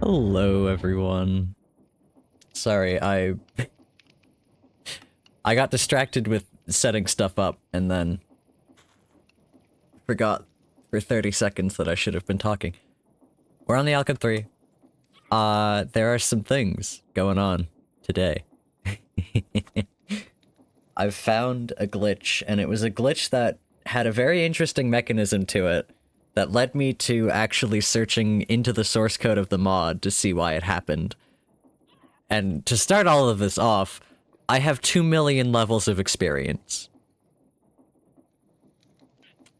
Hello, everyone. Sorry, I got distracted with setting stuff up and then forgot for 30 seconds that I should have been talking. We're on the Alchem3. There are some things going on today. I've found a glitch, and it was a glitch that had a very interesting mechanism to it that led me to actually searching into the source code of the mod to see why it happened. And to start all of this off, I have 2 million levels of experience.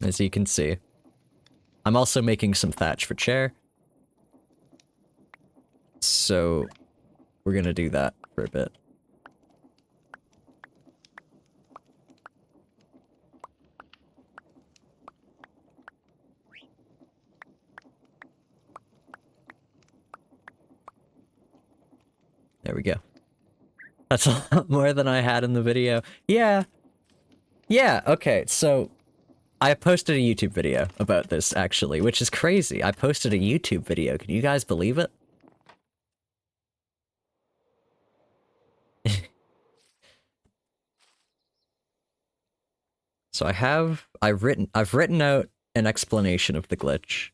As you can see. I'm also making some thatch for chair. So, we're gonna do that for a bit. There we go. That's a lot more than I had in the video. Yeah. Yeah, okay, so I posted a YouTube video about this, actually, which is crazy. I posted a YouTube video. Can you guys believe it? So I've written out an explanation of the glitch,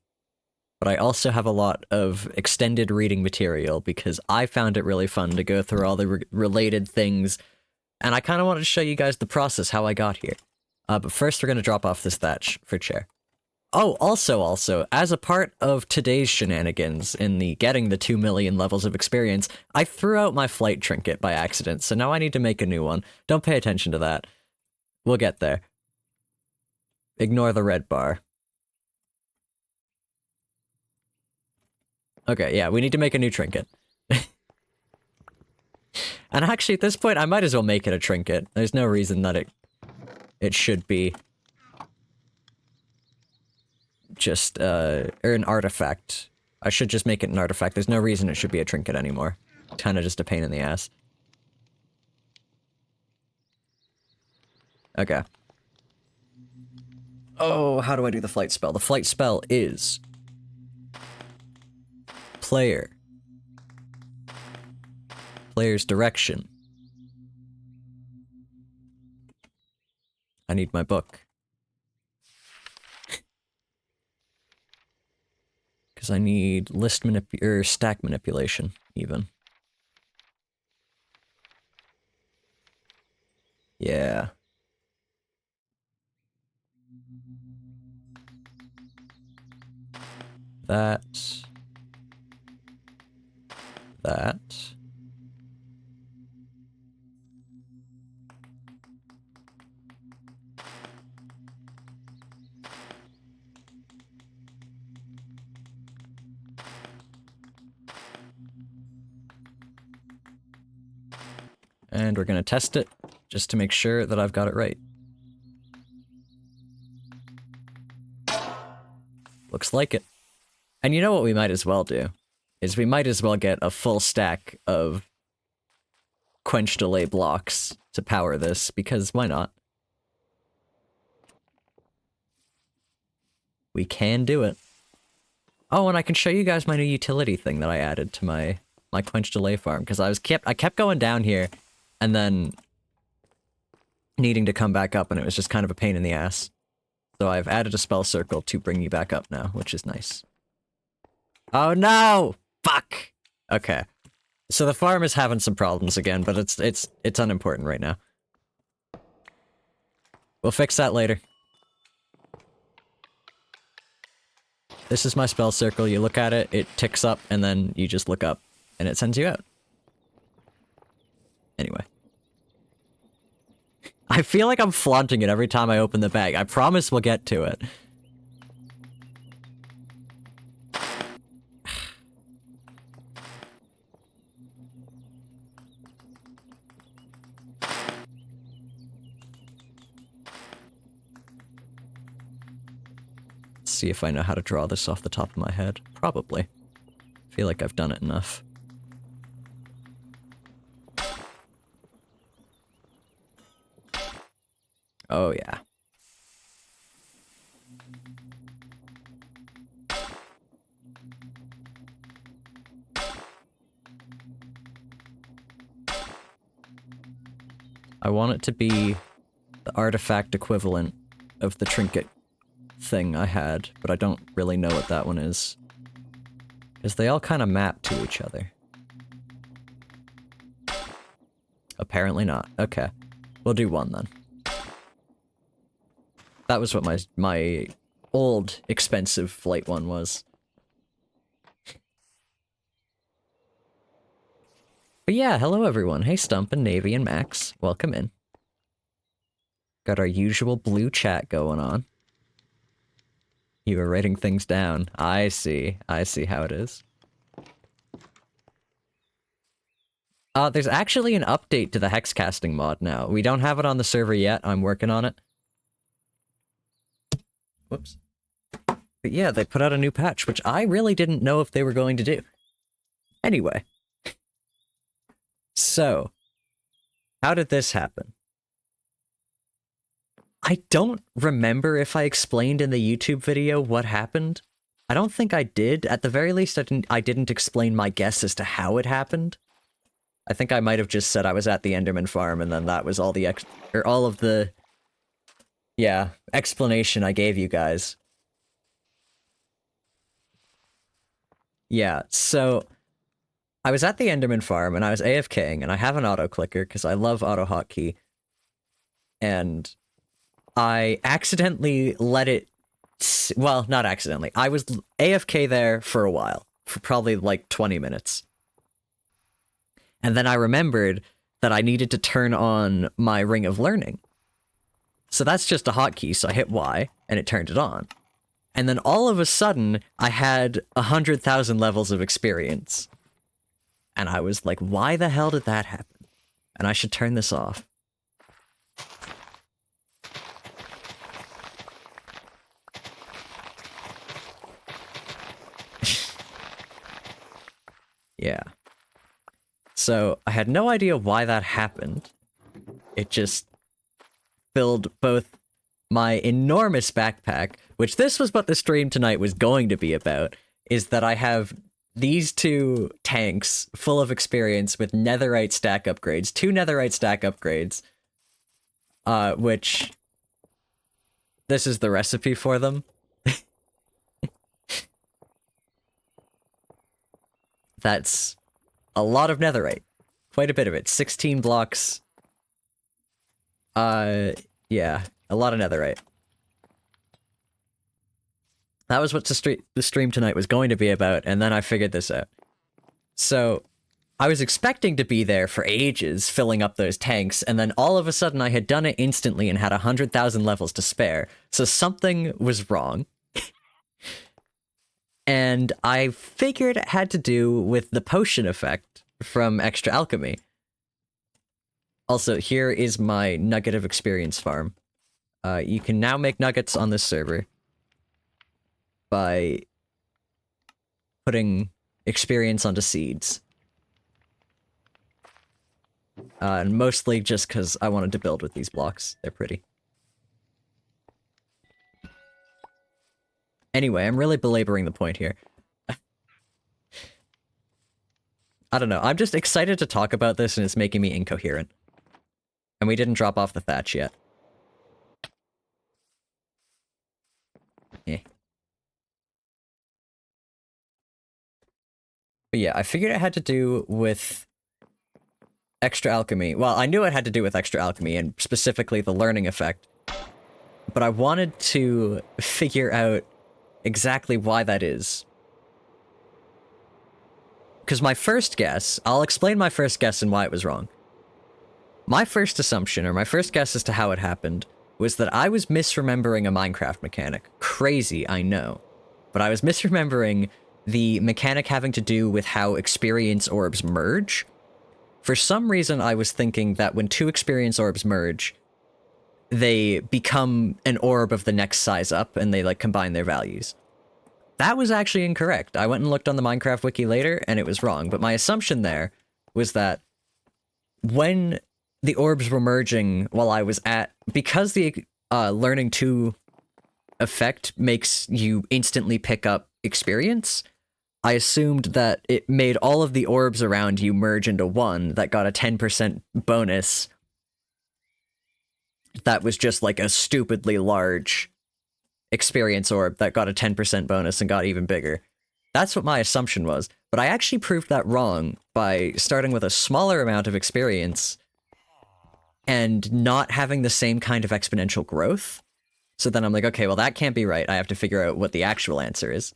but I also have a lot of extended reading material because I found it really fun to go through all the related things, and I kind of wanted to show you guys the process, how I got here. But first we're going to drop off this thatch for chair. Oh, also, as a part of today's shenanigans in the getting the 2 million levels of experience, I threw out my flight trinket by accident, so now I need to make a new one. Don't pay attention to that. We'll get there. Ignore the red bar. Okay, yeah, we need to make a new trinket. And actually, at this point, I might as well make it a trinket. There's no reason that it should be just, or an artifact. I should just make it an artifact. There's no reason it should be a trinket anymore. Kinda just a pain in the ass. Okay. Oh, how do I do the flight spell? The flight spell is player. Player's direction. I need my book. Because I need list or stack manipulation, even. Yeah. That. And we're gonna test it, just to make sure that I've got it right. Looks like it. And you know what we might as well do? Is we might as well get a full stack of quench delay blocks to power this, because why not? We can do it. Oh, and I can show you guys my new utility thing that I added to my quench delay farm, because I kept going down here, and then needing to come back up, and it was just kind of a pain in the ass. So I've added a spell circle to bring you back up now, which is nice. Oh no! Fuck! Okay. So the farm is having some problems again, but it's unimportant right now. We'll fix that later. This is my spell circle. You look at it, it ticks up, and then you just look up, and it sends you out. Anyway. I feel like I'm flaunting it every time I open the bag. I promise we'll get to it. See if I know how to draw this off the top of my head. Probably. I feel like I've done it enough. Oh yeah. I want it to be the artifact equivalent of the trinket thing I had, but I don't really know what that one is. Because they all kind of map to each other. Apparently not. Okay. We'll do one then. That was what my old, expensive flight one was. But yeah, hello everyone. Hey Stump and Navy and Max. Welcome in. Got our usual blue chat going on. You were writing things down. I see. I see how it is. There's actually an update to the hexcasting mod now. We don't have it on the server yet. I'm working on it. Whoops. But yeah, they put out a new patch, which I really didn't know if they were going to do. Anyway. So, how did this happen? I don't remember if I explained in the YouTube video what happened. I don't think I did. At the very least, I didn't explain my guess as to how it happened. I think I might have just said I was at the Enderman farm, and then that was all the all of the explanation I gave you guys. Yeah, so I was at the Enderman farm, and I was AFKing, and I have an auto-clicker, because I love auto-hotkey. And I accidentally let it... Well, not accidentally. I was AFK there for a while. For probably, like, 20 minutes. And then I remembered that I needed to turn on my Ring of Learning. So that's just a hotkey, so I hit Y, and it turned it on. And then all of a sudden, I had 100,000 levels of experience. And I was like, why the hell did that happen? And I should turn this off. Yeah. So, I had no idea why that happened. It just filled both my enormous backpack, which this was what the stream tonight was going to be about, is that I have these two tanks full of experience with netherite stack upgrades, 2 netherite stack upgrades, which this is the recipe for them. That's a lot of netherite. Quite a bit of it. 16 blocks. Yeah, a lot of netherite. That was what the stream tonight was going to be about, and then I figured this out. So, I was expecting to be there for ages, filling up those tanks, and then all of a sudden I had done it instantly and had 100,000 levels to spare, so something was wrong. And I figured it had to do with the potion effect from Extra Alchemy. Also, here is my nugget of experience farm. You can now make nuggets on this server by putting experience onto seeds. And mostly just because I wanted to build with these blocks. They're pretty. Anyway, I'm really belaboring the point here. I don't know, I'm just excited to talk about this and it's making me incoherent. And we didn't drop off the thatch yet. Eh. But yeah, I figured it had to do with Extra Alchemy. Well, I knew it had to do with Extra Alchemy, and specifically the learning effect. But I wanted to figure out exactly why that is. Because my first guess, I'll explain my first guess and why it was wrong. My first assumption, or my first guess as to how it happened, was that I was misremembering a Minecraft mechanic. Crazy, I know. But I was misremembering the mechanic having to do with how experience orbs merge. For some reason, I was thinking that when 2 experience orbs merge, they become an orb of the next size up, and they, like, combine their values. That was actually incorrect. I went and looked on the Minecraft wiki later, and it was wrong. But my assumption there was that when the orbs were merging while I was at... Because the Learning 2 effect makes you instantly pick up experience, I assumed that it made all of the orbs around you merge into one that got a 10% bonus that was just like a stupidly large experience orb that got a 10% bonus and got even bigger. That's what my assumption was, but I actually proved that wrong by starting with a smaller amount of experience and not having the same kind of exponential growth. So then I'm like, okay, well that can't be right. I have to figure out what the actual answer is.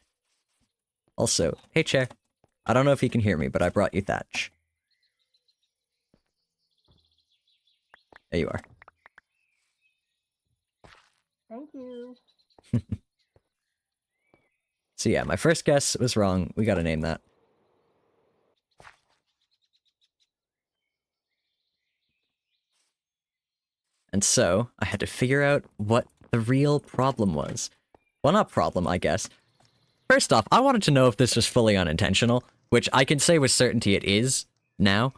Also, hey chair. I don't know if you can hear me, but I brought you Thatch. There you are. Thank you. So yeah, my first guess was wrong. We gotta name that. And so, I had to figure out what the real problem was. Well, not problem, I guess. First off, I wanted to know if this was fully unintentional, which I can say with certainty it is, now.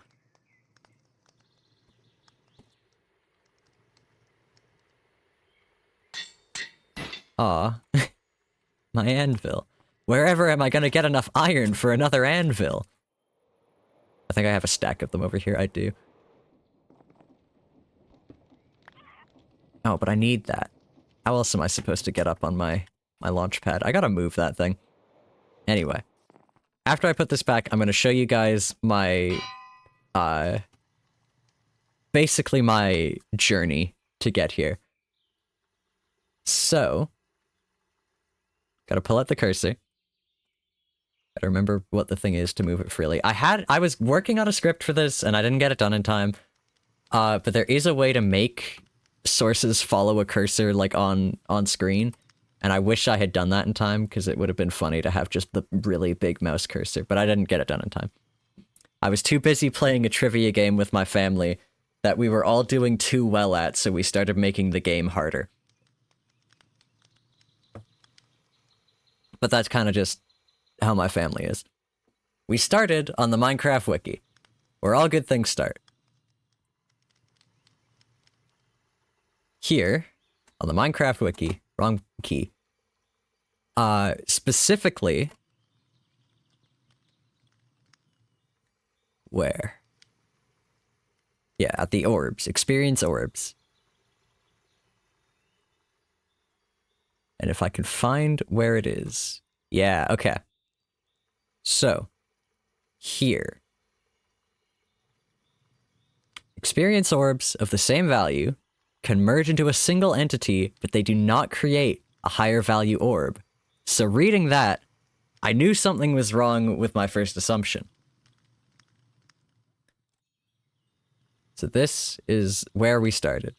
Aw. My anvil. Wherever am I gonna get enough iron for another anvil? I think I have a stack of them over here, I do. Oh, but I need that. How else am I supposed to get up on my launch pad? I gotta move that thing. Anyway. After I put this back, I'm gonna show you guys my, basically my journey to get here. So, gotta pull out the cursor. Gotta remember what the thing is to move it freely. I was working on a script for this, and I didn't get it done in time. But there is a way to make sources follow a cursor, like, on screen. And I wish I had done that in time, because it would have been funny to have just the really big mouse cursor, but I didn't get it done in time. I was too busy playing a trivia game with my family that we were all doing too well at, so we started making the game harder. But that's kind of just how my family is. We started on the Minecraft wiki, where all good things start. Here, on the Minecraft wiki, wrong key, specifically, where? Yeah, at the orbs, experience orbs. And if I can find where it is. Yeah, okay. So, here. Experience orbs of the same value can merge into a single entity, but they do not create a higher value orb. So reading that, I knew something was wrong with my first assumption. So this is where we started.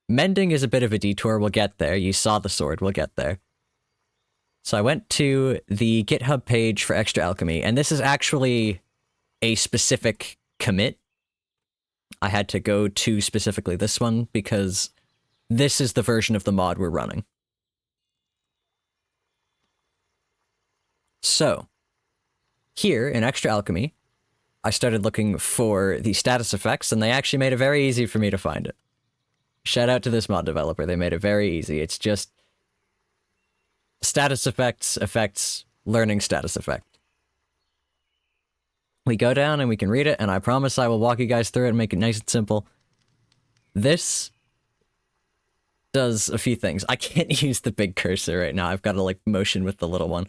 Mending is a bit of a detour, we'll get there. You saw the sword, we'll get there. So I went to the GitHub page for Extra Alchemy, and this is actually a specific commit. I had to go to specifically this one, because this is the version of the mod we're running. So, here in Extra Alchemy, I started looking for the status effects, and they actually made it very easy for me to find it. Shout out to this mod developer, they made it very easy. It's just status effects, learning status effect. We go down and we can read it, and I promise I will walk you guys through it and make it nice and simple. This does a few things. I can't use the big cursor right now. I've got to, like, motion with the little one.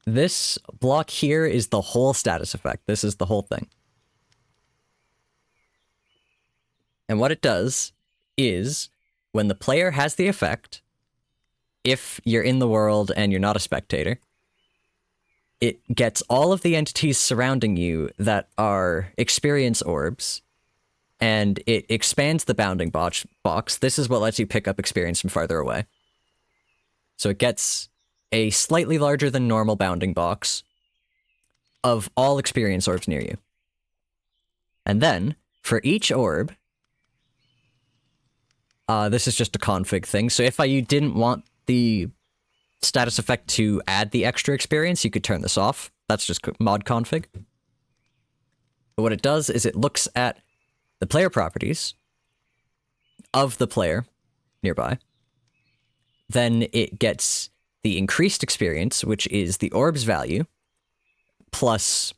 This block here is the whole status effect. This is the whole thing. And what it does is, when the player has the effect, if you're in the world and you're not a spectator, it gets all of the entities surrounding you that are experience orbs, and it expands the bounding box. This is what lets you pick up experience from farther away. So it gets a slightly larger than normal bounding box of all experience orbs near you. And then, for each orb, this is just a config thing, so if you didn't want the status effect to add the extra experience, you could turn this off. That's just mod config. But what it does is it looks at the player properties of the player nearby. Then it gets the increased experience, which is the orb's value, plus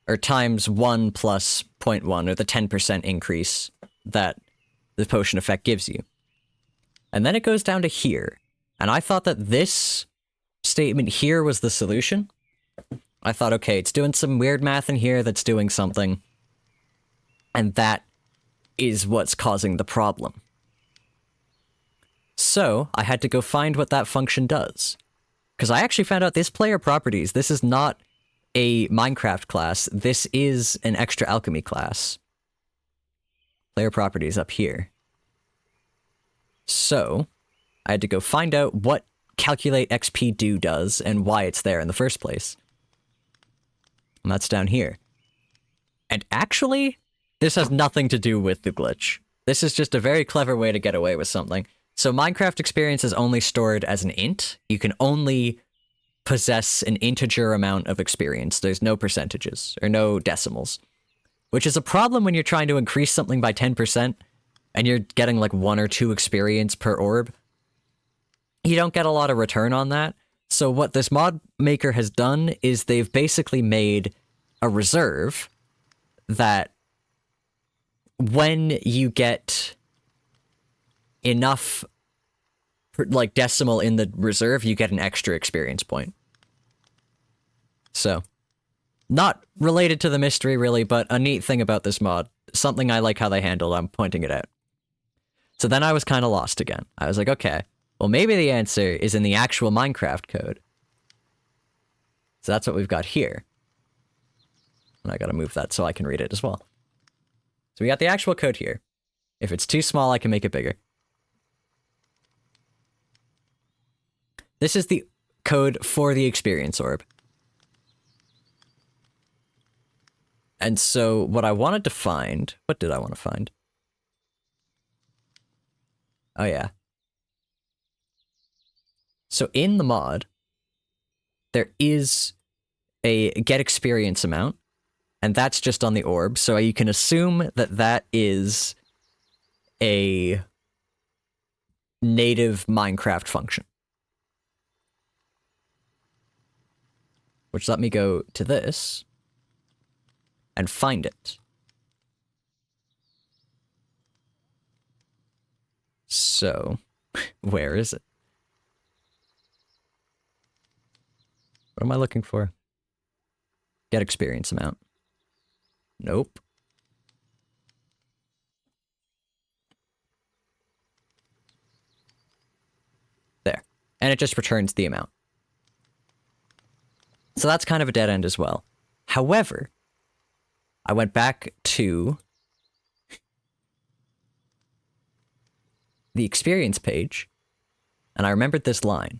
or times 1 plus 0.1, or the 10% increase that the potion effect gives you. And then it goes down to here. And I thought that this statement here was the solution. I thought, okay, it's doing some weird math in here that's doing something. And that is what's causing the problem. So I had to go find what that function does. Because I actually found out this player properties, this is not a Minecraft class, this is an extra alchemy class. Player properties up here. So I had to go find out what calculate XP do does and why it's there in the first place. And that's down here. And actually, this has nothing to do with the glitch. This is just a very clever way to get away with something. So Minecraft experience is only stored as an int. You can only possess an integer amount of experience. There's no percentages, or no decimals. Which is a problem when you're trying to increase something by 10%, and you're getting like 1 or 2 experience per orb. You don't get a lot of return on that. So what this mod maker has done is they've basically made a reserve that when you get enough like decimal in the reserve, you get an extra experience point. So, not related to the mystery really, but a neat thing about this mod. Something I like how they handled, I'm pointing it out. So then I was kind of lost again. I was like, okay, well maybe the answer is in the actual Minecraft code. So that's what we've got here. And I gotta move that so I can read it as well. So we got the actual code here. If it's too small, I can make it bigger. This is the code for the experience orb. And so what I wanted to find... What did I want to find? Oh yeah. So in the mod, there is a get experience amount, and that's just on the orb, so you can assume that that is a native Minecraft function. Which let me go to this and find it. So, where is it? What am I looking for? Get experience amount. Nope. There. And it just returns the amount. So that's kind of a dead end as well. However, I went back to the experience page, and I remembered this line.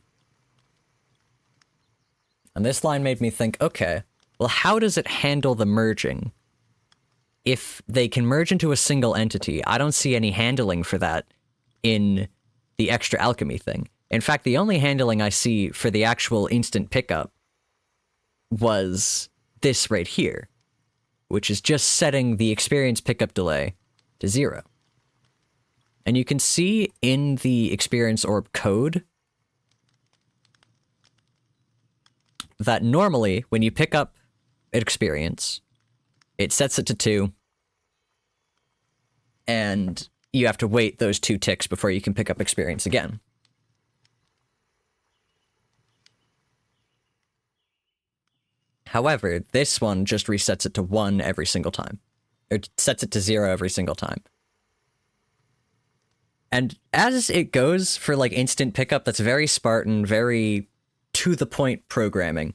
And this line made me think, okay, well, how does it handle the merging? If they can merge into a single entity, I don't see any handling for that in the extra alchemy thing. In fact, the only handling I see for the actual instant pickup was this right here, which is just setting the experience pickup delay to 0. And you can see in the experience orb code that normally when you pick up an experience, it sets it to 2, and you have to wait those 2 ticks before you can pick up experience again. However, this one just resets it to 1 every single time. Or sets it to 0 every single time. And as it goes for like instant pickup, that's very Spartan, very to-the-point programming.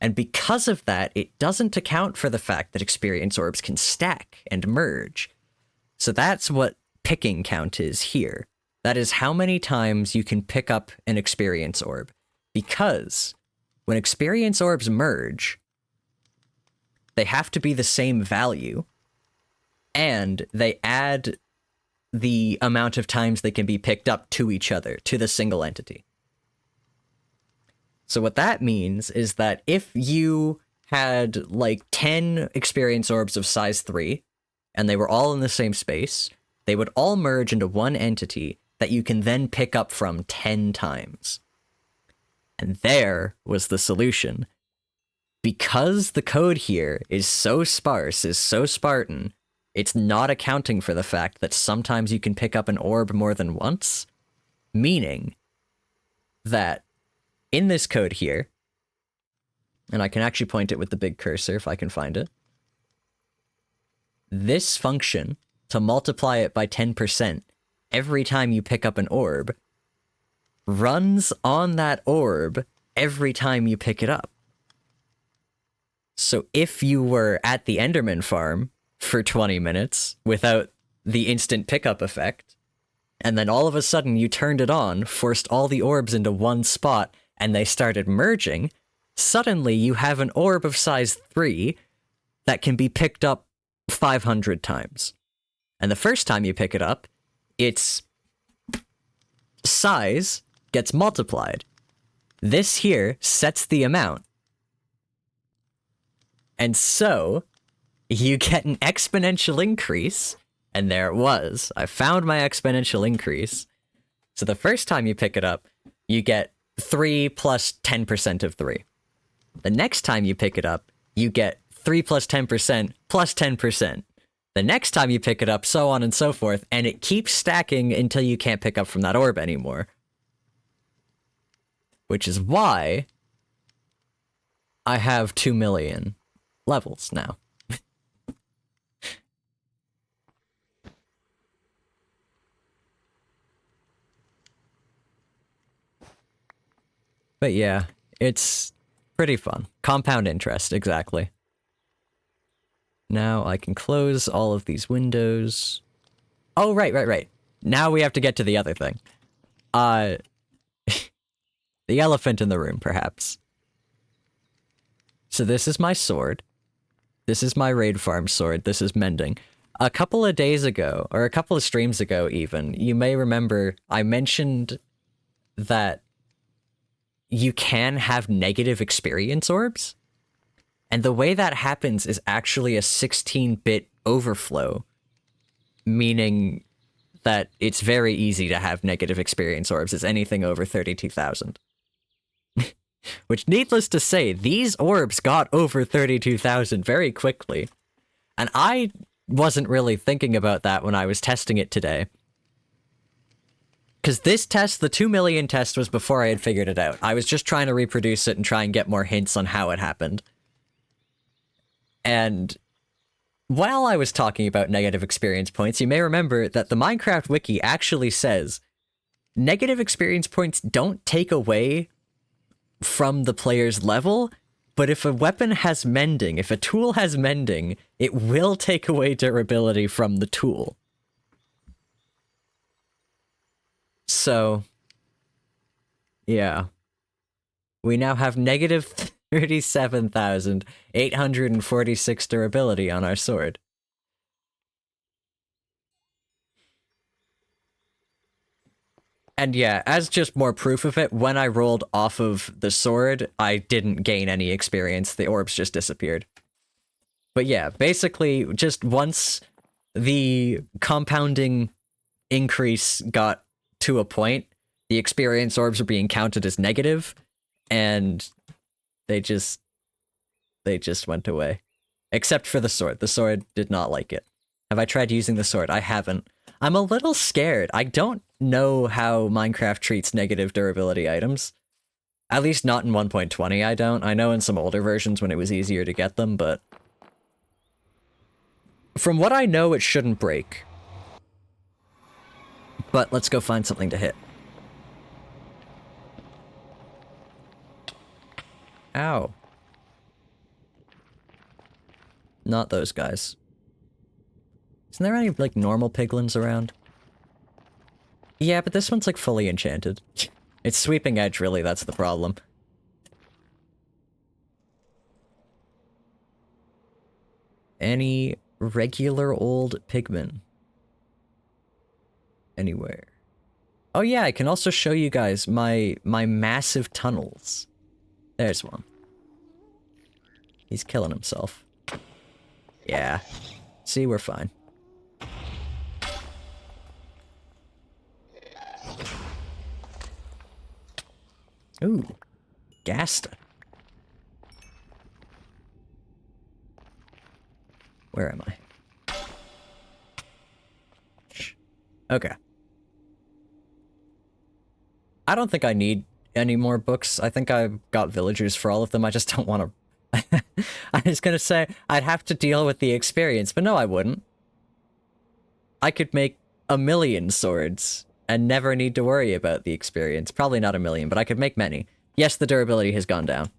And because of that, it doesn't account for the fact that experience orbs can stack and merge. So that's what picking count is here. That is how many times you can pick up an experience orb. Because when experience orbs merge, they have to be the same value, and they add the amount of times they can be picked up to each other, to the single entity. So what that means is that if you had like 10 experience orbs of size 3, and they were all in the same space, they would all merge into one entity that you can then pick up from 10 times. And there was the solution. because the code here is so sparse, is so Spartan, it's not accounting for the fact that sometimes you can pick up an orb more than once, meaning that in this code here, and I can actually point it with the big cursor if I can find it, this function, to multiply it by 10% every time you pick up an orb, runs on that orb every time you pick it up. So if you were at the Enderman farm for 20 minutes without the instant pickup effect, and then all of a sudden you turned it on, forced all the orbs into one spot, and they started merging, suddenly you have an orb of size 3 that can be picked up 500 times. And the first time you pick it up, its size gets multiplied. This here sets the amount. And so, you get an exponential increase, and there it was. I found my exponential increase. So the first time you pick it up, you get 3 plus 10% of 3. The next time you pick it up, you get 3 plus 10% plus 10%. The next time you pick it up, so on and so forth, and it keeps stacking until you can't pick up from that orb anymore. Which is why I have 2 million levels now. But yeah, it's pretty fun. Compound interest, exactly. Now I can close all of these windows. Oh, right. Now we have to get to the other thing. The elephant in the room, perhaps. So this is my sword. This is my raid farm sword. This is mending. A couple of days ago, or a couple of streams ago even, you may remember I mentioned that you can have negative experience orbs. And the way that happens is actually a 16-bit overflow, meaning that it's very easy to have negative experience orbs as anything over 32,000. Which, needless to say, these orbs got over 32,000 very quickly. And I wasn't really thinking about that when I was testing it today. Because this test, the 2 million test, was before I had figured it out. I was just trying to reproduce it and try and get more hints on how it happened. And while I was talking about negative experience points, you may remember that the Minecraft wiki actually says negative experience points don't take away from the player's level, but if a weapon has mending, if a tool has mending, it will take away durability from the tool. So, yeah. We now have negative 37,846 durability on our sword. And yeah, as just more proof of it, when I rolled off of the sword, I didn't gain any experience. The orbs just disappeared. But yeah, basically, just once the compounding increase got to a point, the experience orbs were being counted as negative, and they just went away. Except for the sword. The sword did not like it. Have I tried using the sword? I haven't. I'm a little scared. I don't know how Minecraft treats negative durability items. At least not in 1.20, I don't. I know in some older versions when it was easier to get them, but from what I know, it shouldn't break. But let's go find something to hit. Ow. Not those guys. Isn't there any, like, normal piglins around? Yeah, but this one's, like, fully enchanted. It's sweeping edge, really, that's the problem. Any regular old pigmen? Anywhere. Oh yeah, I can also show you guys my massive tunnels. There's one. He's killing himself. Yeah. See, we're fine. Ooh. Gasta. Where am I? Okay. I don't think I need any more books. I think I've got villagers for all of them. I just don't want to... I was gonna say, I'd have to deal with the experience, but no, I wouldn't. I could make 1,000,000 swords and never need to worry about the experience. Probably not 1,000,000, but I could make many. Yes, the durability has gone down.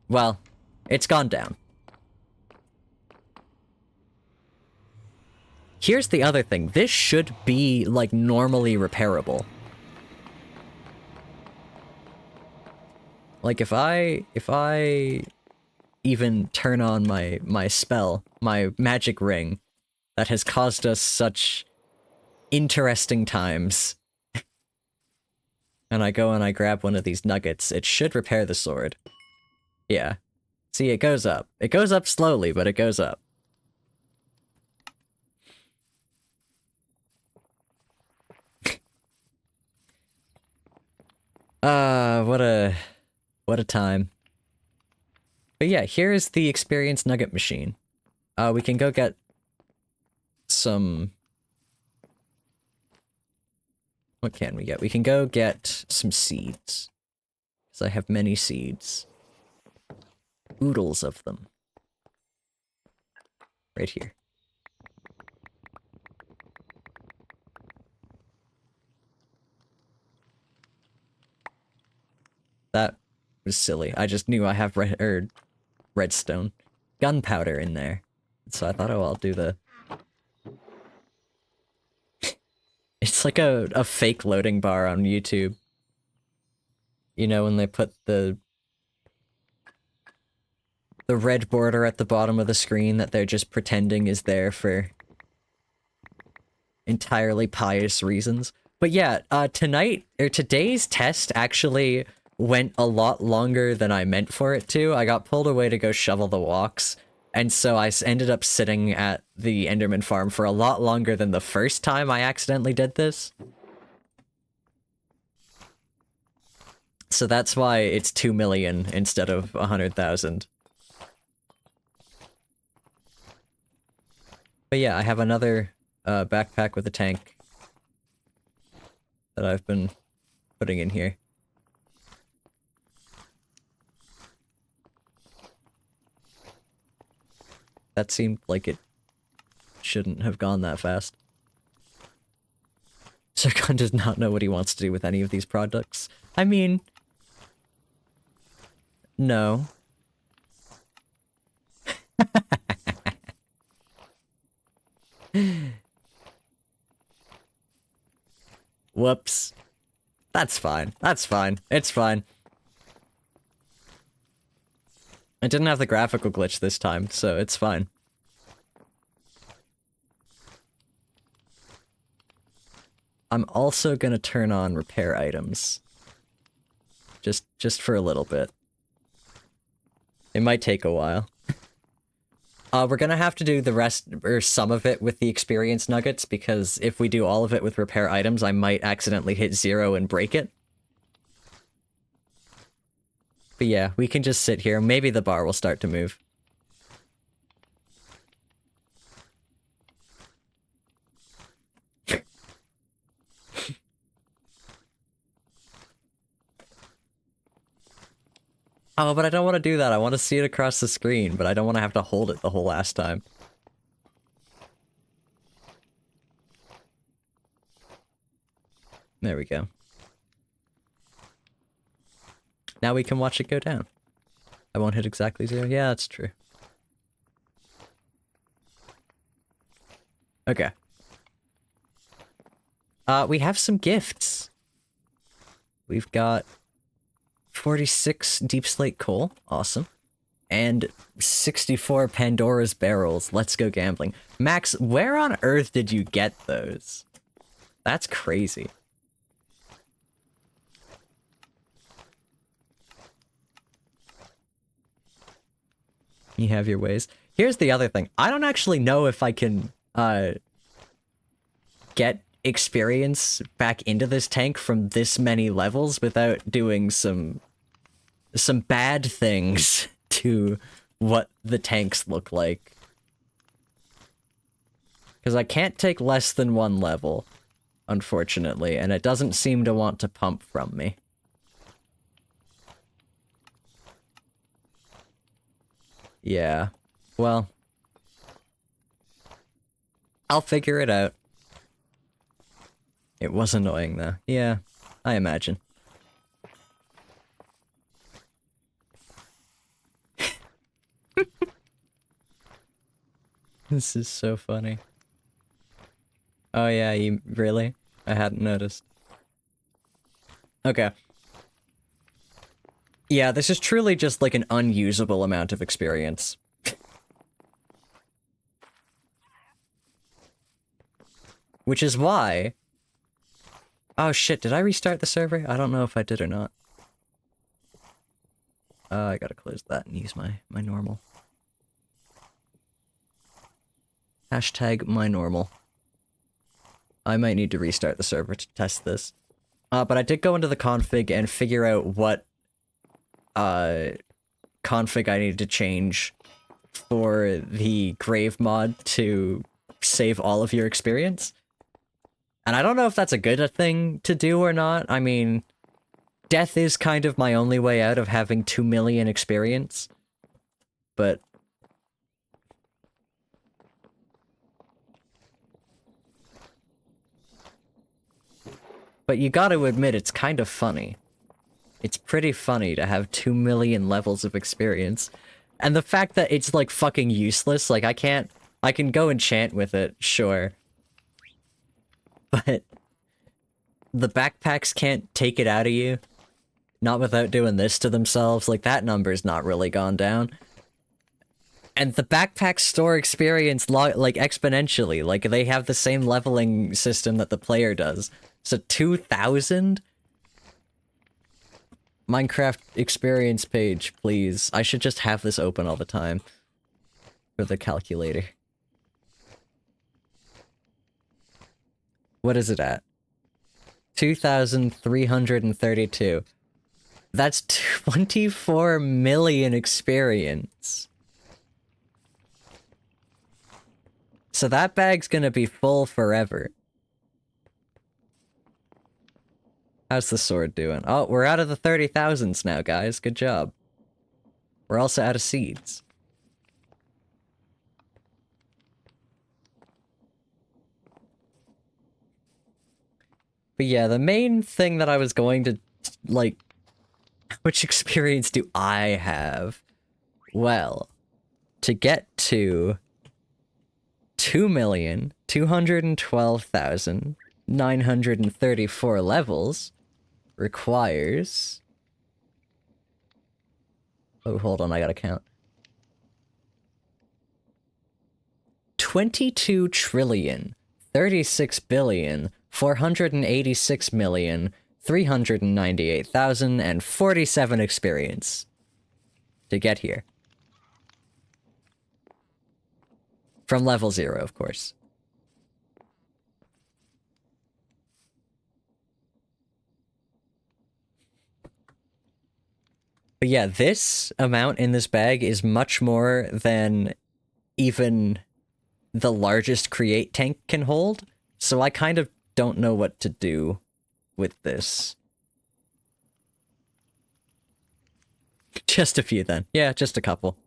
Well, it's gone down. Here's the other thing. This should be, like, normally repairable. Like, if I even turn on my spell, my magic ring, that has caused us such interesting times, and I go and I grab one of these nuggets, it should repair the sword. Yeah. See, it goes up. It goes up slowly, but it goes up. What a time. But yeah, here's the experience nugget machine. We can go get some... What can we get? We can go get some seeds. Because I have many seeds. Oodles of them. Right here. That was silly. I just knew I have redstone. Gunpowder in there. So I thought, oh, I'll do the... It's like a fake loading bar on YouTube. You know, when they put the red border at the bottom of the screen that they're just pretending is there for entirely pious reasons. But yeah, today's test actually went a lot longer than I meant for it to. I got pulled away to go shovel the walks, and so I ended up sitting at the Enderman farm for a lot longer than the first time I accidentally did this. So that's why it's 2 million instead of 100,000. But yeah, I have another backpack with a tank that I've been putting in here. That seemed like it shouldn't have gone that fast. Zircon does not know what he wants to do with any of these products. I mean... No. Whoops. That's fine. That's fine. It's fine. I didn't have the graphical glitch this time, so it's fine. I'm also gonna turn on repair items. Just for a little bit. It might take a while. We're gonna have to do the rest, or some of it, with the experience nuggets, because if we do all of it with repair items, I might accidentally hit 0 and break it. But yeah, we can just sit here. Maybe the bar will start to move. Oh, but I don't want to do that. I want to see it across the screen, but I don't want to have to hold it the whole last time. There we go. Now we can watch it go down. I won't hit exactly 0. Yeah, that's true. Okay. We have some gifts. We've got 46 deep slate coal. Awesome. And 64 Pandora's barrels. Let's go gambling. Max, where on earth did you get those? That's crazy. You have your ways. Here's the other thing. I don't actually know if I can get experience back into this tank from this many levels without doing some bad things to what the tanks look like. Because I can't take less than 1 level, unfortunately, and it doesn't seem to want to pump from me. Yeah. Well, I'll figure it out. It was annoying, though. Yeah, I imagine. This is so funny. Oh yeah, you really? I hadn't noticed. Okay. Yeah, this is truly just like an unusable amount of experience. Which is why... Oh shit, did I restart the server? I don't know if I did or not. I gotta close that and use my normal. Hashtag my normal. I might need to restart the server to test this. But I did go into the config and figure out what config I needed to change for the grave mod to save all of your experience. And I don't know if that's a good thing to do or not. I mean, death is kind of my only way out of having 2 million experience. But... But you gotta admit, it's kind of funny. It's pretty funny to have 2 million levels of experience. And the fact that it's, like, fucking useless, like, I can go enchant with it, sure. But the backpacks can't take it out of you. Not without doing this to themselves. Like, that number's not really gone down. And the backpacks store experience, like, exponentially. Like, they have the same leveling system that the player does. So 2,000? Minecraft experience page, please. I should just have this open all the time. For the calculator. What is it at? 2,332. That's 24 million experience. So that bag's gonna be full forever. How's the sword doing? Oh, we're out of the 30,000s now, guys. Good job. We're also out of seeds. But yeah, the main thing that I was going to, like, how much experience do I have? Well, to get to 2,212,934 levels requires... Oh, hold on, I gotta count. 22 trillion, 36 billion, 486,398,047 experience to get here. From level 0, of course. But yeah, this amount in this bag is much more than even the largest create tank can hold, so I kind of don't know what to do with this. Just a few then. Yeah, just a couple.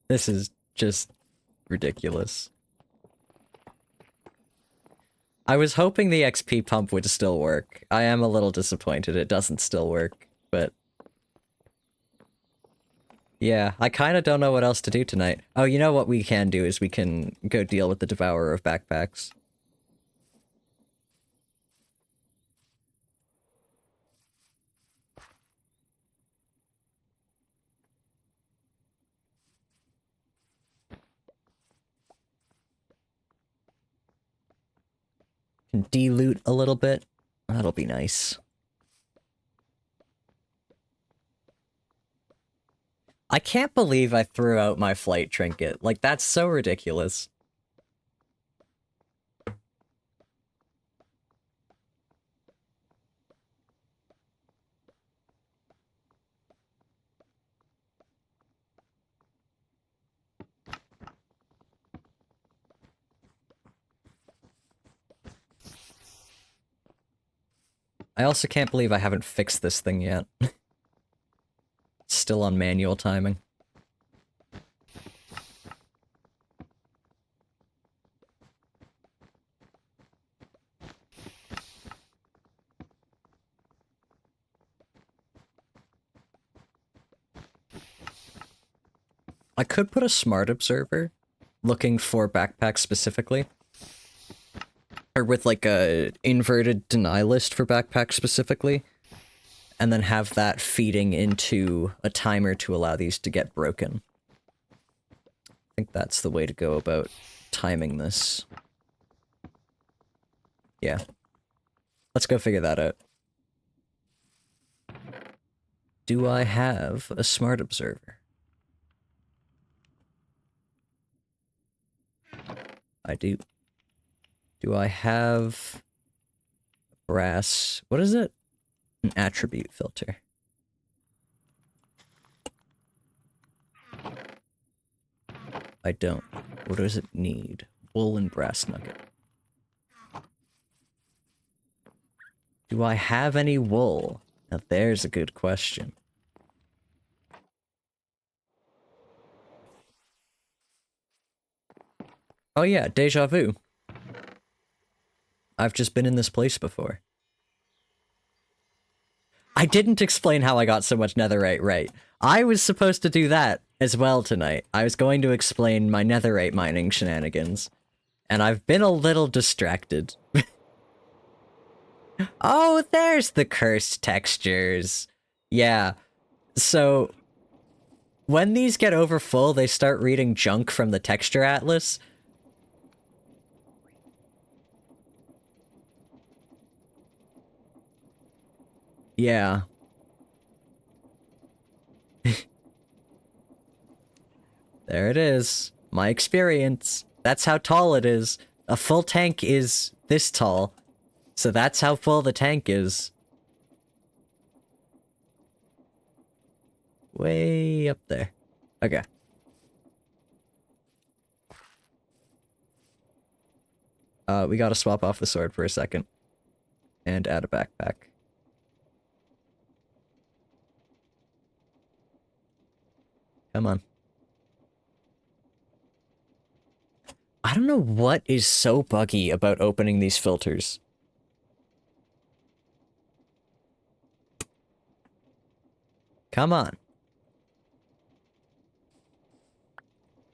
This is just ridiculous. I was hoping the XP pump would still work. I am a little disappointed it doesn't still work, but... Yeah, I kinda don't know what else to do tonight. Oh, you know what we can do is we can go deal with the Devourer of Backpacks. Can de-loot a little bit. That'll be nice. I can't believe I threw out my flight trinket. Like, that's so ridiculous. I also can't believe I haven't fixed this thing yet. It's still on manual timing. I could put a smart observer looking for backpacks specifically. Or with like a inverted deny list for backpacks specifically. And then have that feeding into a timer to allow these to get broken. I think that's the way to go about timing this. Yeah. Let's go figure that out. Do I have a smart observer? I do. Do I have brass? What is it? An attribute filter. I don't. What does it need? Wool and brass nugget. Do I have any wool? Now there's a good question. Oh yeah, deja vu. I've just been in this place before. I didn't explain how I got so much netherite right. I was supposed to do that as well tonight. I was going to explain my netherite mining shenanigans. And I've been a little distracted. Oh, there's the cursed textures. Yeah. So, when these get over full, they start reading junk from the texture atlas. Yeah. There it is. My experience. That's how tall it is. A full tank is this tall. So that's how full the tank is. Way up there. Okay. We gotta swap off the sword for a second. And add a backpack. Come on. I don't know what is so buggy about opening these filters. Come on.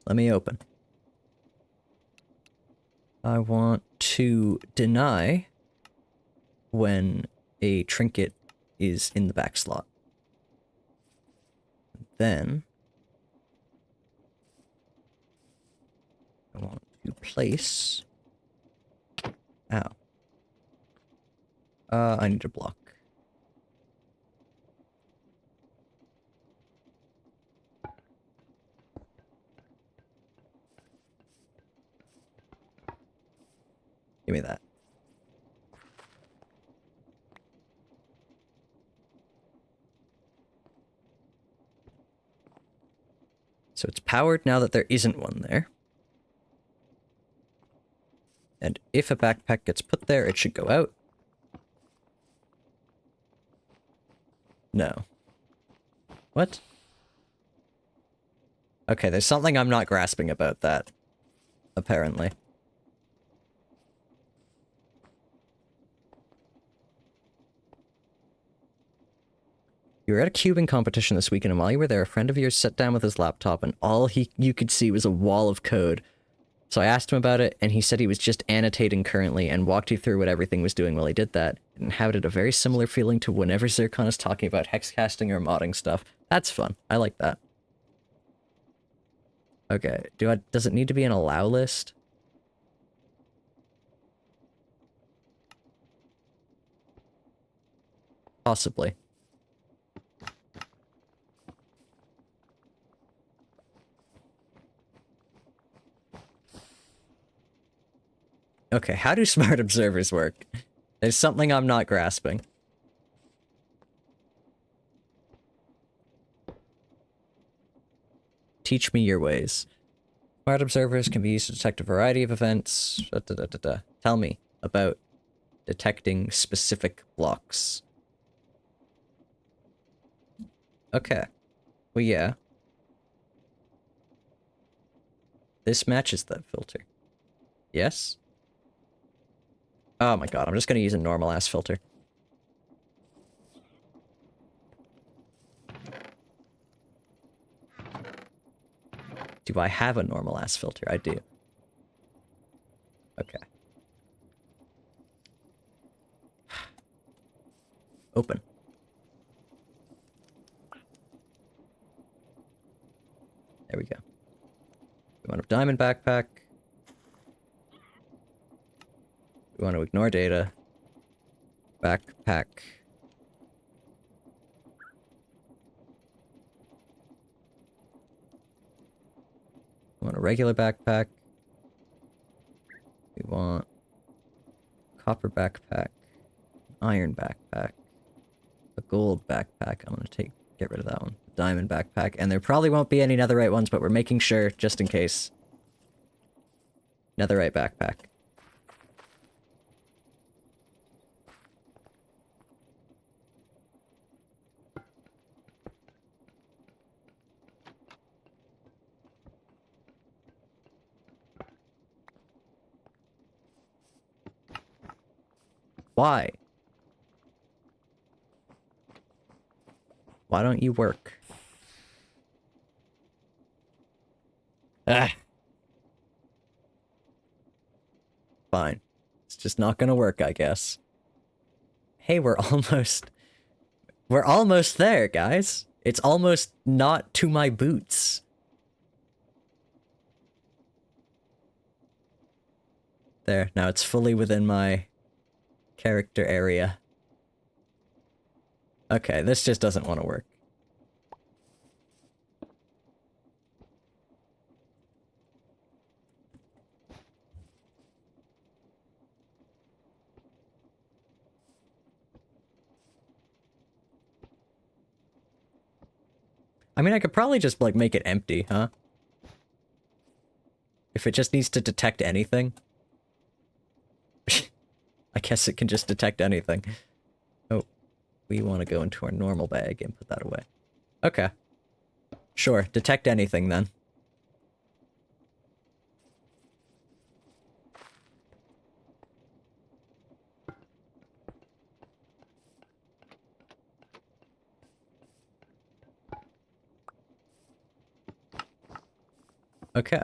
Let me open. I want to deny when a trinket is in the back slot. Then I want to place... Ow. I need a block. Give me that. So it's powered now that there isn't one there. And if a backpack gets put there, it should go out. No. What? Okay, there's something I'm not grasping about that. Apparently. You were at a cubing competition this weekend, and while you were there, a friend of yours sat down with his laptop, and all you could see was a wall of code. So I asked him about it, and he said he was just annotating currently, and walked you through what everything was doing while he did that. It inhabited a very similar feeling to whenever Zircon is talking about hexcasting or modding stuff. That's fun. I like that. Okay, does it need to be an allow list? Possibly. Okay, how do smart observers work? There's something I'm not grasping. Teach me your ways. Smart observers can be used to detect a variety of events. Tell me about detecting specific blocks. Okay. Well, yeah. This matches that filter. Yes? Oh my god, I'm just gonna use a normal-ass filter. Do I have a normal-ass filter? I do. Okay. Open. There we go. We want a diamond backpack. We want to ignore data. Backpack. We want a regular backpack. We want copper backpack, iron backpack, a gold backpack. I'm gonna get rid of that one. Diamond backpack, and there probably won't be any netherite ones, but we're making sure just in case. Netherite backpack. Why? Why don't you work? Ah. Fine. It's just not gonna work, I guess. Hey, we're almost there, guys. It's almost not to my boots. There, now it's fully within my character area. Okay, this just doesn't want to work. I mean, I could probably just, like, make it empty, huh? If it just needs to detect anything. I guess it can just detect anything. Oh, we want to go into our normal bag and put that away. Okay. Sure, detect anything then. Okay.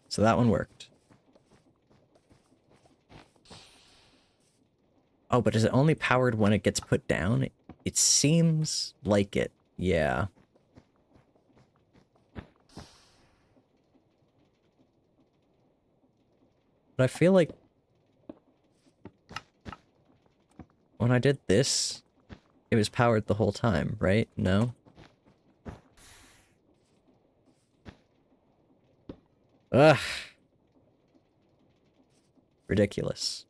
So that one worked. Oh, but is it only powered when it gets put down? It seems like it. Yeah. But I feel like when I did this, it was powered the whole time, right? No? Ugh. Ridiculous.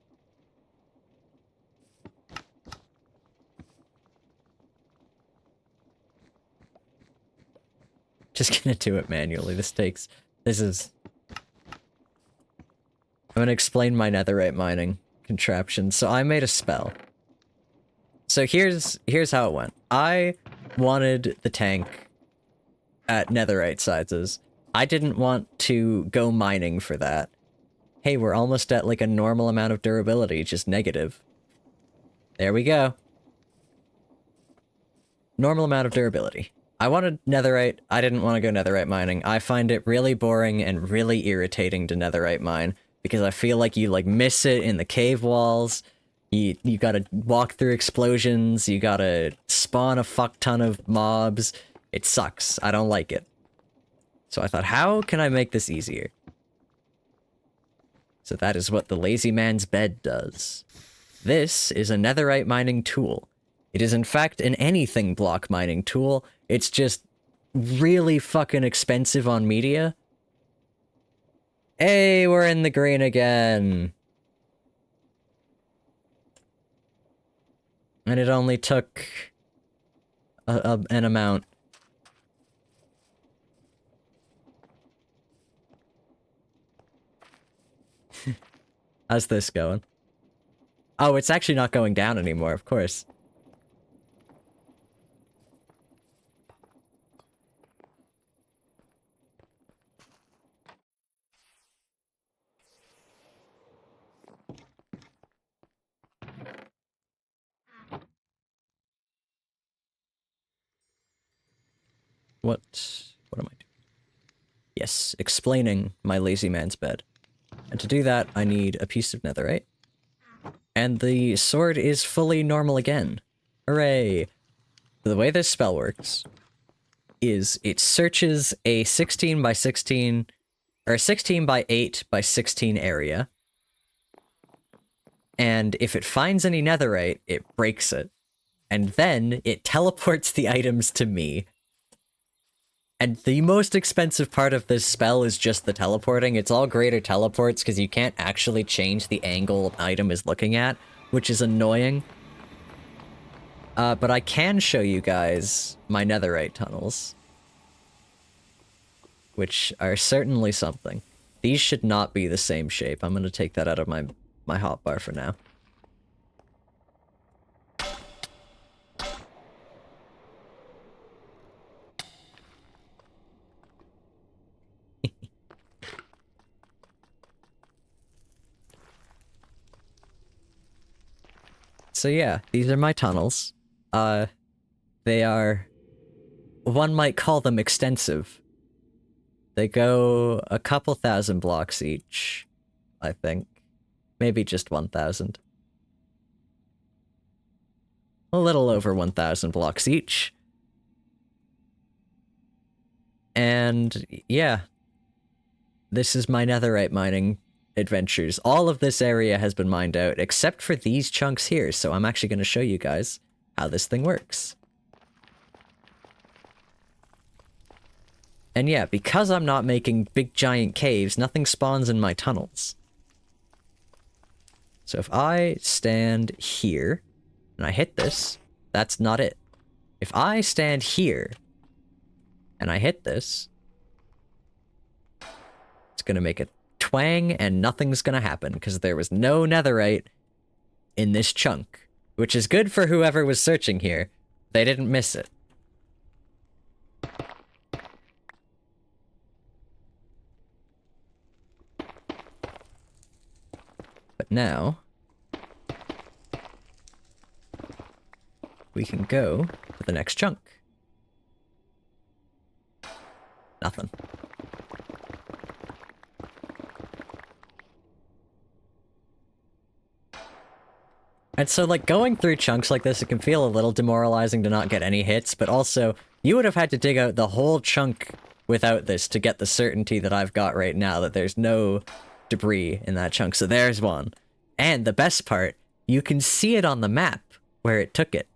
Just gonna do it manually. This is... I'm gonna explain my netherite mining contraption. So I made a spell. So here's how it went. I wanted the tank at netherite sizes. I didn't want to go mining for that. Hey, we're almost at like a normal amount of durability, just negative. There we go. Normal amount of durability. I wanted netherite. I didn't want to go netherite mining. I find it really boring and really irritating to netherite mine because I feel like you like miss it in the cave walls. You gotta walk through explosions. You gotta spawn a fuck ton of mobs. It sucks. I don't like it. So I thought, how can I make this easier? So that is what the lazy man's bed does. This is a netherite mining tool. It is in fact an anything block mining tool. It's just really fucking expensive on media. Hey, we're in the green again. And it only took an amount. How's this going? Oh, it's actually not going down anymore, of course. What am I doing? Yes, explaining my lazy man's bed. And to do that, I need a piece of netherite. And the sword is fully normal again. Hooray! The way this spell works is it searches a 16 by 16 or a 16 by 8 by 16 area. And if it finds any netherite, it breaks it. And then it teleports the items to me. And the most expensive part of this spell is just the teleporting. It's all greater teleports because you can't actually change the angle an item is looking at, which is annoying. But I can show you guys my netherite tunnels, which are certainly something. These should not be the same shape. I'm going to take that out of my hotbar for now. So yeah, these are my tunnels. They are... one might call them extensive. They go a couple thousand blocks each, I think. Maybe just 1,000. A little over 1,000 blocks each. And yeah, this is my netherite mining adventures. All of this area has been mined out, except for these chunks here, so I'm actually going to show you guys how this thing works. And yeah, because I'm not making big giant caves, nothing spawns in my tunnels. So if I stand here, and I hit this, that's not it. If I stand here, and I hit this, it's gonna make a twang and nothing's gonna happen, because there was no netherite in this chunk. Which is good for whoever was searching here. They didn't miss it. But now... we can go to the next chunk. Nothing. And so, like, going through chunks like this, it can feel a little demoralizing to not get any hits, but also, you would have had to dig out the whole chunk without this to get the certainty that I've got right now, that there's no debris in that chunk. So there's one. And the best part, you can see it on the map where it took it.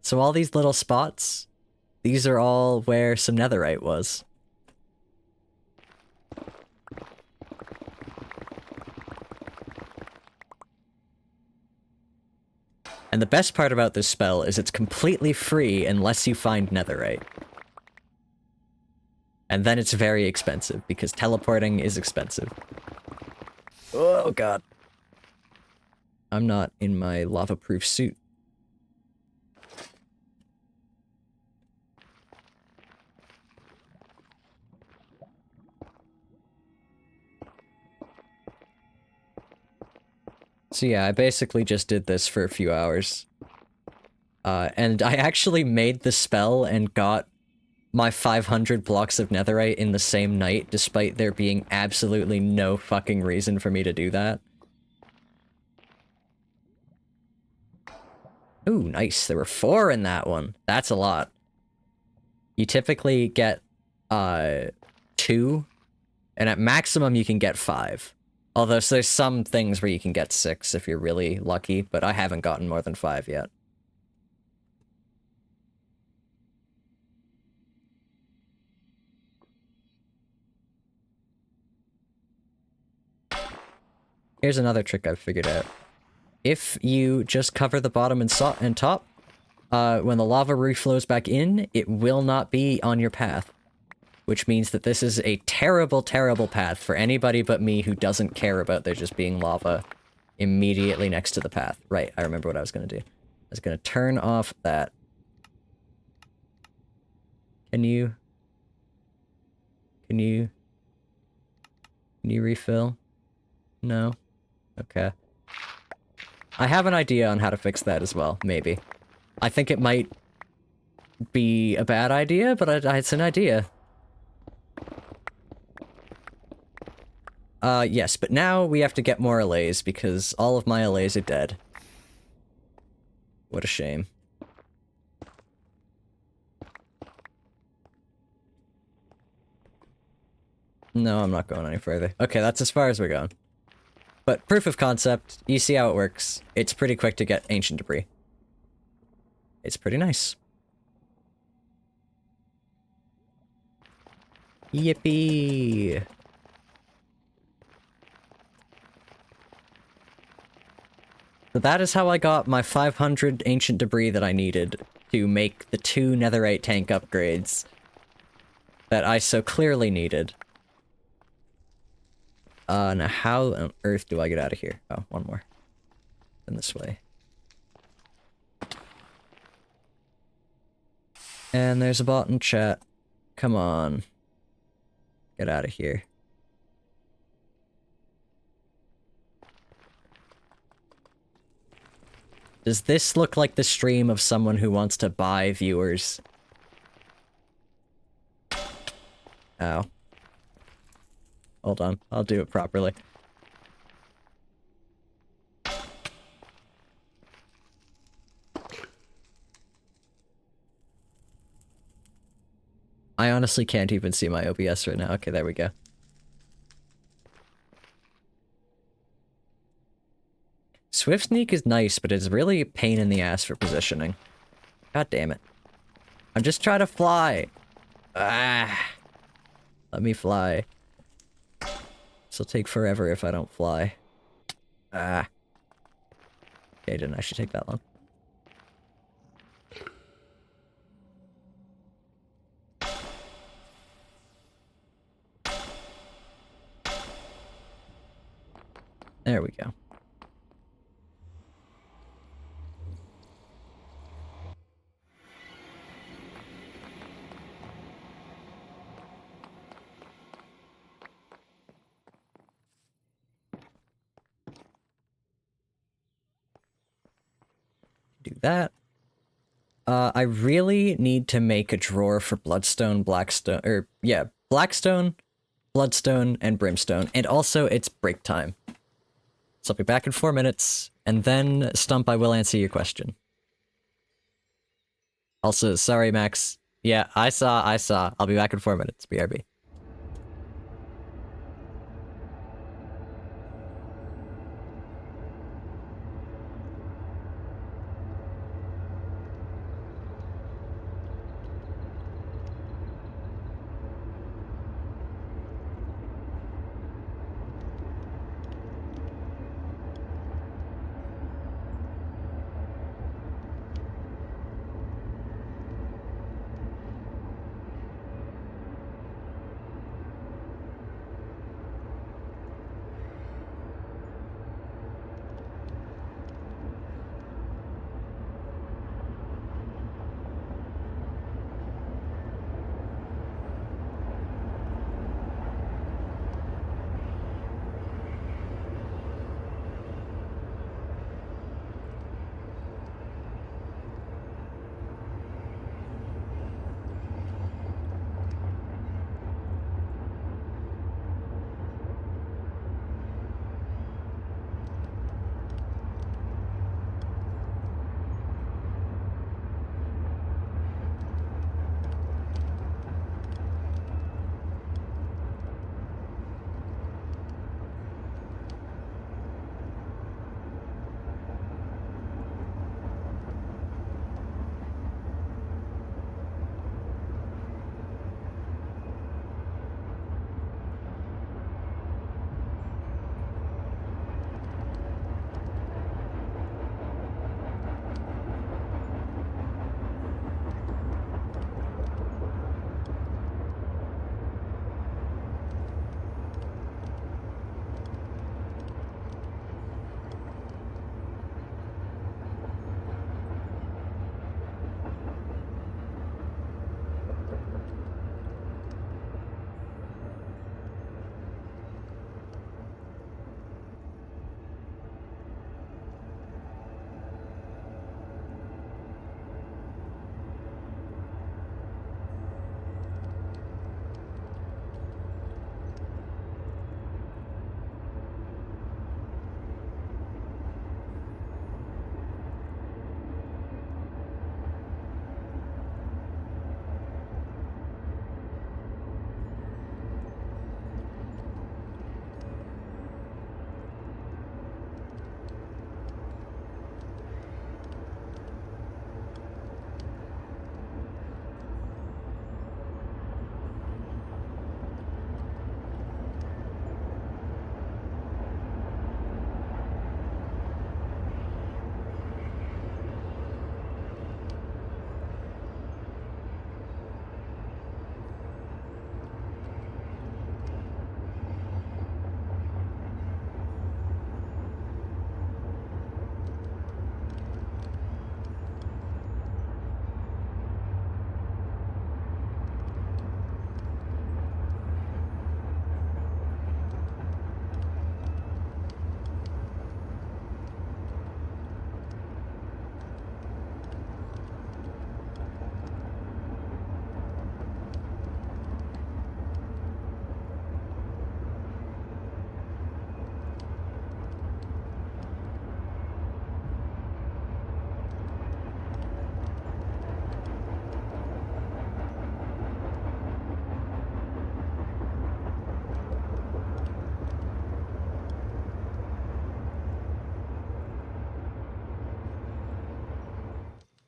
So all these little spots, these are all where some netherite was. And the best part about this spell is it's completely free unless you find netherite. And then it's very expensive, because teleporting is expensive. Oh god. I'm not in my lava-proof suit. So yeah, I basically just did this for a few hours. And I actually made the spell and got my 500 blocks of netherite in the same night, despite there being absolutely no fucking reason for me to do that. Ooh, nice. There were 4 in that one. That's a lot. You typically get, 2, and at maximum you can get 5. Although, so there's some things where you can get 6 if you're really lucky, but I haven't gotten more than 5 yet. Here's another trick I've figured out. If you just cover the bottom and top, when the lava reflows back in, it will not be on your path. Which means that this is a terrible, terrible path for anybody but me who doesn't care about there just being lava immediately next to the path. Right, I remember what I was going to do. I was going to turn off that. Can you refill? No? Okay. I have an idea on how to fix that as well, maybe. I think it might be a bad idea, but it's an idea. Yes, but now we have to get more allays because all of my allays are dead. What a shame. No, I'm not going any further. Okay, that's as far as we're going. But proof of concept, you see how it works. It's pretty quick to get ancient debris. It's pretty nice. Yippee! So that is how I got my 500 ancient debris that I needed to make the 2 netherite tank upgrades that I so clearly needed. Now how on earth do I get out of here? Oh, one more. Then this way. And there's a bot in chat. Come on. Get out of here. Does this look like the stream of someone who wants to buy viewers? Ow. Hold on, I'll do it properly. I honestly can't even see my OBS right now. Okay, there we go. Swift Sneak is nice, but it's really a pain in the ass for positioning. God damn it. I'm just trying to fly. Ah. Let me fly. This'll take forever if I don't fly. Ah. Okay, it didn't actually take that long. There we go. Do that. I really need to make a drawer for Bloodstone, Blackstone, or yeah, Blackstone, Bloodstone, and Brimstone, and also it's break time. So I'll be back in 4 minutes, and then, Stump, I will answer your question. Also, sorry, Max. Yeah, I saw. I'll be back in 4 minutes, BRB.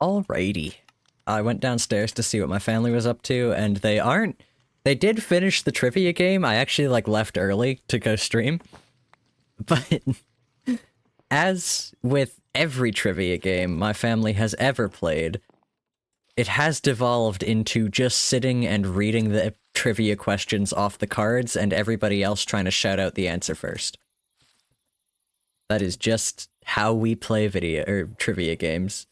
Alrighty. I went downstairs to see what my family was up to, and they did finish the trivia game. I actually, like, left early to go stream. But as with every trivia game my family has ever played, it has devolved into just sitting and reading the trivia questions off the cards and everybody else trying to shout out the answer first. That is just how we play trivia games.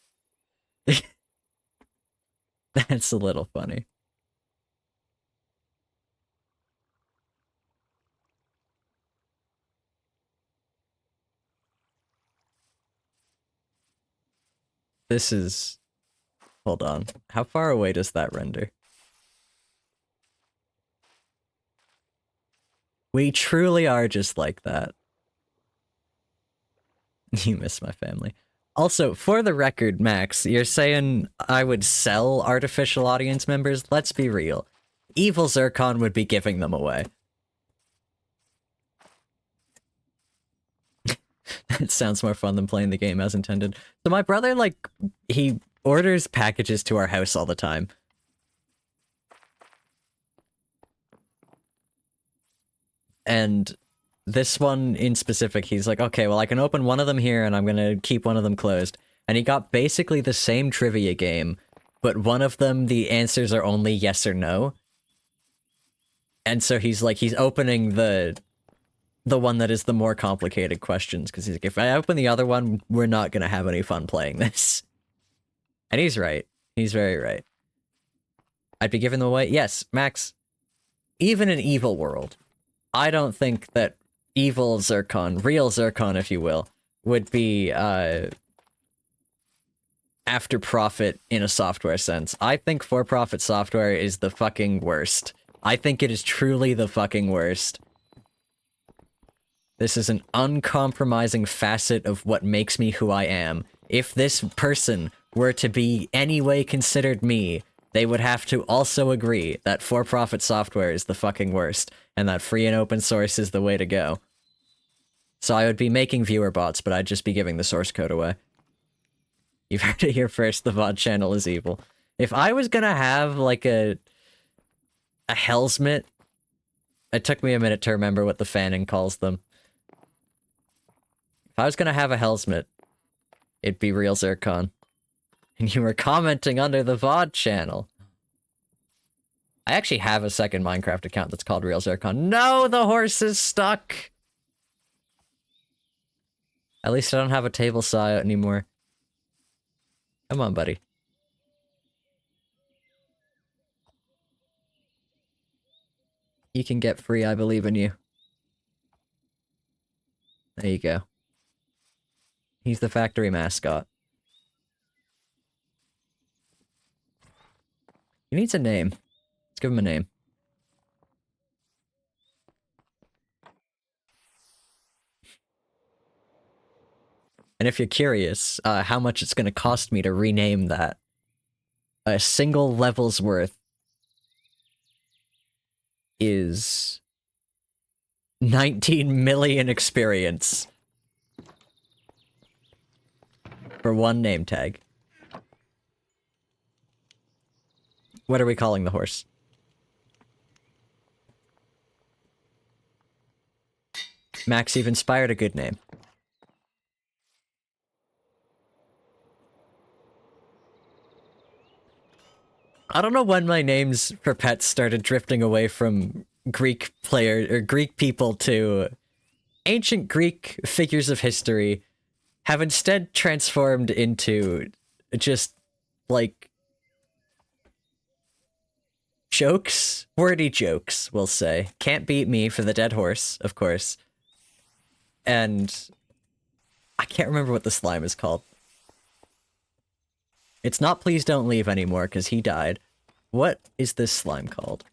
That's a little funny. This is... Hold on. How far away does that render? We truly are just like that. You miss my family. Also, for the record, Max, you're saying I would sell artificial audience members? Let's be real. Evil Zircon would be giving them away. It sounds more fun than playing the game as intended. So my brother, like, he orders packages to our house all the time. And this one in specific, he's like, okay, well, I can open one of them here and I'm gonna keep one of them closed. And he got basically the same trivia game, but one of them, the answers are only yes or no. And so he's like, he's opening the one that is the more complicated questions, because he's like, if I open the other one, we're not gonna have any fun playing this. And he's right. He's very right. I'd be giving them away. Yes, Max, even in Evil World, I don't think that evil Zircon, real Zircon, if you will, would be, after profit in a software sense. I think for-profit software is the fucking worst. I think it is truly the fucking worst. This is an uncompromising facet of what makes me who I am. If this person were to be any way considered me, they would have to also agree that for-profit software is the fucking worst, and that free and open source is the way to go. So I would be making viewer bots, but I'd just be giving the source code away. You've heard it here first, the VOD channel is evil. If I was gonna have, like, a Hellsmith... It took me a minute to remember what the fanning calls them. If I was gonna have a Hellsmith, it'd be Real Zircon. And you were commenting under the VOD channel. I actually have a second Minecraft account that's called Real Zircon. No, the horse is stuck! At least I don't have a table saw out anymore. Come on, buddy. You can get free, I believe in you. There you go. He's the factory mascot. He needs a name. Let's give him a name. And if you're curious, how much it's gonna cost me to rename that, a single level's worth is 19 million experience for one name tag. What are we calling the horse? Max, you've inspired a good name. I don't know when my names for pets started drifting away from Greek people to ancient Greek figures of history, have instead transformed into just, like, jokes? Wordy jokes, we'll say. Can't beat me for the dead horse, of course. And I can't remember what the slime is called. It's not Please Don't Leave anymore, because he died. What is this slime called?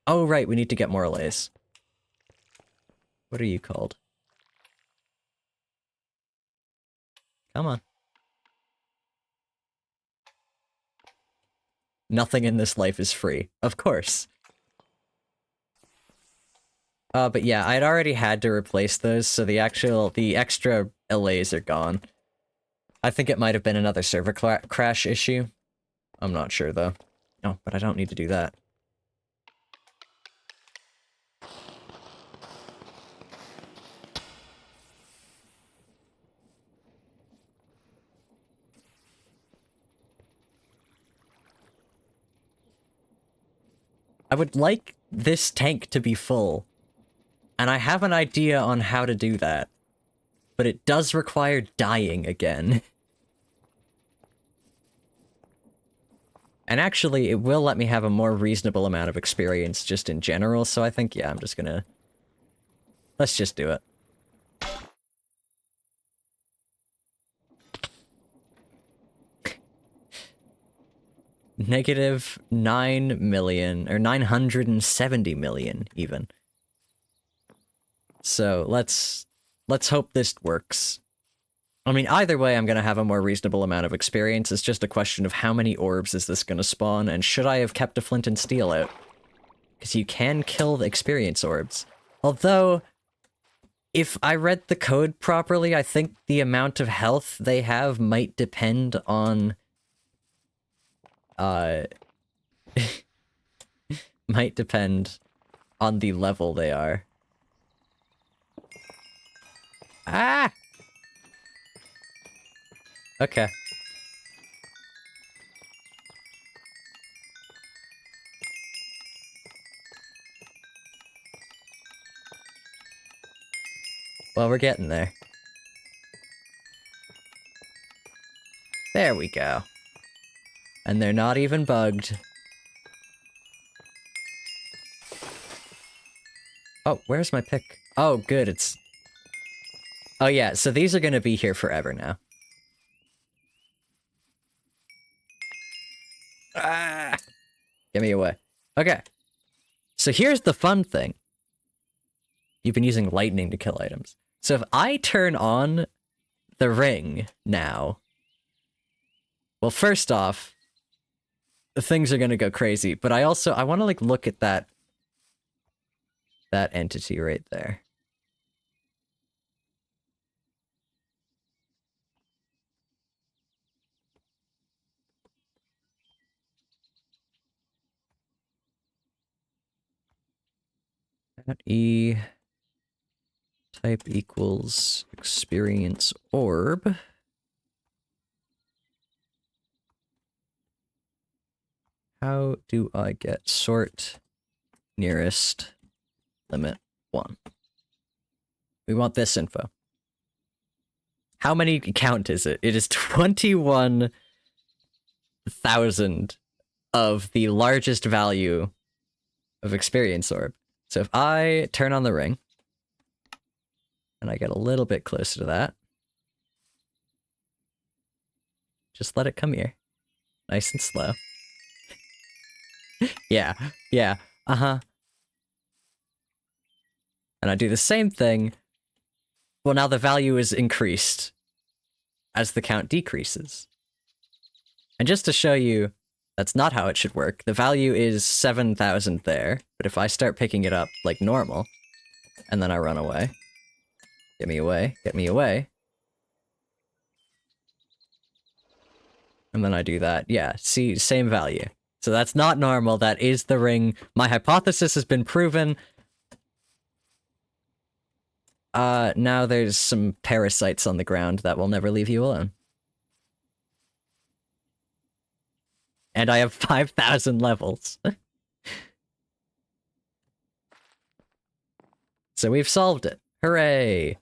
Oh, right, we need to get more lays. What are you called? Come on. Nothing in this life is free. Of course. But yeah, I'd already had to replace those, so the extra allays are gone. I think it might have been another server crash issue. I'm not sure, though. Oh, but I don't need to do that. I would like this tank to be full. And I have an idea on how to do that. But it does require dying again. And actually, it will let me have a more reasonable amount of experience just in general, so I think, yeah, I'm just gonna... Let's just do it. Negative 9 million, or 970 million, even. So, let's hope this works. I mean, either way, I'm gonna have a more reasonable amount of experience. It's just a question of how many orbs is this gonna spawn, and should I have kept a flint and steel out? Because you can kill the experience orbs. Although, if I read the code properly, I think the amount of health they have might depend on... might depend on the level they are. Ah! Okay. Well, we're getting there. There we go. And they're not even bugged. Oh, where's my pick? Oh, good, it's... Oh yeah, so these are gonna be here forever now. Ah! Get me away. Okay. So here's the fun thing. You've been using lightning to kill items. So if I turn on the ring now... Well, first off, things are gonna go crazy, but I want to, like, look at that entity right there. At E type equals experience orb. How do I get sort nearest limit 1? We want this info. How many count is it? It is 21,000 of the largest value of experience orb. So if I turn on the ring, and I get a little bit closer to that, just let it come here. Nice and slow. Yeah, uh-huh. And I do the same thing. Well, now the value is increased as the count decreases. And just to show you that's not how it should work, the value is 7,000 there, but if I start picking it up like normal, and then I run away, get me away, and then I do that, yeah, see, same value. So that's not normal, that is the ring. My hypothesis has been proven. Now there's some parasites on the ground that will never leave you alone. And I have 5,000 levels. So we've solved it. Hooray!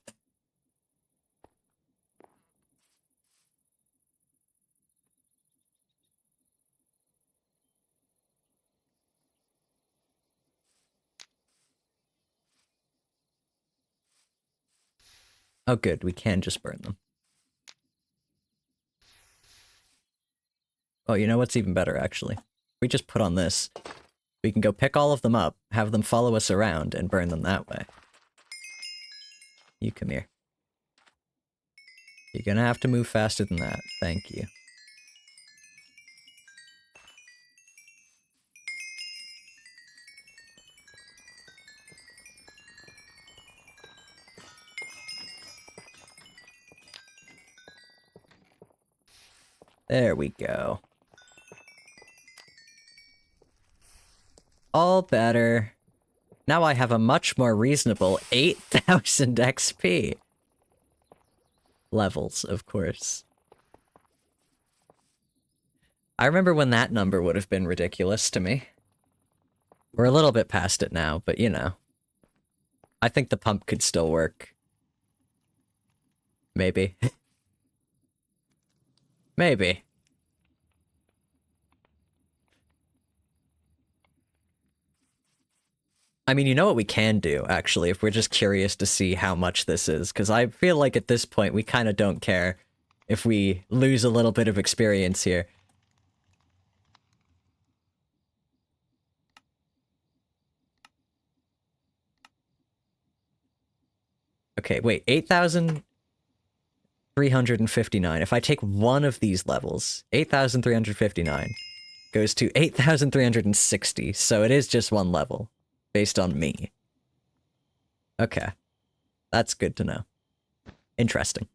Oh good, we can just burn them. Oh, you know what's even better, actually? We just put on this. We can go pick all of them up, have them follow us around, and burn them that way. You come here. You're gonna have to move faster than that. Thank you. There we go. All better. Now I have a much more reasonable 8,000 XP. Levels, of course. I remember when that number would have been ridiculous to me. We're a little bit past it now, but you know. I think the pump could still work. Maybe. Maybe. I mean, you know what we can do, actually, if we're just curious to see how much this is, because I feel like at this point we kind of don't care if we lose a little bit of experience here. Okay, wait, 8,359. If I take one of these levels, 8,359 goes to 8,360, so it is just one level. Based on me. Okay. That's good to know. Interesting.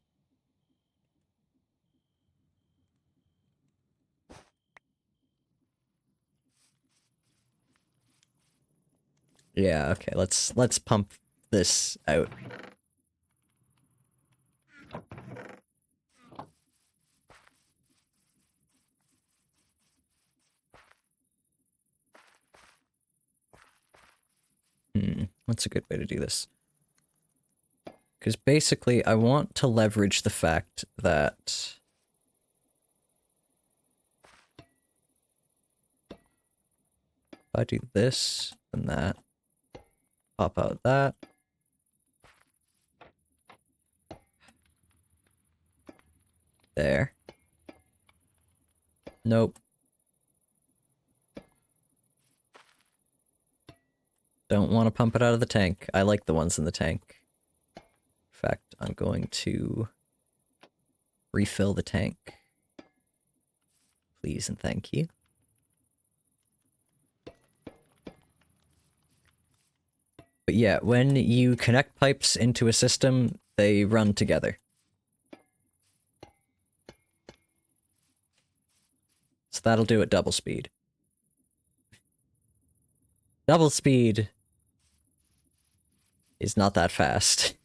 Yeah, okay, let's pump this out. What's a good way to do this? Because basically, I want to leverage the fact that... if I do this, and that, pop out that. There. Nope. Don't want to pump it out of the tank. I like the ones in the tank. In fact, I'm going to refill the tank. Please and thank you. But yeah, when you connect pipes into a system, they run together. So that'll do at double speed. Double speed is not that fast.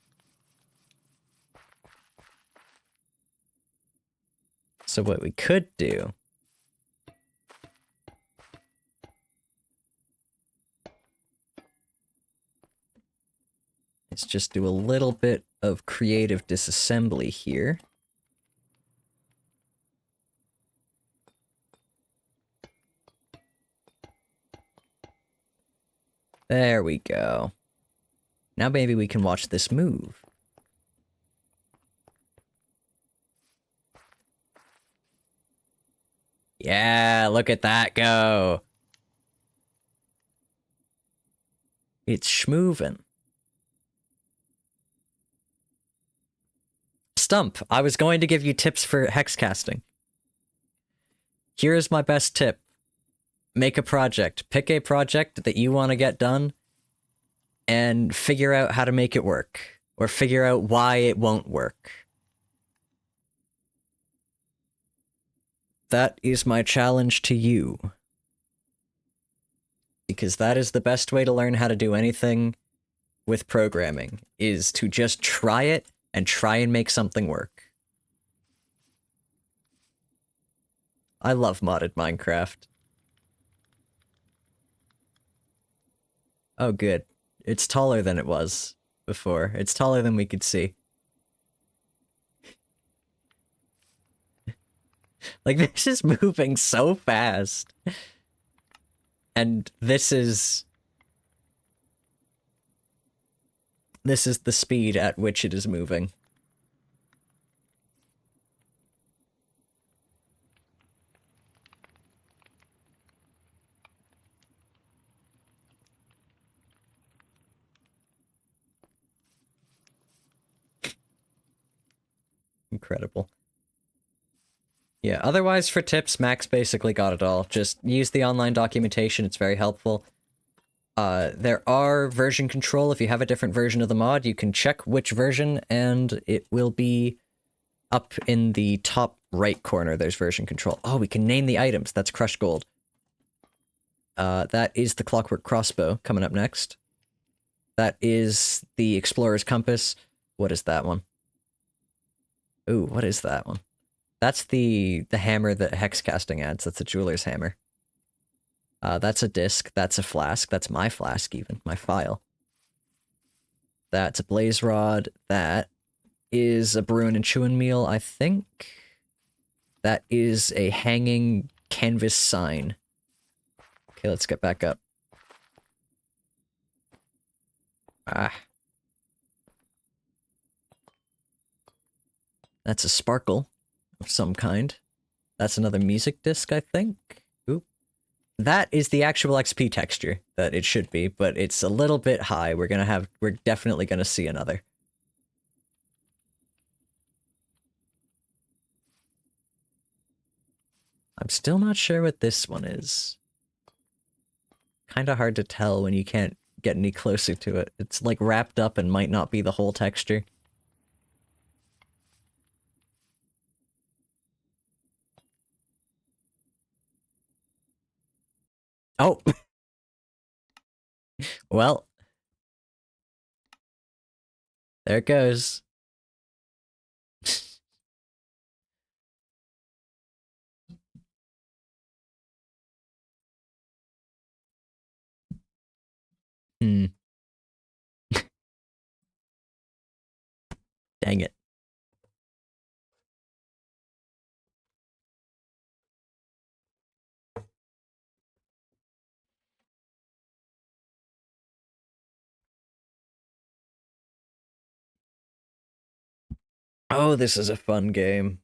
So what we could do is just do a little bit of creative disassembly here. There we go. Now maybe we can watch this move. Yeah, look at that go. It's schmoovin'. Stump, I was going to give you tips for hex casting. Here's my best tip. Make a project. Pick a project that you want to get done and figure out how to make it work. Or figure out why it won't work. That is my challenge to you. Because that is the best way to learn how to do anything with programming, is to just try it and try and make something work. I love modded Minecraft. Oh, good. It's taller than it was before. It's taller than we could see. Like, this is moving so fast. And this is the speed at which it is moving. Incredible. Yeah, otherwise for tips, Max basically got it all. Just use the online documentation, it's very helpful. There are version control. If you have a different version of the mod, you can check which version, and it will be up in the top right corner, there's version control. Oh, we can name the items. That's crushed gold. That is the clockwork crossbow coming up next. That is the explorer's compass. What is that one? Ooh, what is that one? That's the hammer that hex casting adds. That's a jeweler's hammer. That's a disc. That's a flask. That's my flask, even. My file. That's a blaze rod. That is a brewing and chewing meal, I think. That is a hanging canvas sign. Okay, let's get back up. Ah. That's a sparkle of some kind. That's another music disc, I think. Oop. That is the actual XP texture that it should be, but it's a little bit high. We're definitely gonna see another. I'm still not sure what this one is. Kinda hard to tell when you can't get any closer to it. It's like wrapped up and might not be the whole texture. Oh! Well. There it goes. Hmm. Dang it. Oh, this is a fun game.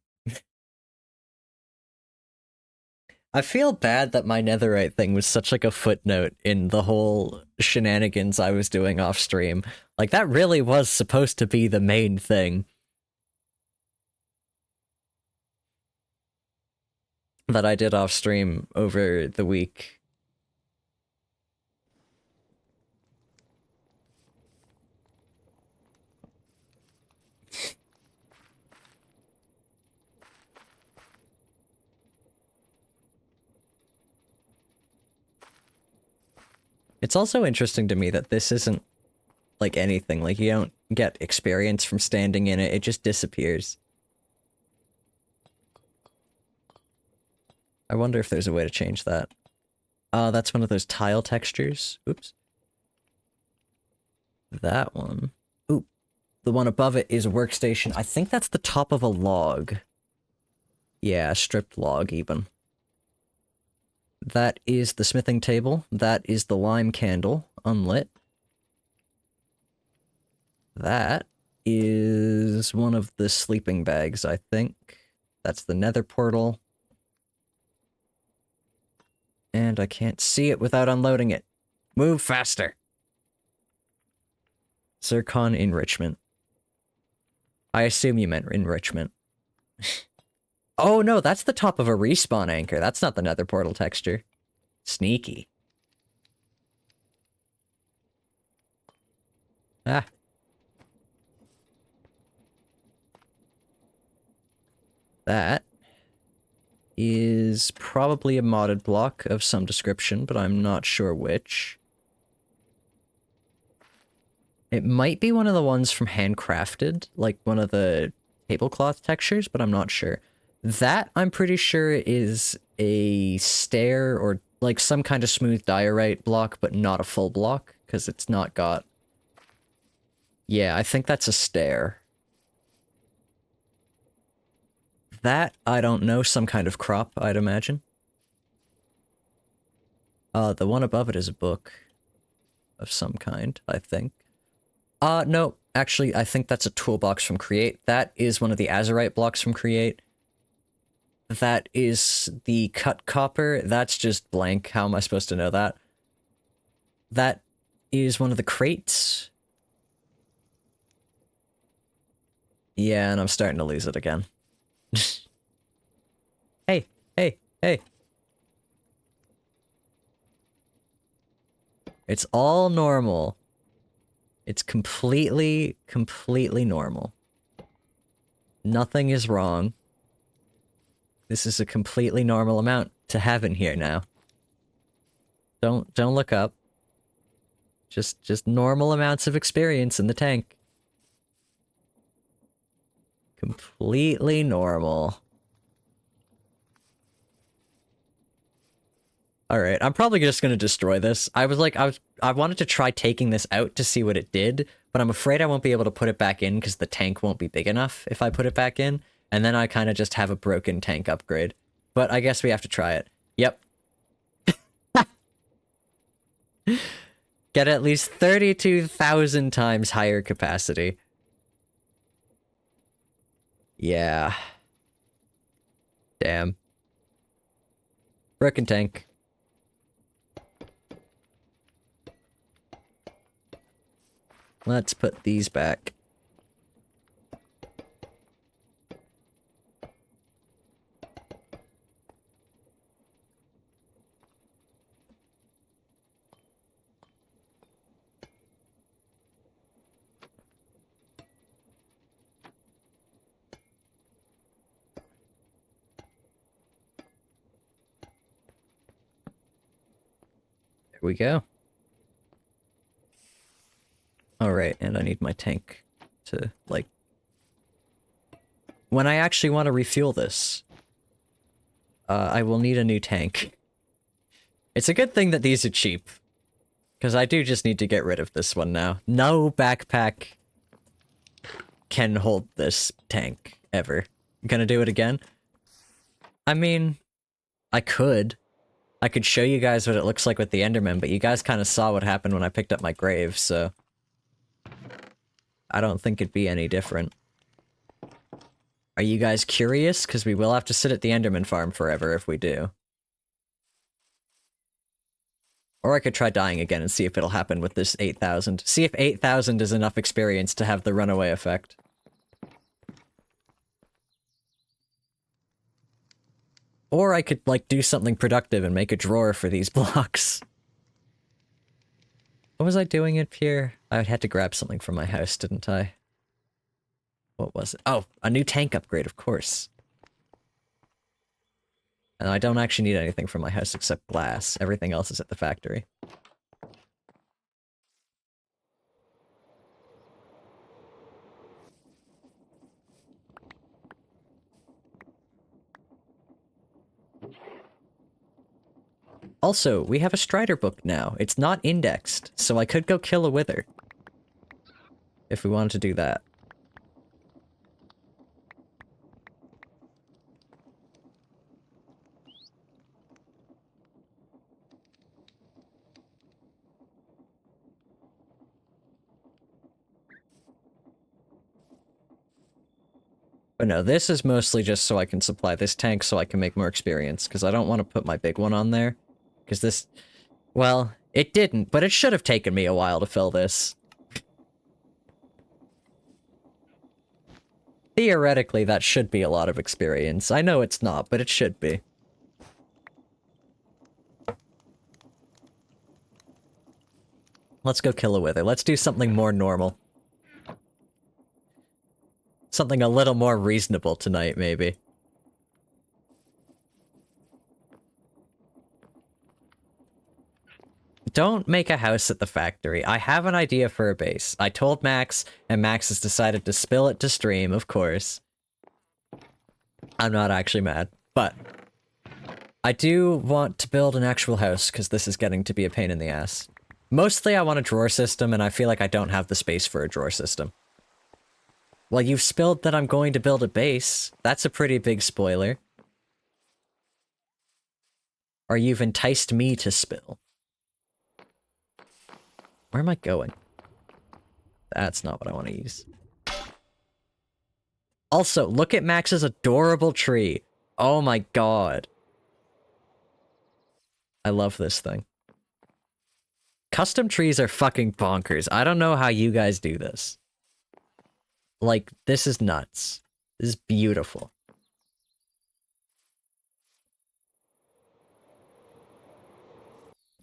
I feel bad that my netherite thing was such like a footnote in the whole shenanigans I was doing off stream. Like, that really was supposed to be the main thing that I did off stream over the week. It's also interesting to me that this isn't like anything. Like, you don't get experience from standing in it, it just disappears. I wonder if there's a way to change that. That's one of those tile textures. Oops. That one. Oop. The one above it is a workstation. I think that's the top of a log. Yeah, a stripped log, even. That is the smithing table. That is the lime candle, unlit. That is one of the sleeping bags, I think. That's the nether portal. And I can't see it without unloading it. Move faster! Zircon enrichment. I assume you meant enrichment. Oh no, that's the top of a respawn anchor. That's not the nether portal texture. Sneaky. Ah. That is probably a modded block of some description, but I'm not sure which. It might be one of the ones from Handcrafted, like one of the tablecloth textures, but I'm not sure. That, I'm pretty sure, is a stair or like some kind of smooth diorite block, but not a full block, because it's not got... Yeah, I think that's a stair. That, I don't know, some kind of crop, I'd imagine. The one above it is a book of some kind, I think. No, actually, I think that's a toolbox from Create. That is one of the azurite blocks from Create. That is the cut copper. That's just blank. How am I supposed to know that? That is one of the crates. Yeah, and I'm starting to lose it again. Hey, hey, hey. It's all normal. It's completely normal. Nothing is wrong. This is a completely normal amount to have in here now. Don't look up. Just normal amounts of experience in the tank. Completely normal. Alright, I'm probably just gonna destroy this. I wanted to try taking this out to see what it did, but I'm afraid I won't be able to put it back in because the tank won't be big enough if I put it back in, and then I kind of just have a broken tank upgrade. But I guess we have to try it. Yep. Get at least 32,000 times higher capacity. Yeah. Damn. Broken tank. Let's put these back. There we go. Alright, and I need my tank to, like... When I actually want to refuel this, I will need a new tank. It's a good thing that these are cheap, because I do just need to get rid of this one now. No backpack can hold this tank, ever. Gonna do it again? I mean, I could. I could show you guys what it looks like with the Enderman, but you guys kind of saw what happened when I picked up my grave, so... I don't think it'd be any different. Are you guys curious? Because we will have to sit at the Enderman farm forever if we do. Or I could try dying again and see if it'll happen with this 8,000. See if 8,000 is enough experience to have the runaway effect. Or I could, like, do something productive and make a drawer for these blocks. What was I doing up here? I had to grab something from my house, didn't I? What was it? Oh, a new tank upgrade, of course. And I don't actually need anything from my house except glass. Everything else is at the factory. Also, we have a Strider book now. It's not indexed, so I could go kill a wither. If we wanted to do that. But no, this is mostly just so I can supply this tank so I can make more experience, because I don't want to put my big one on there. Because this... Well, it didn't, but it should have taken me a while to fill this. Theoretically, that should be a lot of experience. I know it's not, but it should be. Let's go kill a wither. Let's do something more normal. Something a little more reasonable tonight, maybe. Don't make a house at the factory. I have an idea for a base. I told Max, and Max has decided to spill it to stream, of course. I'm not actually mad, but... I do want to build an actual house, because this is getting to be a pain in the ass. Mostly I want a drawer system, and I feel like I don't have the space for a drawer system. Well, you've spilled that I'm going to build a base. That's a pretty big spoiler. Or you've enticed me to spill. Where am I going? That's not what I want to use. Also, look at Max's adorable tree. Oh my god. I love this thing. Custom trees are fucking bonkers. I don't know how you guys do this. Like, this is nuts. This is beautiful.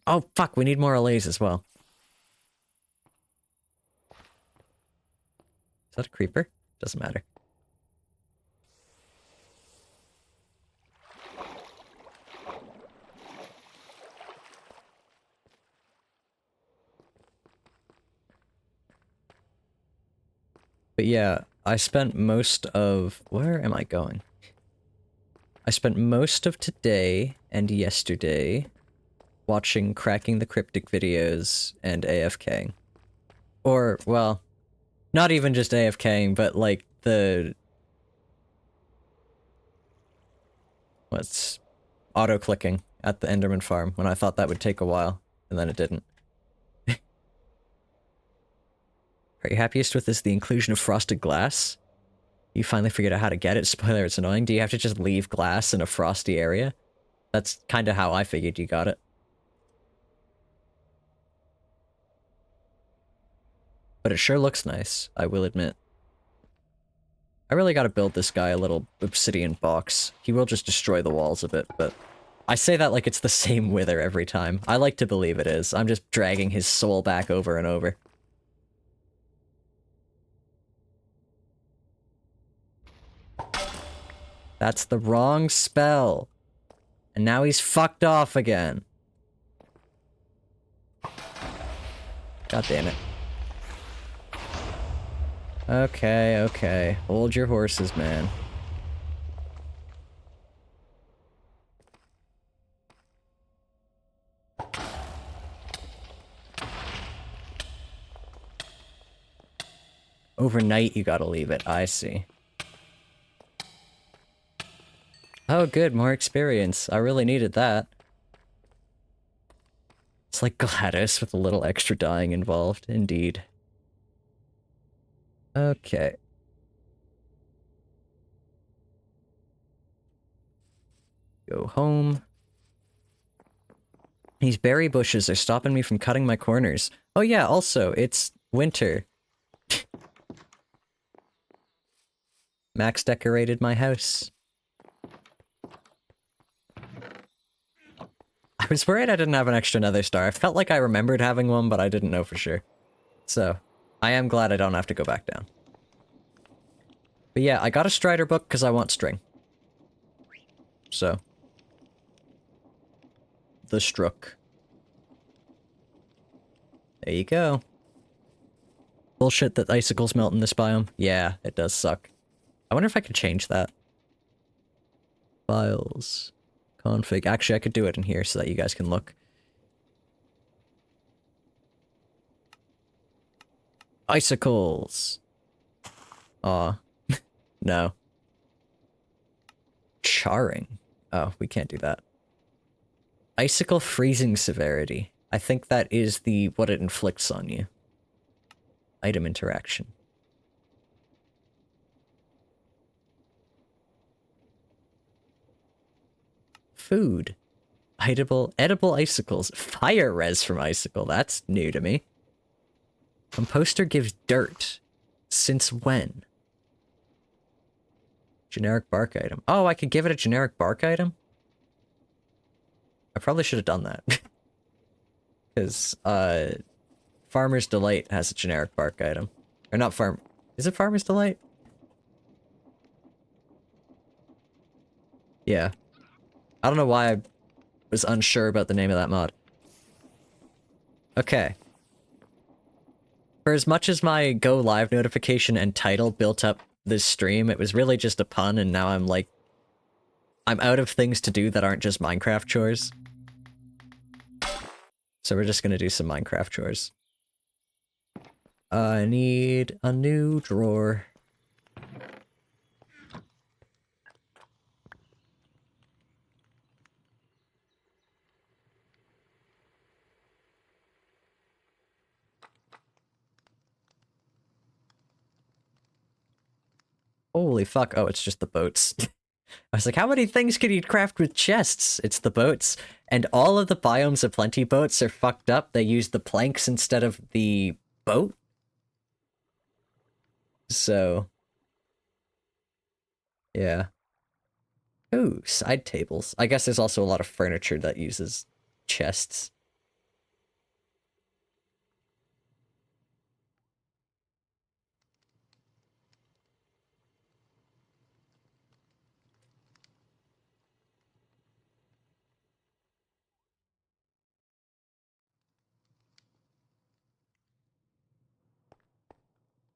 Oh, fuck, we need more allays as well. Is that a creeper? Doesn't matter. But yeah, I spent most of... Where am I going? I spent most of today and yesterday watching Cracking the Cryptic videos and AFKing. Or, well, not even just AFKing, but like the... What's... auto-clicking at the Enderman farm when I thought that would take a while, and then it didn't. Are you happiest with this the inclusion of frosted glass? You finally figured out how to get it. Spoiler, it's annoying. Do you have to just leave glass in a frosty area? That's kind of how I figured you got it. But it sure looks nice, I will admit. I really gotta build this guy a little obsidian box. He will just destroy the walls a bit, but... I say that like it's the same wither every time. I like to believe it is. I'm just dragging his soul back over and over. That's the wrong spell. And now he's fucked off again. God damn it. Okay, okay. Hold your horses, man. Overnight, you gotta leave it. I see. Oh, good. More experience. I really needed that. It's like GLaDOS with a little extra dying involved. Indeed. Okay. Go home. These berry bushes are stopping me from cutting my corners. Oh yeah, also, it's winter. Max decorated my house. I was worried I didn't have an extra nether star. I felt like I remembered having one, but I didn't know for sure. So, I am glad I don't have to go back down. But yeah, I got a Strider book because I want string. So. The Strook. There you go. Bullshit that icicles melt in this biome. Yeah, it does suck. I wonder if I could change that. Files. Config. Actually, I could do it in here so that you guys can look. Icicles. Aw. No. Charring. Oh, we can't do that. Icicle freezing severity. I think that is the what it inflicts on you. Item interaction. Food. Edible icicles. Fire res from icicle. That's new to me. Composter gives dirt. Since when? Generic bark item. Oh, I could give it a generic bark item? I probably should have done that. Because, Farmer's Delight has a generic bark item. Or not farm... Is it Farmer's Delight? Yeah. I don't know why I was unsure about the name of that mod. Okay. For as much as my go live notification and title built up this stream, it was really just a pun, and now I'm like... I'm out of things to do that aren't just Minecraft chores. So we're just gonna do some Minecraft chores. I need a new drawer. Holy fuck. Oh, it's just the boats. I was like, how many things can you craft with chests? It's the boats. And all of the Biomes of Plenty boats are fucked up. They use the planks instead of the boat. So. Yeah. Ooh, side tables. I guess there's also a lot of furniture that uses chests.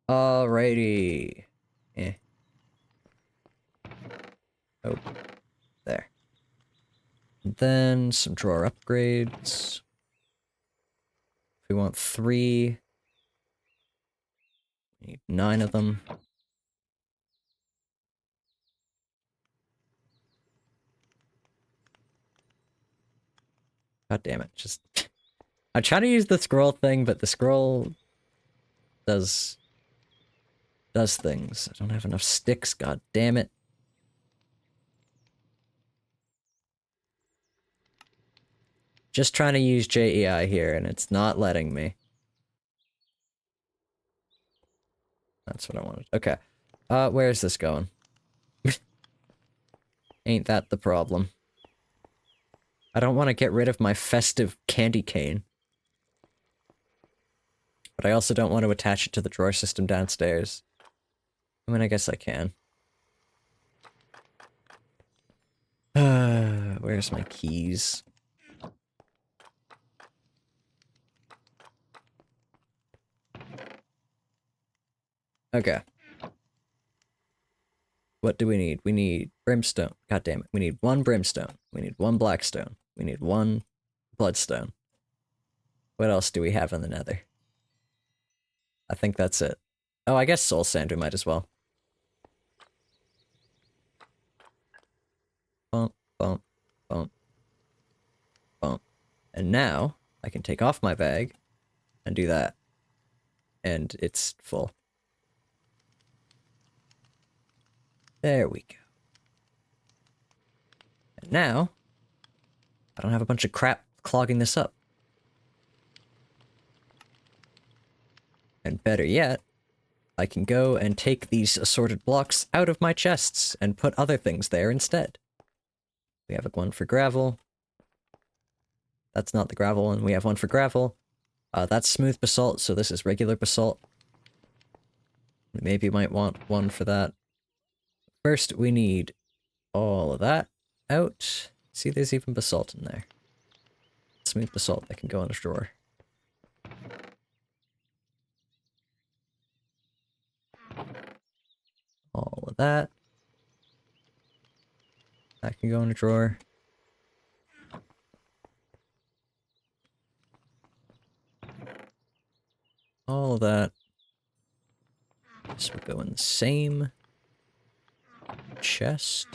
Alrighty. Eh. Oh, there. And then some drawer upgrades. We want 3. We need 9 of them. God damn it, just... I try to use the scroll thing, but the scroll does things. I don't have enough sticks, god damn it. Just trying to use JEI here, and it's not letting me. That's what I wanted. Okay. Where is this going? Ain't that the problem. I don't want to get rid of my festive candy cane. But I also don't want to attach it to the drawer system downstairs. I mean, I guess I can. Where's my keys? Okay. What do we need? We need brimstone. God damn it. We need 1 brimstone. We need 1 blackstone. We need 1 bloodstone. What else do we have in the nether? I think that's it. Oh, I guess soul sand we might as well. Bump, bump, bump, bump. And now, I can take off my bag and do that. And it's full. There we go. And now, I don't have a bunch of crap clogging this up. And better yet, I can go and take these assorted blocks out of my chests and put other things there instead. We have one for gravel. That's not the gravel one. We have one for gravel. That's smooth basalt, so this is regular basalt. We maybe might want one for that. First, we need all of that out. See, there's even basalt in there. Smooth basalt that can go in a drawer. All of that. That can go in a drawer. All of that. This would go in the same chest.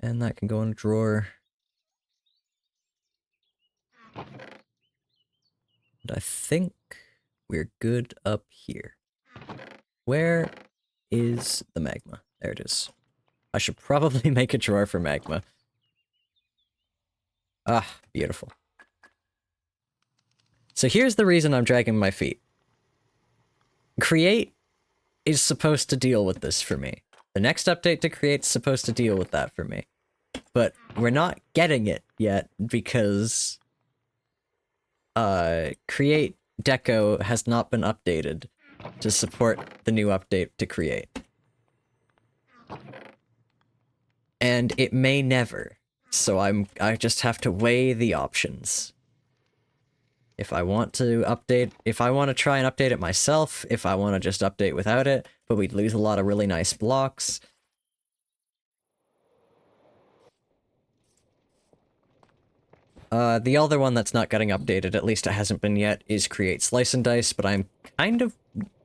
And that can go in a drawer. And I think we're good up here. Where is the magma? There it is. I should probably make a drawer for magma. Ah, beautiful. So here's the reason I'm dragging my feet. Create is supposed to deal with this for me. The next update to Create's supposed to deal with that for me. But we're not getting it yet because Create Deco has not been updated to support the new update to Create. And it may never. So I just have to weigh the options. If I want to update, if I want to try and update it myself, if I want to just update without it, but we'd lose a lot of really nice blocks. The other one that's not getting updated, at least it hasn't been yet, is Create Slice and Dice, but I'm kind of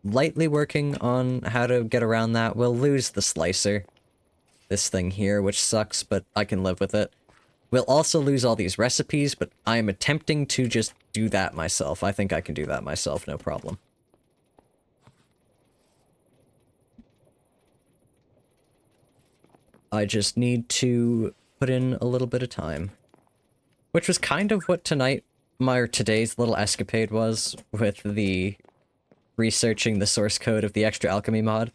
lightly working on how to get around that. We'll lose the slicer. This thing here, which sucks, but I can live with it. We'll also lose all these recipes, but I'm attempting to just do that myself. I think I can do that myself, no problem. I just need to put in a little bit of time. Which was kind of what today's little escapade was, with the researching the source code of the extra alchemy mod.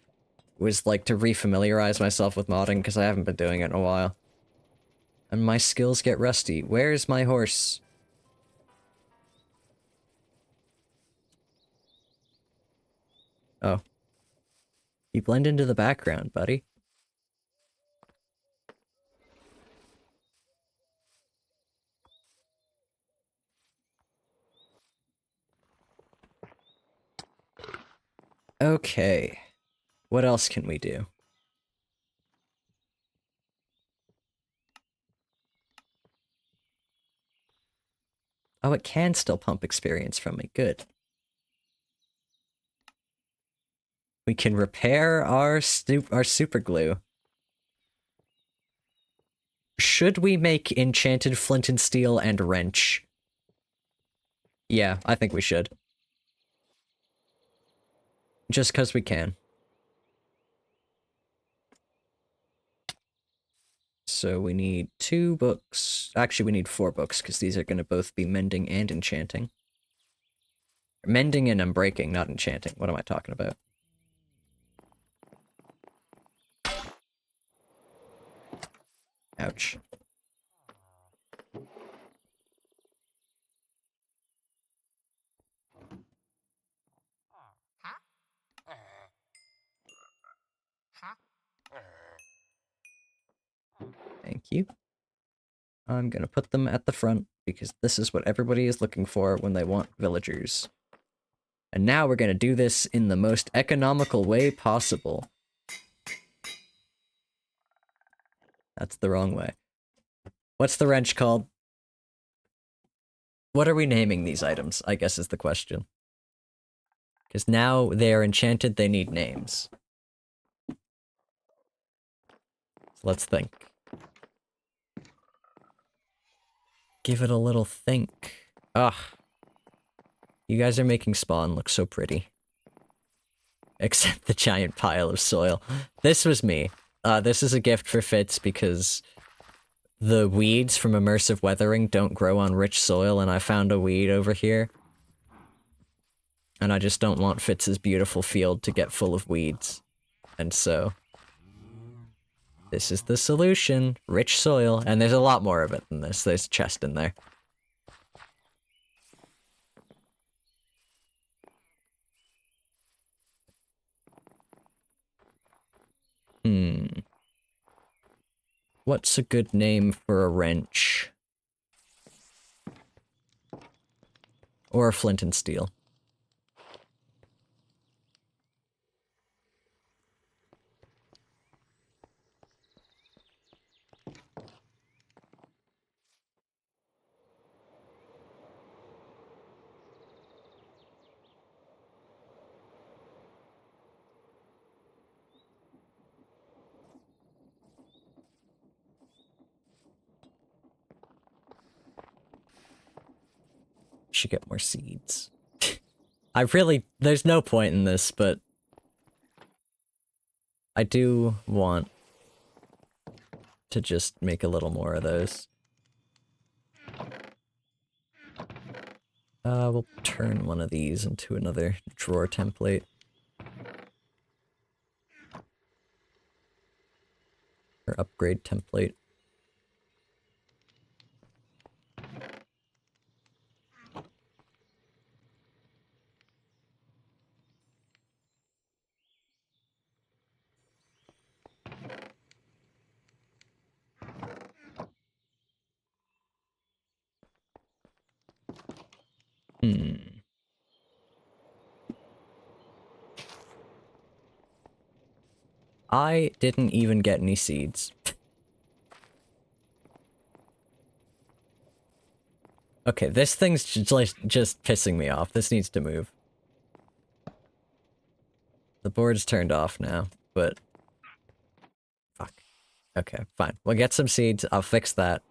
Was like to refamiliarize myself with modding, because I haven't been doing it in a while. And my skills get rusty. Where's my horse? Oh. You blend into the background, buddy. Okay. What else can we do? Oh, it can still pump experience from me. Good. We can repair our super glue. Should we make enchanted flint and steel and wrench? Yeah, I think we should. Just because we can. So we need 2 books. Actually, we need 4 books, because these are going to both be mending and enchanting. Mending and unbreaking, not enchanting. What am I talking about? Ouch. Thank you. I'm gonna put them at the front, because this is what everybody is looking for when they want villagers. And now we're gonna do this in the most economical way possible. That's the wrong way. What's the wrench called? What are we naming these items, I guess is the question. Because now they are enchanted, they need names. So let's think. Give it a little think. Ugh. You guys are making spawn look so pretty. Except the giant pile of soil. This was me. This is a gift for Fitz because the weeds from immersive weathering don't grow on rich soil, and I found a weed over here. And I just don't want Fitz's beautiful field to get full of weeds. And so this is the solution. Rich soil. And there's a lot more of it than this. There's a chest in there. What's a good name for a wrench? Or a flint and steel? Should get more seeds. There's no point in this, but I do want to just make a little more of those. We'll turn one of these into another drawer template. Or upgrade template. I didn't even get any seeds. Okay, this thing's just pissing me off. This needs to move. The board's turned off now, but... Fuck. Okay, fine. We'll get some seeds. I'll fix that.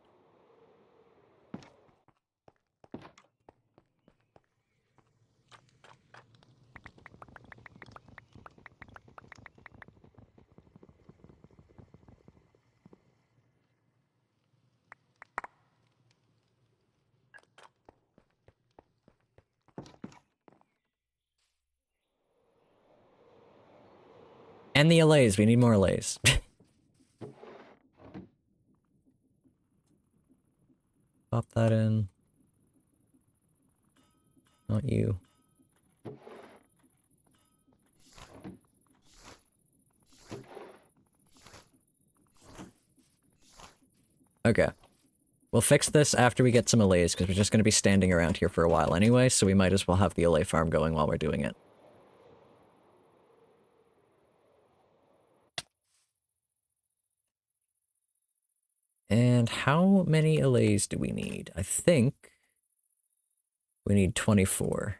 And the allays. We need more allays. Pop that in. Not you. Okay. We'll fix this after we get some allays, because we're just going to be standing around here for a while anyway, so we might as well have the allay farm going while we're doing it. And how many allays do we need? I think we need 24.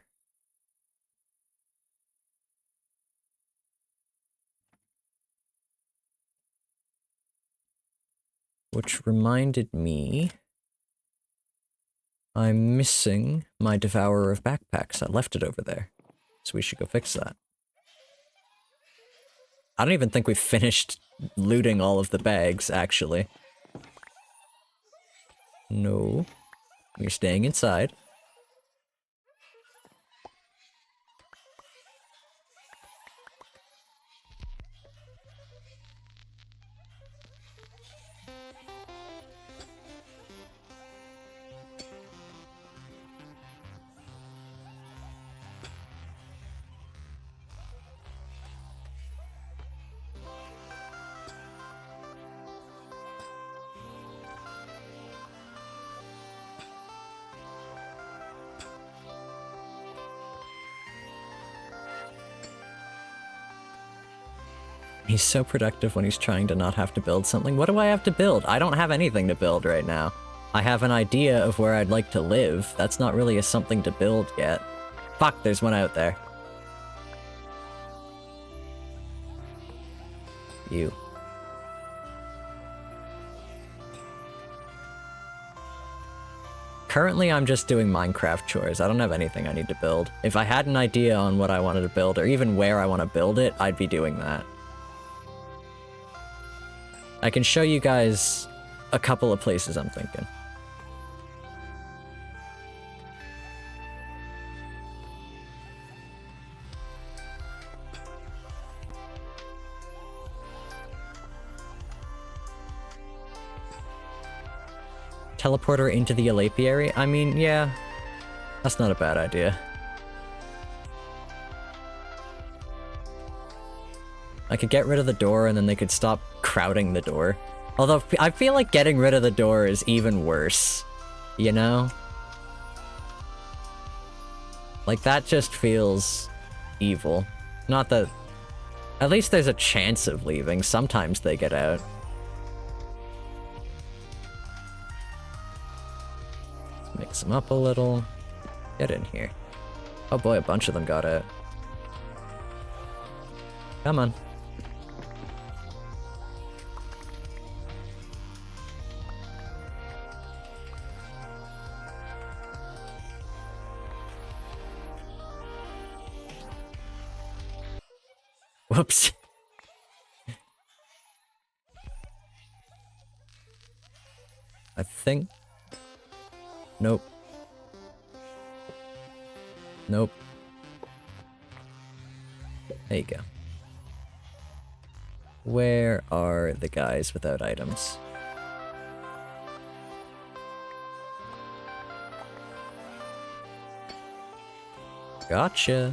Which reminded me, I'm missing my Devourer of Backpacks. I left it over there. So we should go fix that. I don't even think we've finished looting all of the bags, actually. No. You're staying inside. He's so productive when he's trying to not have to build something. What do I have to build? I don't have anything to build right now. I have an idea of where I'd like to live. That's not really a something to build yet. Fuck, there's one out there. You. Currently, I'm just doing Minecraft chores. I don't have anything I need to build. If I had an idea on what I wanted to build, or even where I want to build it, I'd be doing that. I can show you guys a couple of places I'm thinking. Teleporter into the Alapiary? I mean, yeah, that's not a bad idea. I could get rid of the door and then they could stop crowding the door. Although, I feel like getting rid of the door is even worse. You know? Like, that just feels evil. Not that... At least there's a chance of leaving. Sometimes they get out. Let's mix them up a little. Get in here. Oh boy, a bunch of them got out. Come on. Whoops. I think... Nope. Nope. There you go. Where are the guys without items? Gotcha.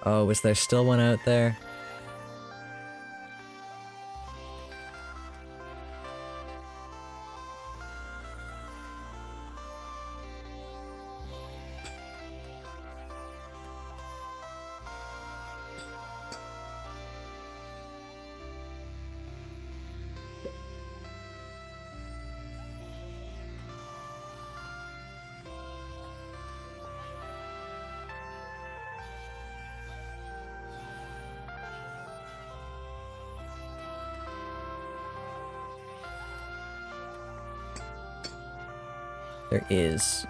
Oh, is there still one out there? There is.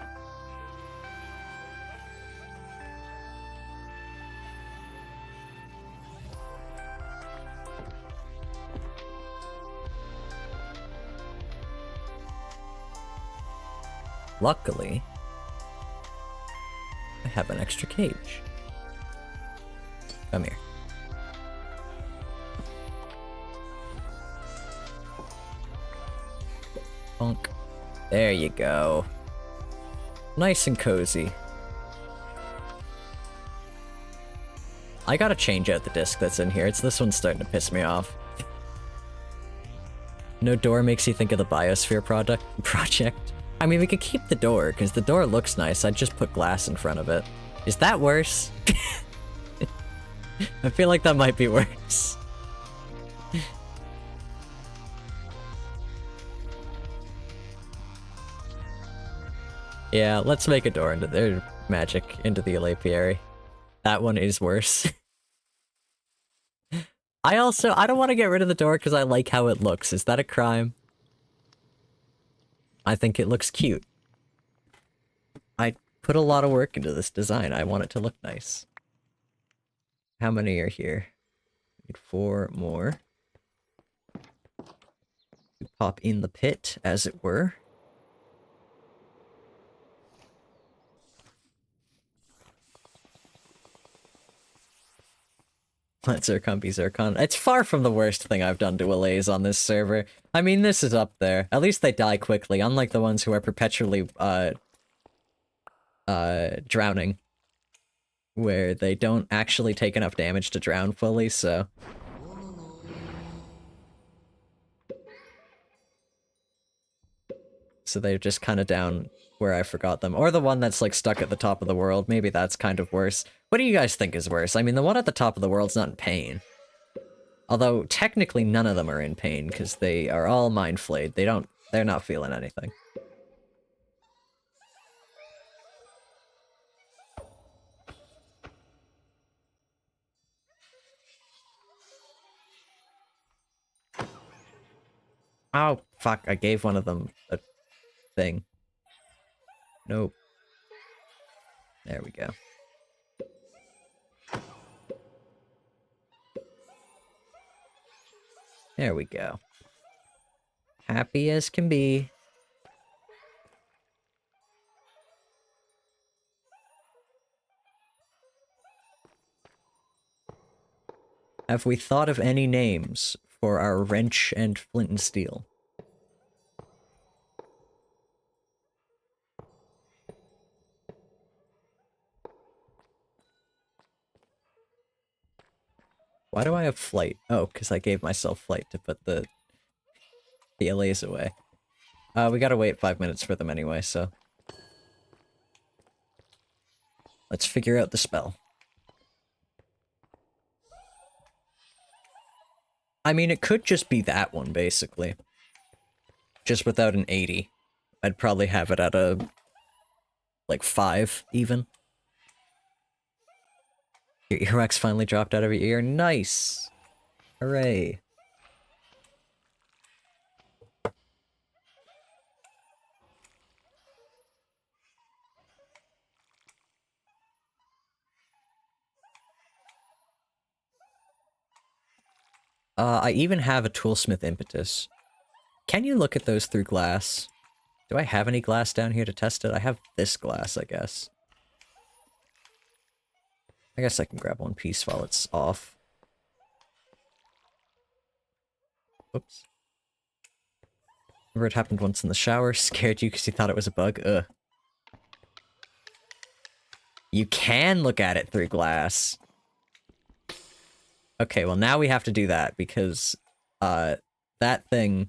Luckily, I have an extra cage. Come here. Bonk. There you go. Nice and cozy. I gotta change out the disc that's in here. This one's starting to piss me off. No door makes you think of the Biosphere project. I mean, we could keep the door, because the door looks nice. I'd just put glass in front of it. Is that worse? I feel like that might be worse. Yeah, let's make a door into their magic into the Elapiary. That one is worse. I don't want to get rid of the door because I like how it looks. Is that a crime? I think it looks cute. I put a lot of work into this design. I want it to look nice. How many are here? Need 4 more. You pop in the pit, as it were. Let Zircon be Zircon. It's far from the worst thing I've done to Allays on this server. I mean, this is up there. At least they die quickly, unlike the ones who are perpetually, drowning. Where they don't actually take enough damage to drown fully, so... So they're just kind of down where I forgot them. Or the one that's, like, stuck at the top of the world. Maybe that's kind of worse. What do you guys think is worse? I mean, the one at the top of the world's not in pain. Although, technically, none of them are in pain, because they are all mind-flayed. They're not feeling anything. Oh, fuck, I gave one of them a thing. Nope. There we go. There we go. Happy as can be. Have we thought of any names for our wrench and flint and steel? Why do I have flight? Oh, because I gave myself flight to put the LAs away. We gotta wait 5 minutes for them anyway, so... Let's figure out the spell. I mean, it could just be that one, basically. Just without an 80. I'd probably have it at a... like, 5, even. Your earwax finally dropped out of your ear. Nice! Hooray. I even have a toolsmith impetus. Can you look at those through glass? Do I have any glass down here to test it? I have this glass, I guess. I guess I can grab one piece while it's off. Whoops. Remember it happened once in the shower? Scared you because you thought it was a bug? Ugh. You can look at it through glass. Okay, well now we have to do that because, that thing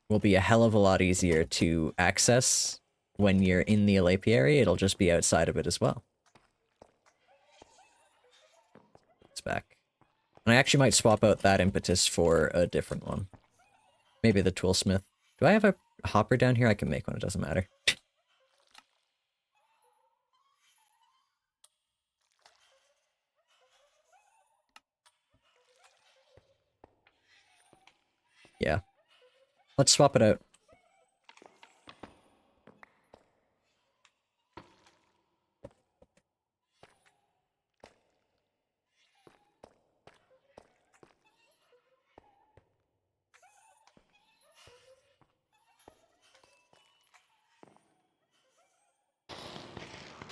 will be a hell of a lot easier to access when you're in the Elapiary. It'll just be outside of it as well. It's back. And I actually might swap out that impetus for a different one. Maybe the toolsmith. Do I have a hopper down here? I can make one, it doesn't matter. Yeah. Let's swap it out.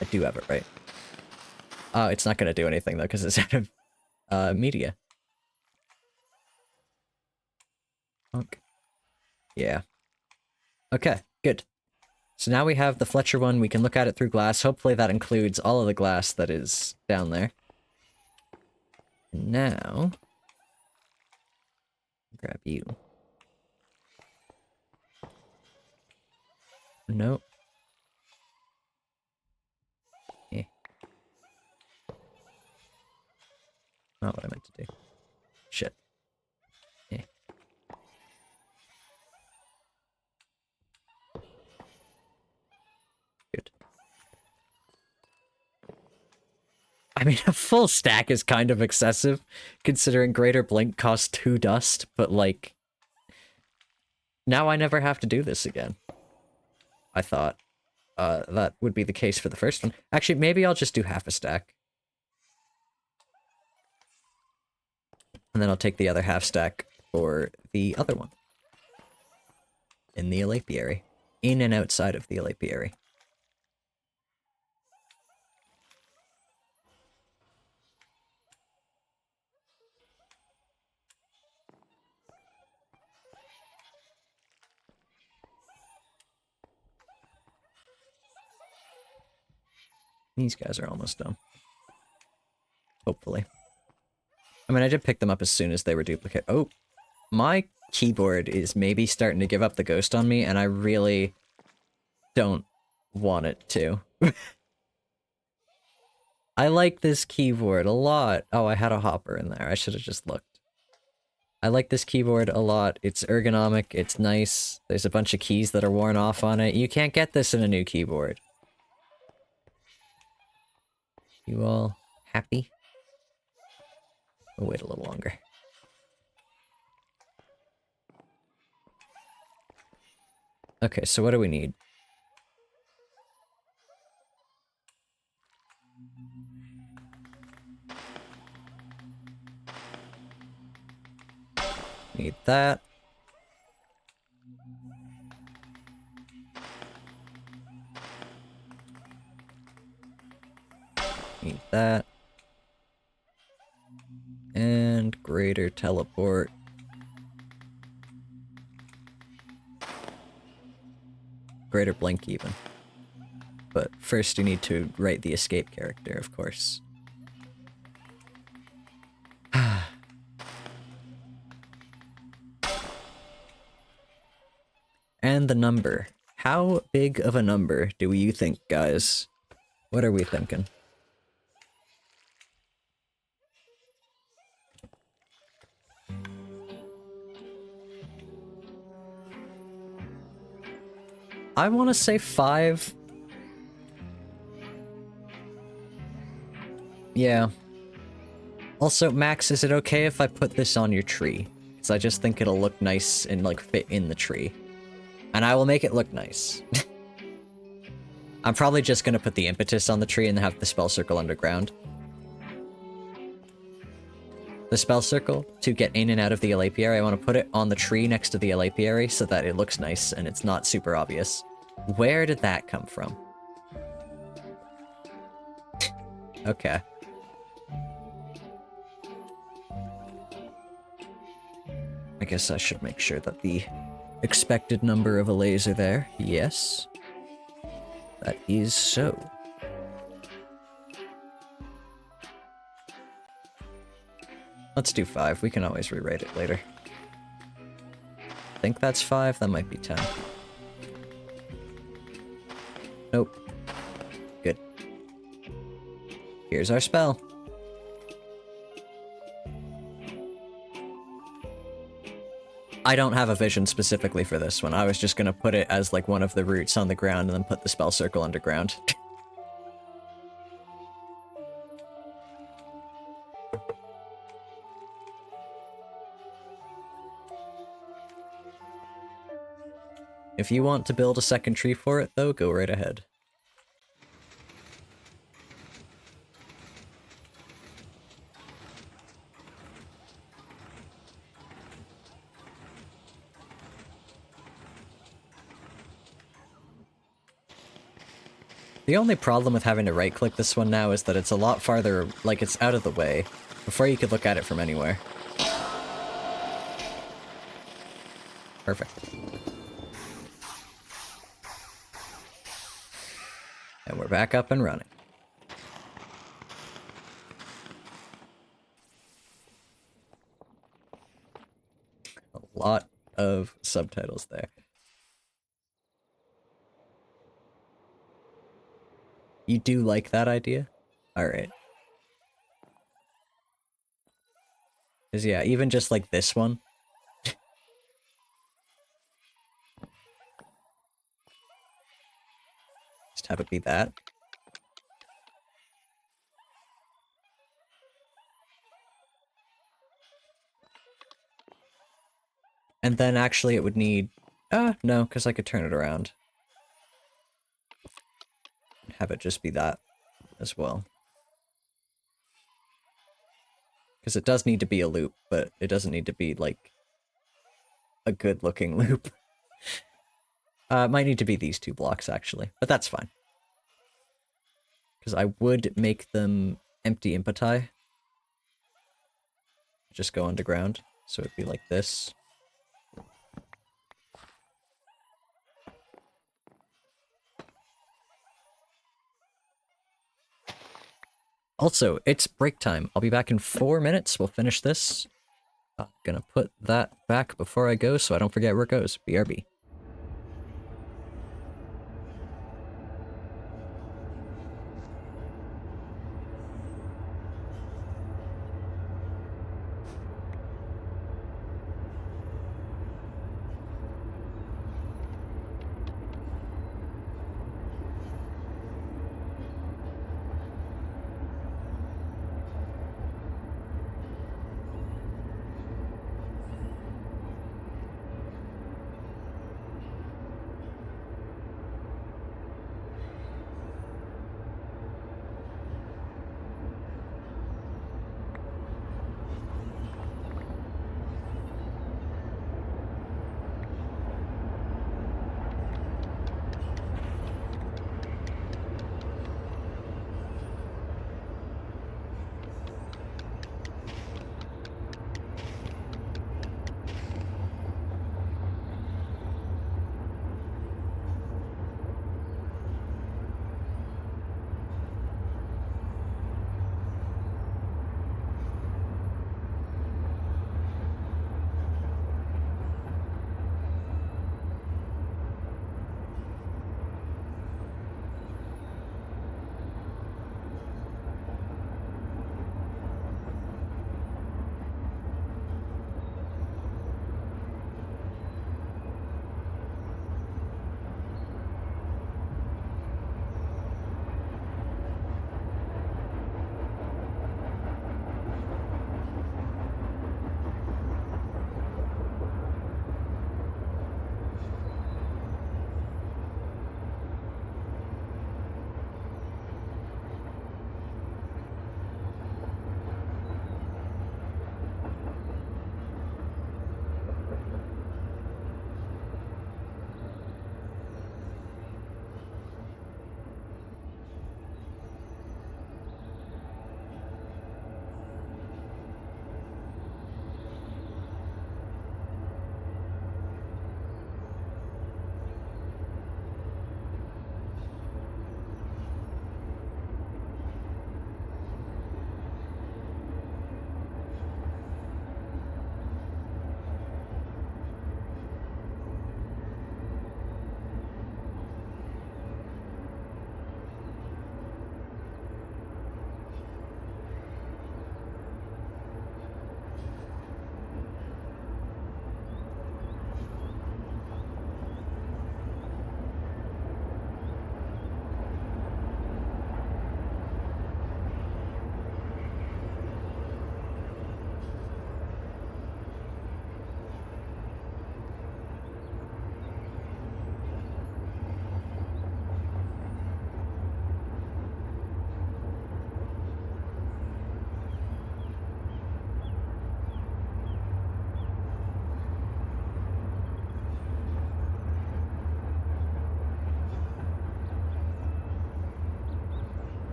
I do have it, right? Oh, it's not gonna do anything though, because it's out of, media. Punk. Yeah. Okay, good. So now we have the Fletcher one, we can look at it through glass. Hopefully that includes all of the glass that is down there. And now... grab you. Nope. Eh. Not what I meant to do. Shit. Eh. I mean, a full stack is kind of excessive, considering Greater Blink costs 2 dust, but like... Now I never have to do this again. I thought that would be the case for the first one. Actually, maybe I'll just do half a stack. And then I'll take the other half stack for the other one. In the Alapiary. In and outside of the Alapiary. These guys are almost done. Hopefully. I mean, I did pick them up as soon as they were duplicate. Oh, my keyboard is maybe starting to give up the ghost on me, and I really don't want it to. I like this keyboard a lot. Oh, I had a hopper in there. I should have just looked. I like this keyboard a lot. It's ergonomic. It's nice. There's a bunch of keys that are worn off on it. You can't get this in a new keyboard. You all happy? We'll wait a little longer. Okay, so what do we need? Need that. Need that. And greater teleport. Greater blink even. But first you need to write the escape character, of course. And the number. How big of a number do you think, guys? What are we thinking? I want to say 5. Yeah. Also, Max, is it okay if I put this on your tree? Because I just think it'll look nice and, like, fit in the tree. And I will make it look nice. I'm probably just gonna put the impetus on the tree and have the spell circle underground. The spell circle, to get in and out of the Alapiary, I want to put it on the tree next to the Alapiary so that it looks nice and it's not super obvious. Where did that come from? Okay. I guess I should make sure that the expected number of allays are there. Yes. That is so. Let's do 5. We can always rewrite it later. I think that's 5. That might be 10. Nope. Good. Here's our spell. I don't have a vision specifically for this one. I was just gonna put it as like one of the roots on the ground and then put the spell circle underground. If you want to build a second tree for it, though, go right ahead. The only problem with having to right-click this one now is that it's a lot farther, like, it's out of the way, before you could look at it from anywhere. Perfect. And we're back up and running. A lot of subtitles there. You do like that idea? Alright. Because yeah, even just like this one. Just have it be that. And then actually it would need... no, because I could turn it around. Have it just be that as well. Because it does need to be a loop, but it doesn't need to be, like, a good-looking loop. It might need to be these 2 blocks, actually, but that's fine. Because I would make them empty inputai. Just go underground, so it'd be like this. Also, it's break time. I'll be back in 4 minutes. We'll finish this. I'm gonna put that back before I go so I don't forget where it goes. BRB.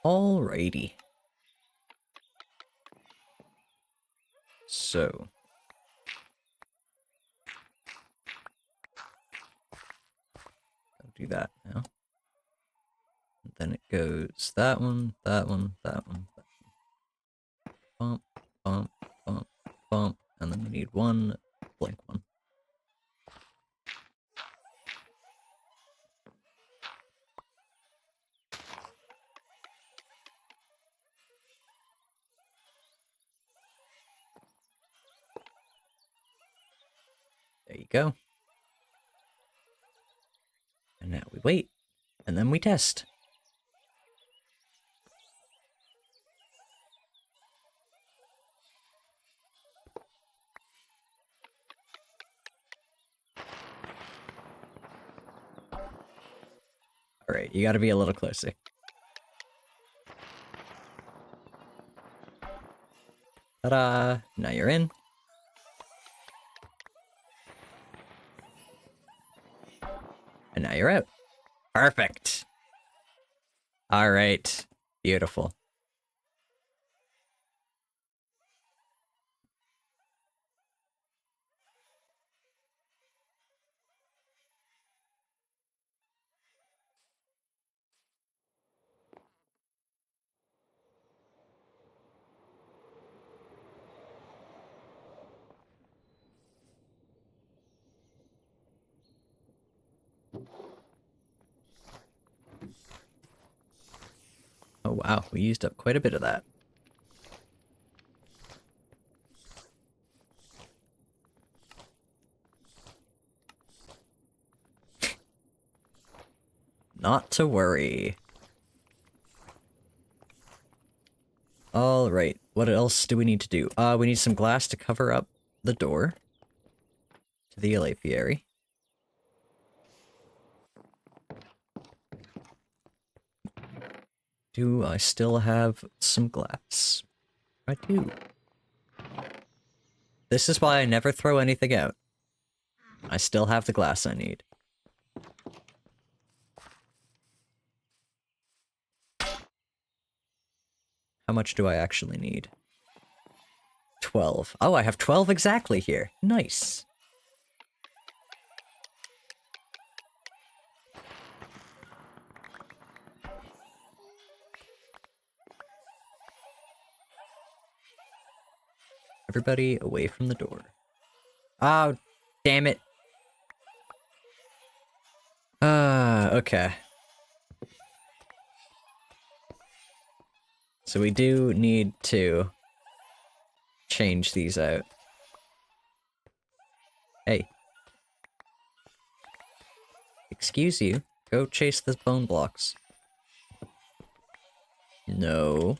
Alrighty. So. I'll do that now. And then it goes that one, that one, that one, that one. Bump, bump, bump, bump. And then we need one blank one. There you go. And now we wait. And then we test. Alright, you gotta be a little closer. Ta-da! Now you're in. And now you're out. Perfect! Alright. Beautiful. Oh wow, we used up quite a bit of that. Not to worry. Alright, what else do we need to do? We need some glass to cover up the door to the apiary. Do I still have some glass? I do. This is why I never throw anything out. I still have the glass I need. How much do I actually need? 12. Oh, I have 12 exactly here. Nice. Everybody away from the door. Oh, damn it. Okay. So we do need to change these out. Hey. Excuse you. Go chase the bone blocks. No.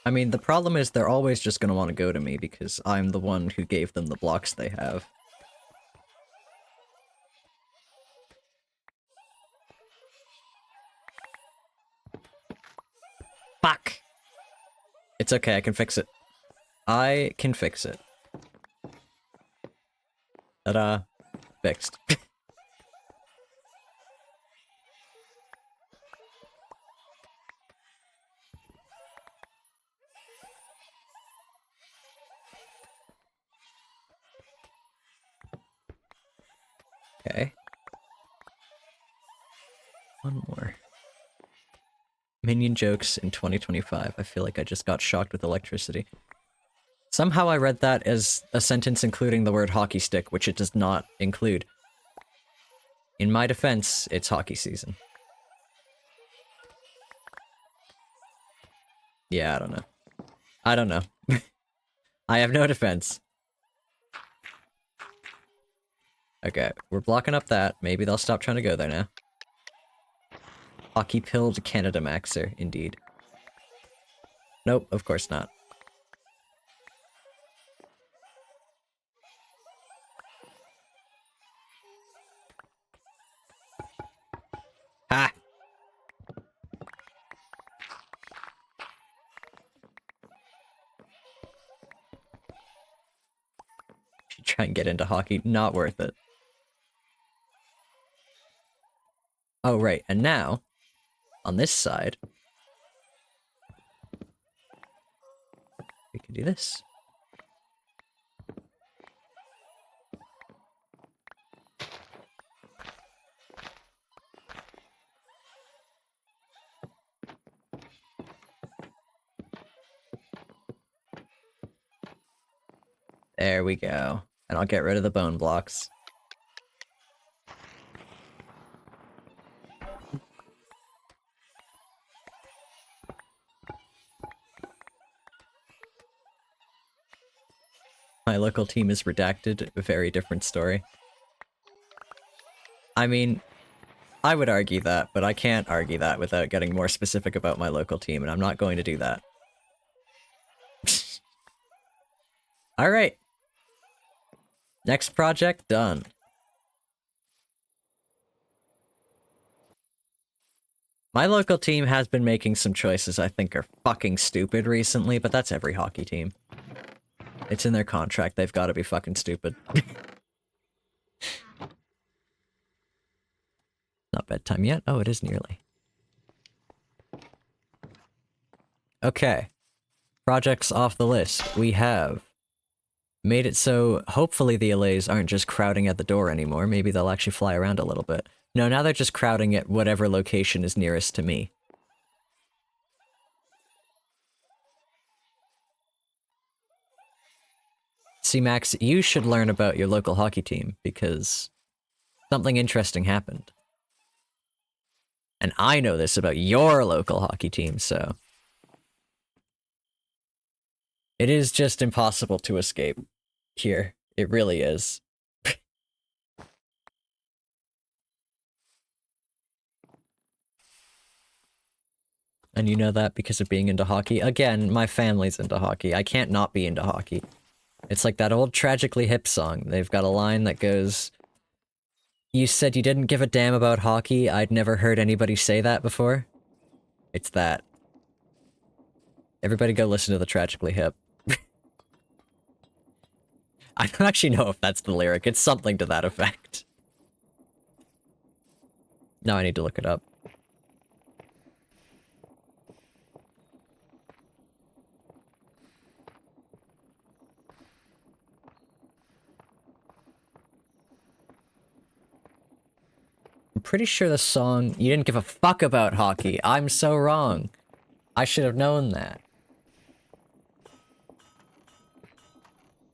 I mean, the problem is they're always just gonna want to go to me because I'm the one who gave them the blocks they have. Fuck! It's okay, I can fix it. I can fix it. Ta-da. Fixed. Okay. One more. Minion jokes in 2025. I feel like I just got shocked with electricity. Somehow I read that as a sentence including the word hockey stick, which it does not include. In my defense, it's hockey season. Yeah, I don't know. I don't know. I have no defense. Okay, we're blocking up that. Maybe they'll stop trying to go there now. Hockey pilled Canada Maxer, indeed. Nope, of course not. Ha! Try and get into hockey, not worth it. Oh, right, and now, on this side, we can do this. There we go. And I'll get rid of the bone blocks. My local team is redacted. A very different story. I mean, I would argue that, but I can't argue that without getting more specific about my local team, and I'm not going to do that. Alright. Next project done. My local team has been making some choices I think are fucking stupid recently, but that's every hockey team. It's in their contract, they've got to be fucking stupid. Not bedtime yet? Oh, it is nearly. Okay. Projects off the list. We have made it so hopefully the allays aren't just crowding at the door anymore. Maybe they'll actually fly around a little bit. No, now they're just crowding at whatever location is nearest to me. See, Max, you should learn about your local hockey team, because something interesting happened. And I know this about your local hockey team, so... It is just impossible to escape here. It really is. And you know that because of being into hockey? Again, my family's into hockey. I can't not be into hockey. It's like that old Tragically Hip song. They've got a line that goes, "You said you didn't give a damn about hockey. I'd never heard anybody say that before." It's that. Everybody go listen to the Tragically Hip. I don't actually know if that's the lyric. It's something to that effect. Now I need to look it up. I'm pretty sure the song, "You didn't give a fuck about hockey." I'm so wrong. I should have known that.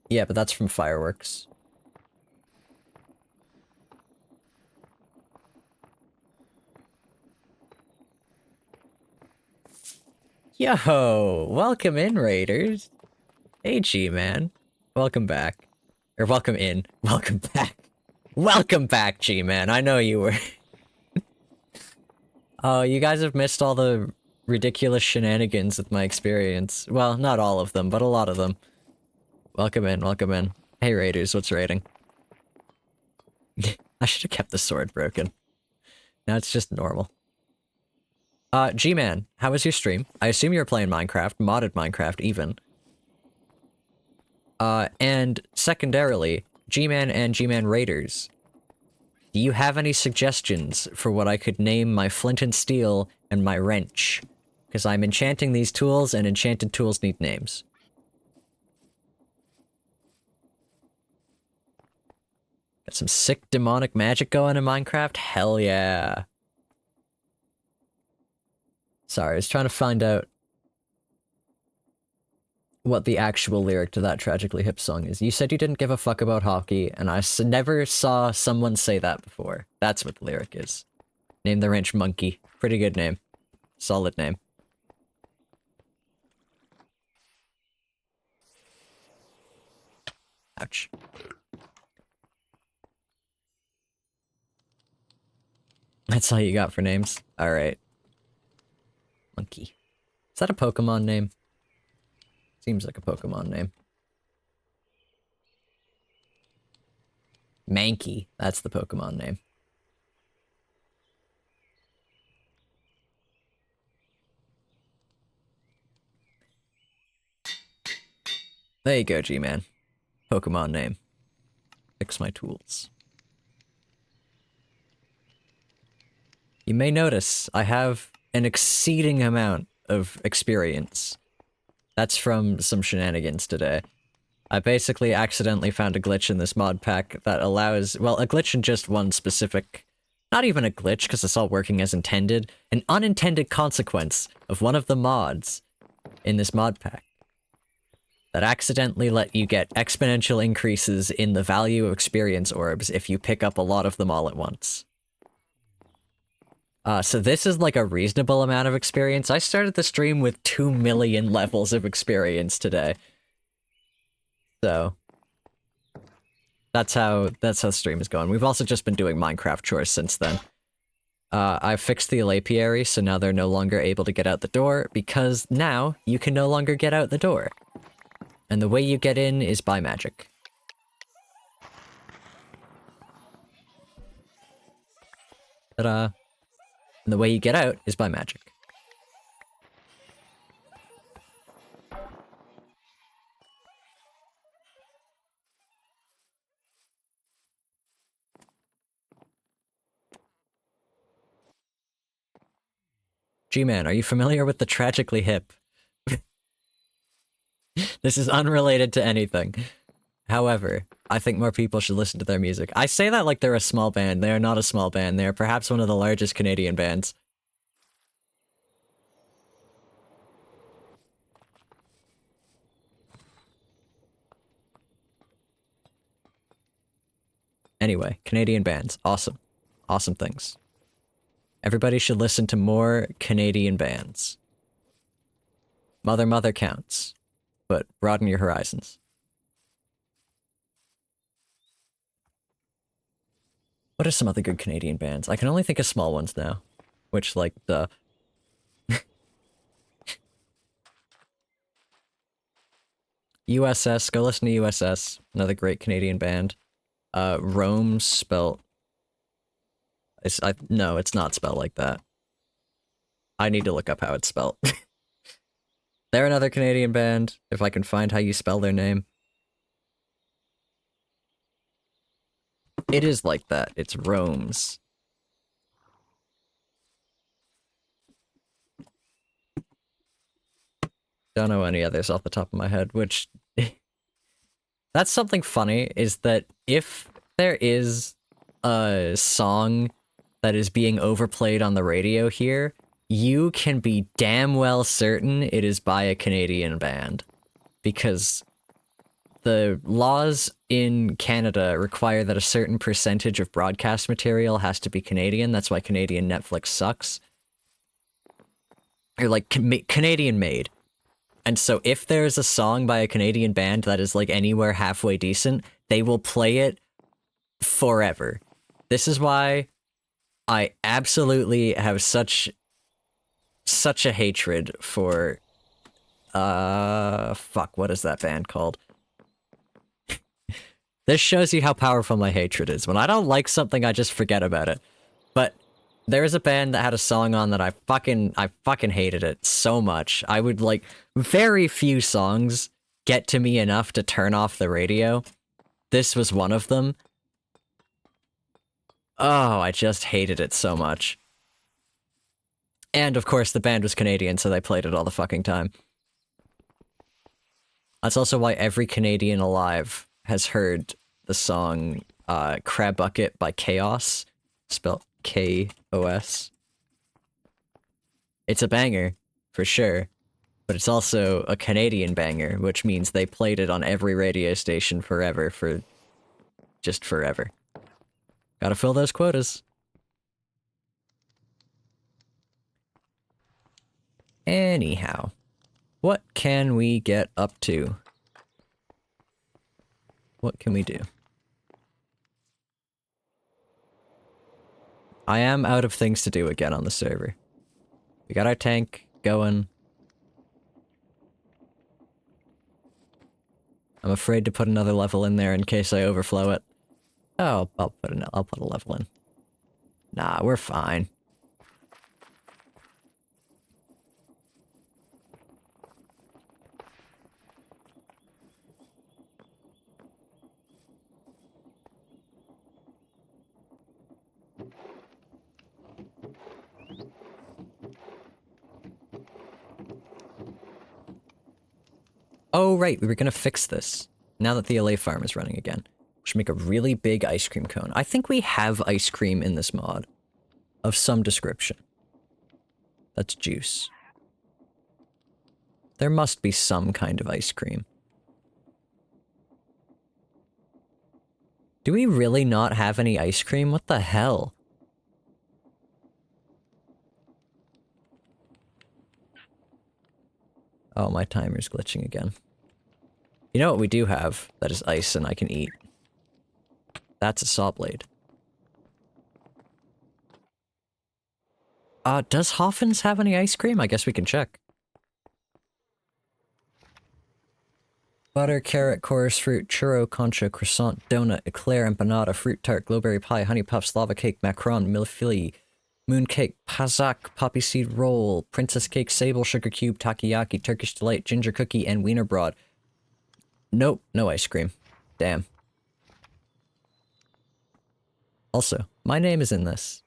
Yeah, but that's from Fireworks. Yo, welcome in, Raiders. Hey, G-Man. Welcome back. Or welcome in. Welcome back. Welcome back, G-Man. I know you were. Oh, you guys have missed all the ridiculous shenanigans with my experience. Well, not all of them, but a lot of them. Welcome in, welcome in. Hey, Raiders, what's raiding? I should have kept the sword broken. Now it's just normal. G-Man, how was your stream? I assume you were playing Minecraft, modded Minecraft even. And secondarily, G-Man and G-Man Raiders, do you have any suggestions for what I could name my flint and steel and my wrench? Because I'm enchanting these tools, and enchanted tools need names. Got some sick demonic magic going in Minecraft? Hell yeah. Sorry, I was trying to find out what the actual lyric to that Tragically Hip song is. You said you didn't give a fuck about hockey, and I never saw someone say that before. That's what the lyric is. Name the wrench Monkey. Pretty good name. Solid name. Ouch. That's all you got for names? Alright. Monkey. Is that a Pokemon name? Seems like a Pokemon name. Mankey. That's the Pokemon name. There you go, G-Man. Pokemon name. Fix my tools. You may notice I have an exceeding amount of experience. That's from some shenanigans today. I basically accidentally found a glitch in this mod pack that allows, well, a glitch in just one specific, not even a glitch because it's all working as intended, an unintended consequence of one of the mods in this mod pack that accidentally let you get exponential increases in the value of experience orbs if you pick up a lot of them all at once. So this is like a reasonable amount of experience. I started the stream with 2 million levels of experience today. So that's how stream is going. We've also just been doing Minecraft chores since then. I've fixed the Alapiary, so now they're no longer able to get out the door, because now you can no longer get out the door. And the way you get in is by magic. Ta-da! And the way you get out is by magic. G-Man, are you familiar with the Tragically Hip? This is unrelated to anything. However, I think more people should listen to their music. I say that like they're a small band. They are not a small band. They are perhaps one of the largest Canadian bands. Anyway, Canadian bands. Awesome. Awesome things. Everybody should listen to more Canadian bands. Mother Mother counts, but broaden your horizons. What are some other good Canadian bands? I can only think of small ones now. Which, like, the... USS, go listen to USS. Another great Canadian band. Rome spelt... No, it's not spelled like that. I need to look up how it's spelled. They're another Canadian band, if I can find how you spell their name. It is like that. It's Rome's. Don't know any others off the top of my head, which... That's something funny, is that if there is a song that is being overplayed on the radio here, you can be damn well certain it is by a Canadian band. Because the laws in Canada require that a certain percentage of broadcast material has to be Canadian. That's why Canadian Netflix sucks. Or like Canadian made. And so if there's a song by a Canadian band that is like anywhere halfway decent, they will play it forever. This is why I absolutely have such a hatred for fuck, what is that band called? This shows you how powerful my hatred is. When I don't like something, I just forget about it. But there's a band that had a song on that I fucking hated it so much. I would, like, very few songs get to me enough to turn off the radio. This was one of them. Oh, I just hated it so much. And, of course, the band was Canadian, so they played it all the fucking time. That's also why every Canadian alive has heard the song Crab Bucket by Chaos, spelled K-O-S. It's a banger, for sure, but it's also a Canadian banger, which means they played it on every radio station forever, for just forever. Gotta fill those quotas. Anyhow, what can we get up to? What can we do? I am out of things to do again on the server. We got our tank going. I'm afraid to put another level in there in case I overflow it. Oh, I'll put a level in. Nah, we're fine. Oh, right, we were gonna fix this. Now that the LA farm is running again. We should make a really big ice cream cone. I think we have ice cream in this mod. Of some description. That's juice. There must be some kind of ice cream. Do we really not have any ice cream? What the hell? Oh, my timer's glitching again. You know what we do have that is ice and I can eat? That's a saw blade. Does Hoffen's have any ice cream? I guess we can check. Butter, carrot, chorus fruit, churro, concha, croissant, donut, eclair, empanada, fruit tart, glowberry pie, honey puffs, lava cake, macaron, millefeuille, moon cake, pazak, poppy seed roll, princess cake, sable, sugar cube, takoyaki, Turkish delight, ginger cookie, and wiener broad. Nope, no ice cream. Damn. Also, my name is in this.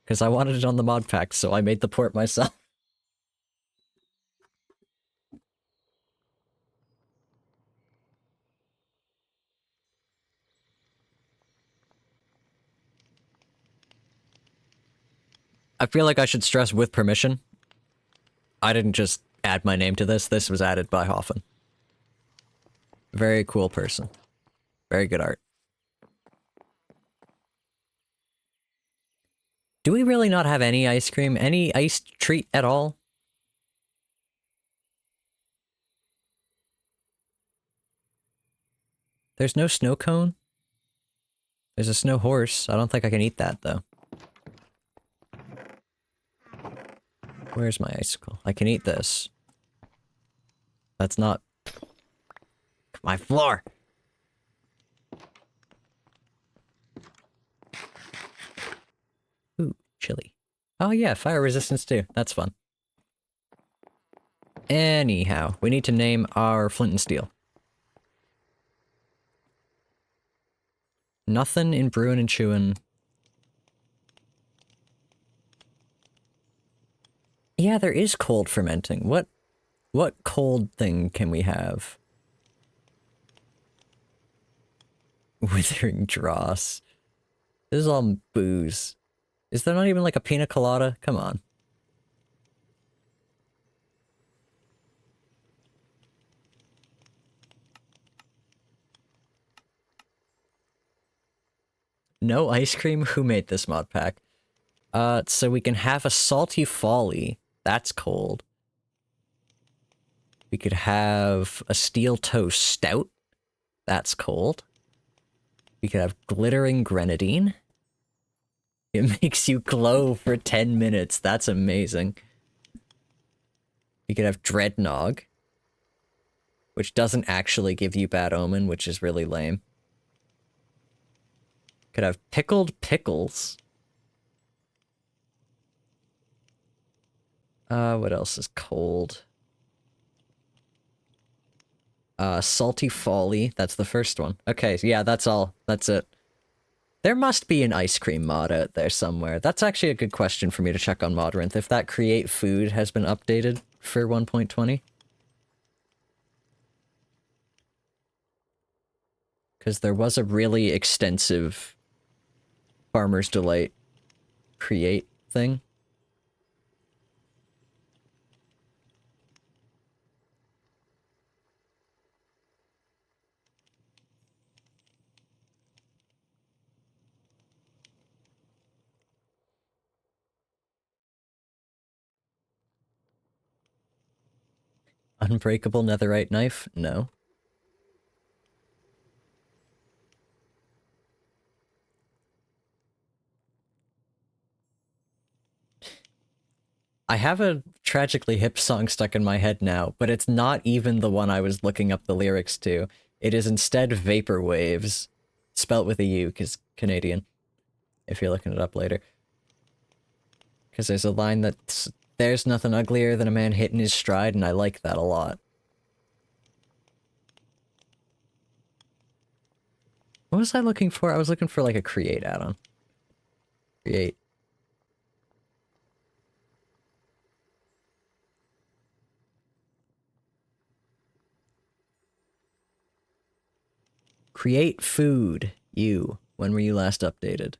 Because I wanted it on the mod pack, so I made the port myself. I feel like I should stress with permission. I didn't just add my name to this. This was added by Hoffen. Very cool person. Very good art. Do we really not have any ice cream? Any iced treat at all? There's no snow cone? There's a snow horse. I don't think I can eat that, though. Where's my icicle? I can eat this. That's not... my floor! Ooh, chili. Oh yeah, fire resistance too. That's fun. Anyhow, we need to name our flint and steel. Nothing in brewing and chewing. Yeah, there is cold fermenting. What cold thing can we have? Withering dross. This is all booze. Is there not even like a pina colada? Come on. No ice cream? Who made this mod pack? So we can have a salty folly. That's cold. We could have a steel toe stout. That's cold. We could have glittering grenadine. It makes you glow for 10 minutes. That's amazing. We could have dreadnog, which doesn't actually give you bad omen, which is really lame. Could have pickled pickles. What else is cold? Salty folly. That's the first one. Okay, yeah, that's all. That's it. There must be an ice cream mod out there somewhere. That's actually a good question for me to check on Modrinth, if that create food has been updated for 1.20. Because there was a really extensive Farmer's Delight create thing. Unbreakable netherite knife? No. I have a Tragically Hip song stuck in my head now, but it's not even the one I was looking up the lyrics to. It is instead Vapor Waves, spelt with a U, because Canadian, if you're looking it up later. Because there's a line that's, there's nothing uglier than a man hitting his stride, and I like that a lot. What was I looking for? I was looking for like a create add-on. Create. Create food. You. When were you last updated?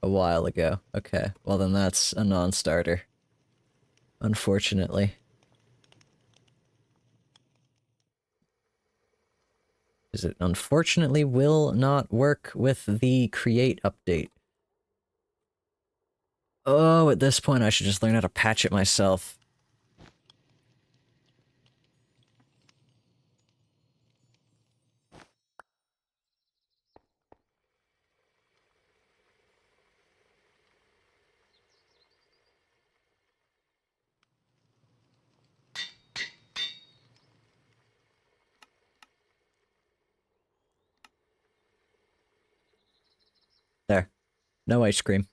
A while ago. Okay. Well then that's a non-starter. Unfortunately. Because it unfortunately will not work with the create update. Oh, at this point I should just learn how to patch it myself. There. No ice cream.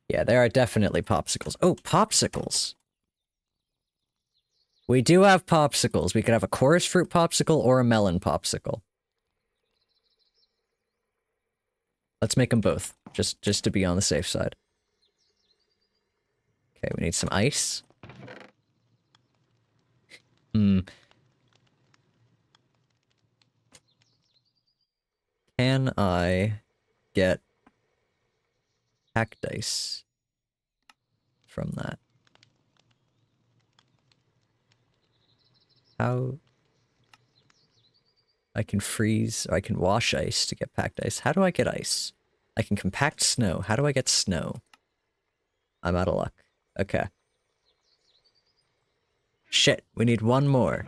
Yeah, there are definitely popsicles. Oh, popsicles! We do have popsicles. We could have a chorus fruit popsicle or a melon popsicle. Let's make them both, just to be on the safe side. Okay, we need some ice. Can I get packed ice from that? How? I can freeze, or I can wash ice to get packed ice. How do I get ice? I can compact snow. How do I get snow? I'm out of luck. Okay. Shit, we need one more.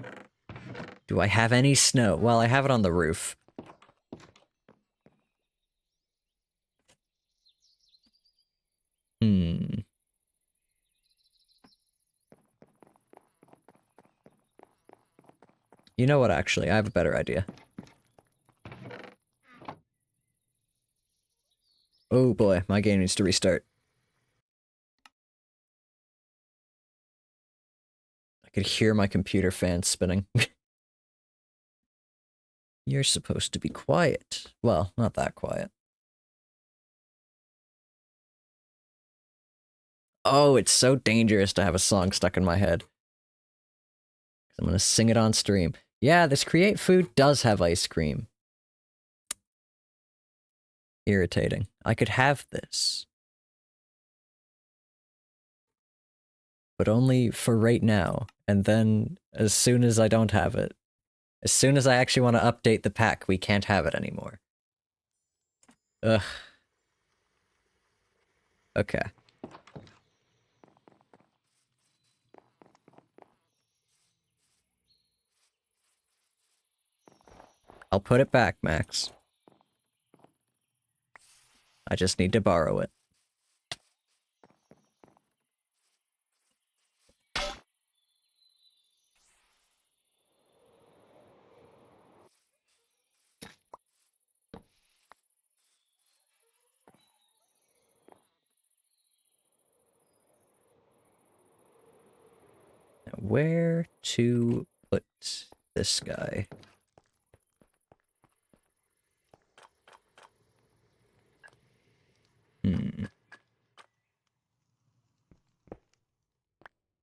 Do I have any snow? Well, I have it on the roof. You know what, actually? I have a better idea. Oh boy, my game needs to restart. I could hear my computer fan spinning. You're supposed to be quiet. Well, not that quiet. Oh, it's so dangerous to have a song stuck in my head. I'm gonna sing it on stream. Yeah, this Create Food does have ice cream. Irritating. I could have this. But only for right now. And then, as soon as I don't have it, as soon as I actually want to update the pack, we can't have it anymore. Ugh. Okay. I'll put it back, Max. I just need to borrow it. Now, where to put this guy?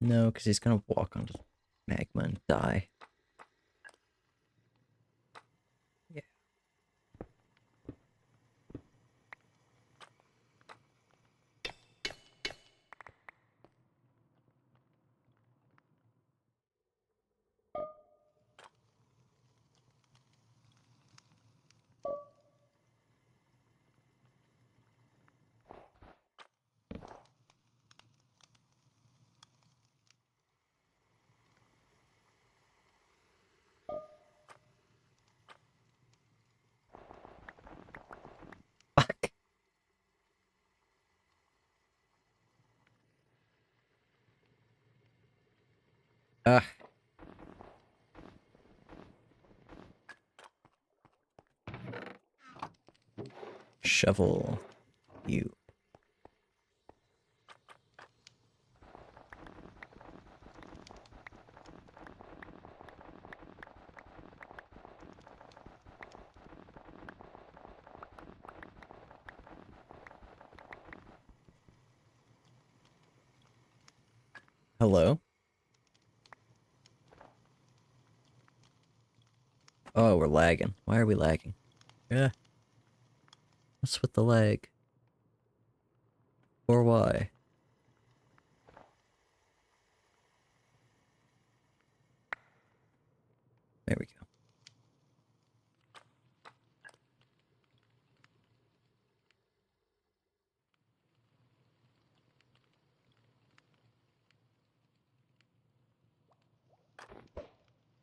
No, because he's gonna walk onto magma and die. Yeah. Fuck. Ugh. Shovel you. Hello? Oh, we're lagging. Why are we lagging? Yeah. What's with the lag? Or why?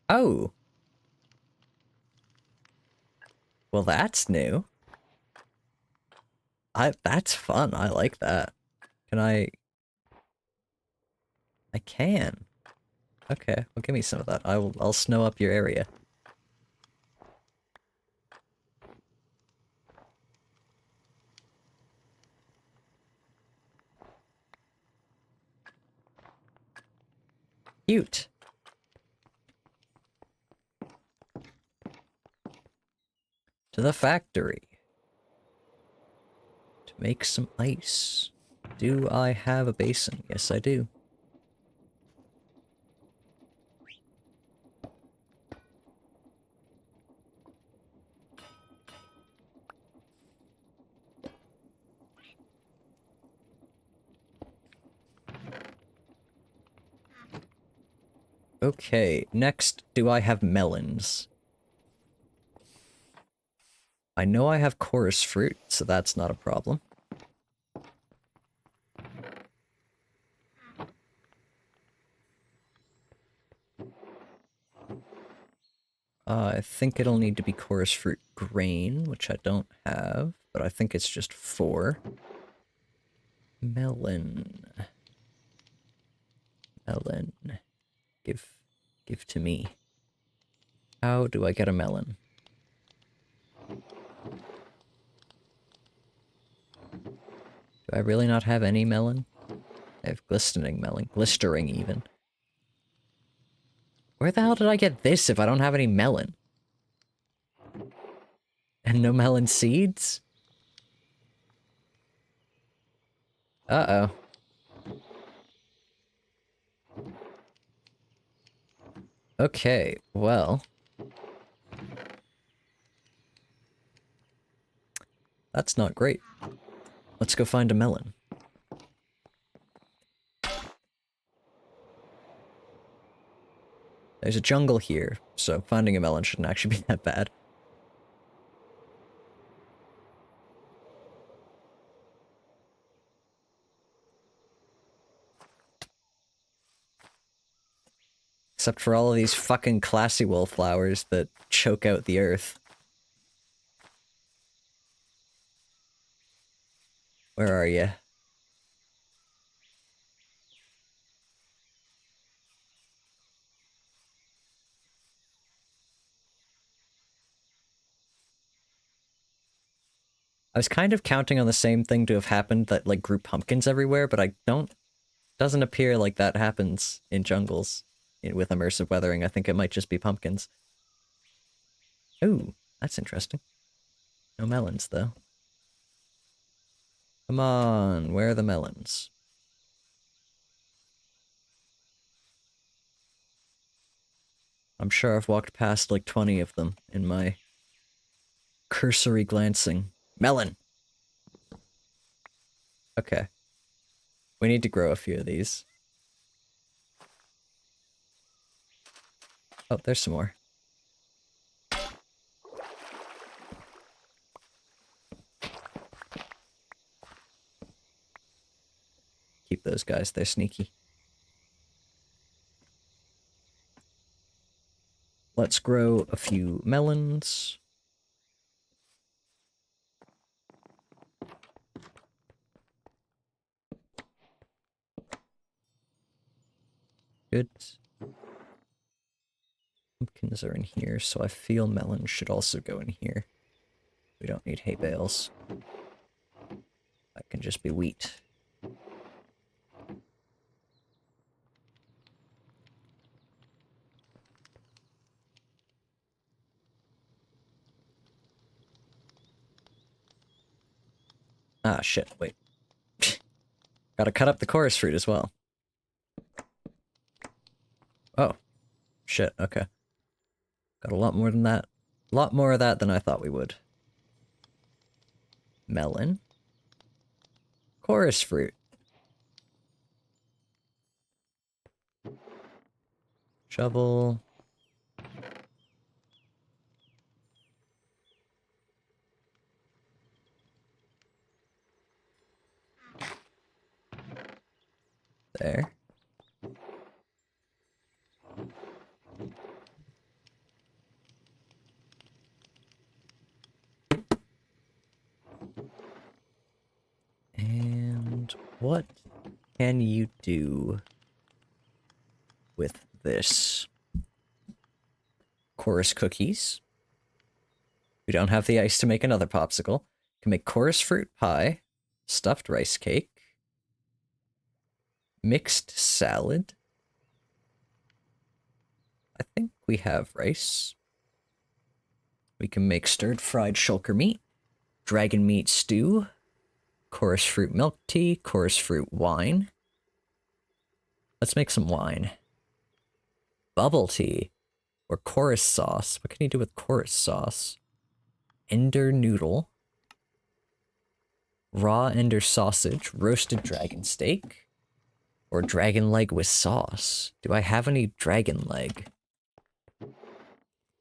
Oh. Well, that's new. That's fun. I like that. Can I... I can. Okay, well give me some of that. I'll snow up your area. Cute. To the factory. To make some ice. Do I have a basin? Yes, I do. Okay, next, do I have melons? I know I have chorus fruit, so that's not a problem. I think it'll need to be chorus fruit grain, which I don't have, but I think it's just 4. Melon. Melon. Give to me. How do I get a melon? Do I really not have any melon? I have glistening melon. Glistering, even. Where the hell did I get this if I don't have any melon? And no melon seeds? Uh-oh. Okay, well... That's not great. Let's go find a melon. There's a jungle here, so finding a melon shouldn't actually be that bad. Except for all of these fucking classy wallflowers that choke out the earth. Where are you? I was kind of counting on the same thing to have happened that, like, grew pumpkins everywhere, but I don't... Doesn't appear like that happens in jungles with immersive weathering. I think it might just be pumpkins. Ooh, that's interesting. No melons, though. Come on, where are the melons? I'm sure I've walked past like 20 of them in my cursory glancing. Melon! Okay. We need to grow a few of these. Oh, there's some more. Keep those guys, they're sneaky. Let's grow a few melons. Good. Pumpkins are in here, so I feel melons should also go in here. We don't need hay bales. That can just be wheat. Ah, shit, wait. Gotta cut up the chorus fruit as well. Oh. Shit, okay. Got a lot more than that. A lot more of that than I thought we would. Melon. Chorus fruit. Shovel. There. What can you do with this? Chorus cookies. We don't have the ice to make another popsicle. Can make chorus fruit pie, stuffed rice cake, mixed salad. I think we have rice. We can make stirred fried shulker meat, dragon meat stew, chorus fruit milk tea, chorus fruit wine. Let's make some wine. Bubble tea or chorus sauce. What can you do with chorus sauce? Ender noodle, raw ender sausage, roasted dragon steak, or dragon leg with sauce. Do I have any dragon leg?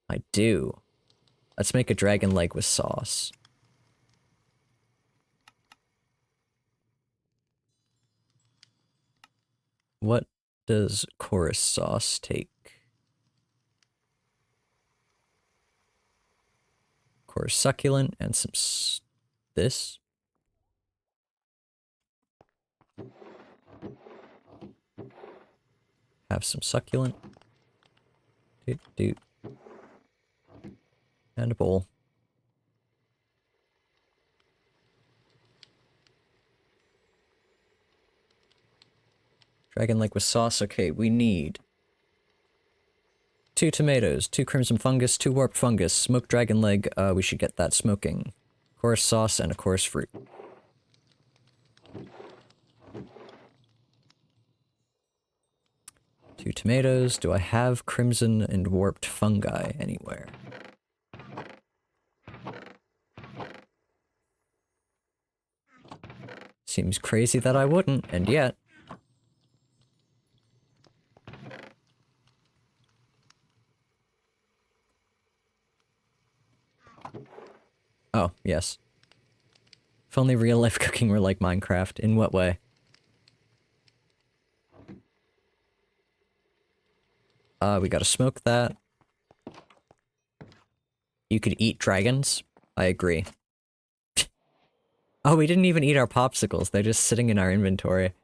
I do. Let's make a dragon leg with sauce. What does chorus sauce take? Chorus succulent and some this. Have some succulent. Doot. And a bowl. Dragon leg with sauce. Okay, we need 2 tomatoes, 2 crimson fungus, 2 warped fungus, smoked dragon leg. We should get that smoking. Chorus sauce and a chorus fruit. Two tomatoes. Do I have crimson and warped fungi anywhere? Seems crazy that I wouldn't, and yet. Oh, yes. If only real-life cooking were like Minecraft. In what way? We gotta smoke that. You could eat dragons. I agree. Oh, we didn't even eat our popsicles. They're just sitting in our inventory.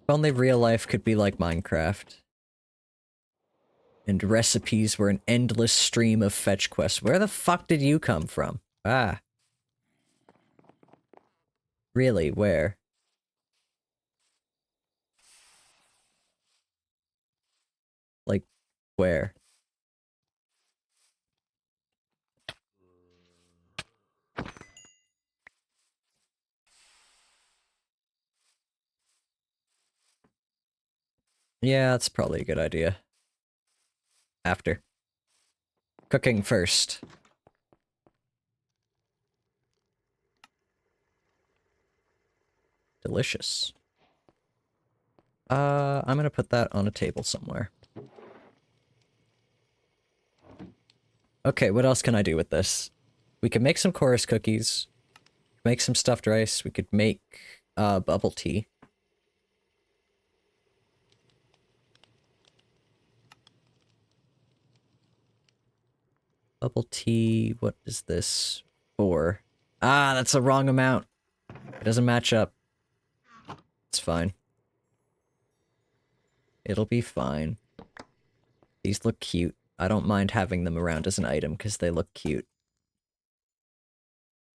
If only real life could be like Minecraft. And recipes were an endless stream of fetch quests. Where the fuck did you come from? Ah. Really, where? Like, where? Yeah, that's probably a good idea. After. Cooking first. Delicious. I'm gonna put that on a table somewhere. Okay, what else can I do with this? We could make some chorus cookies. Make some stuffed rice. We could make, bubble tea. Bubble tea, what is this for? Ah, that's the wrong amount. It doesn't match up. It's fine. It'll be fine. These look cute. I don't mind having them around as an item because they look cute.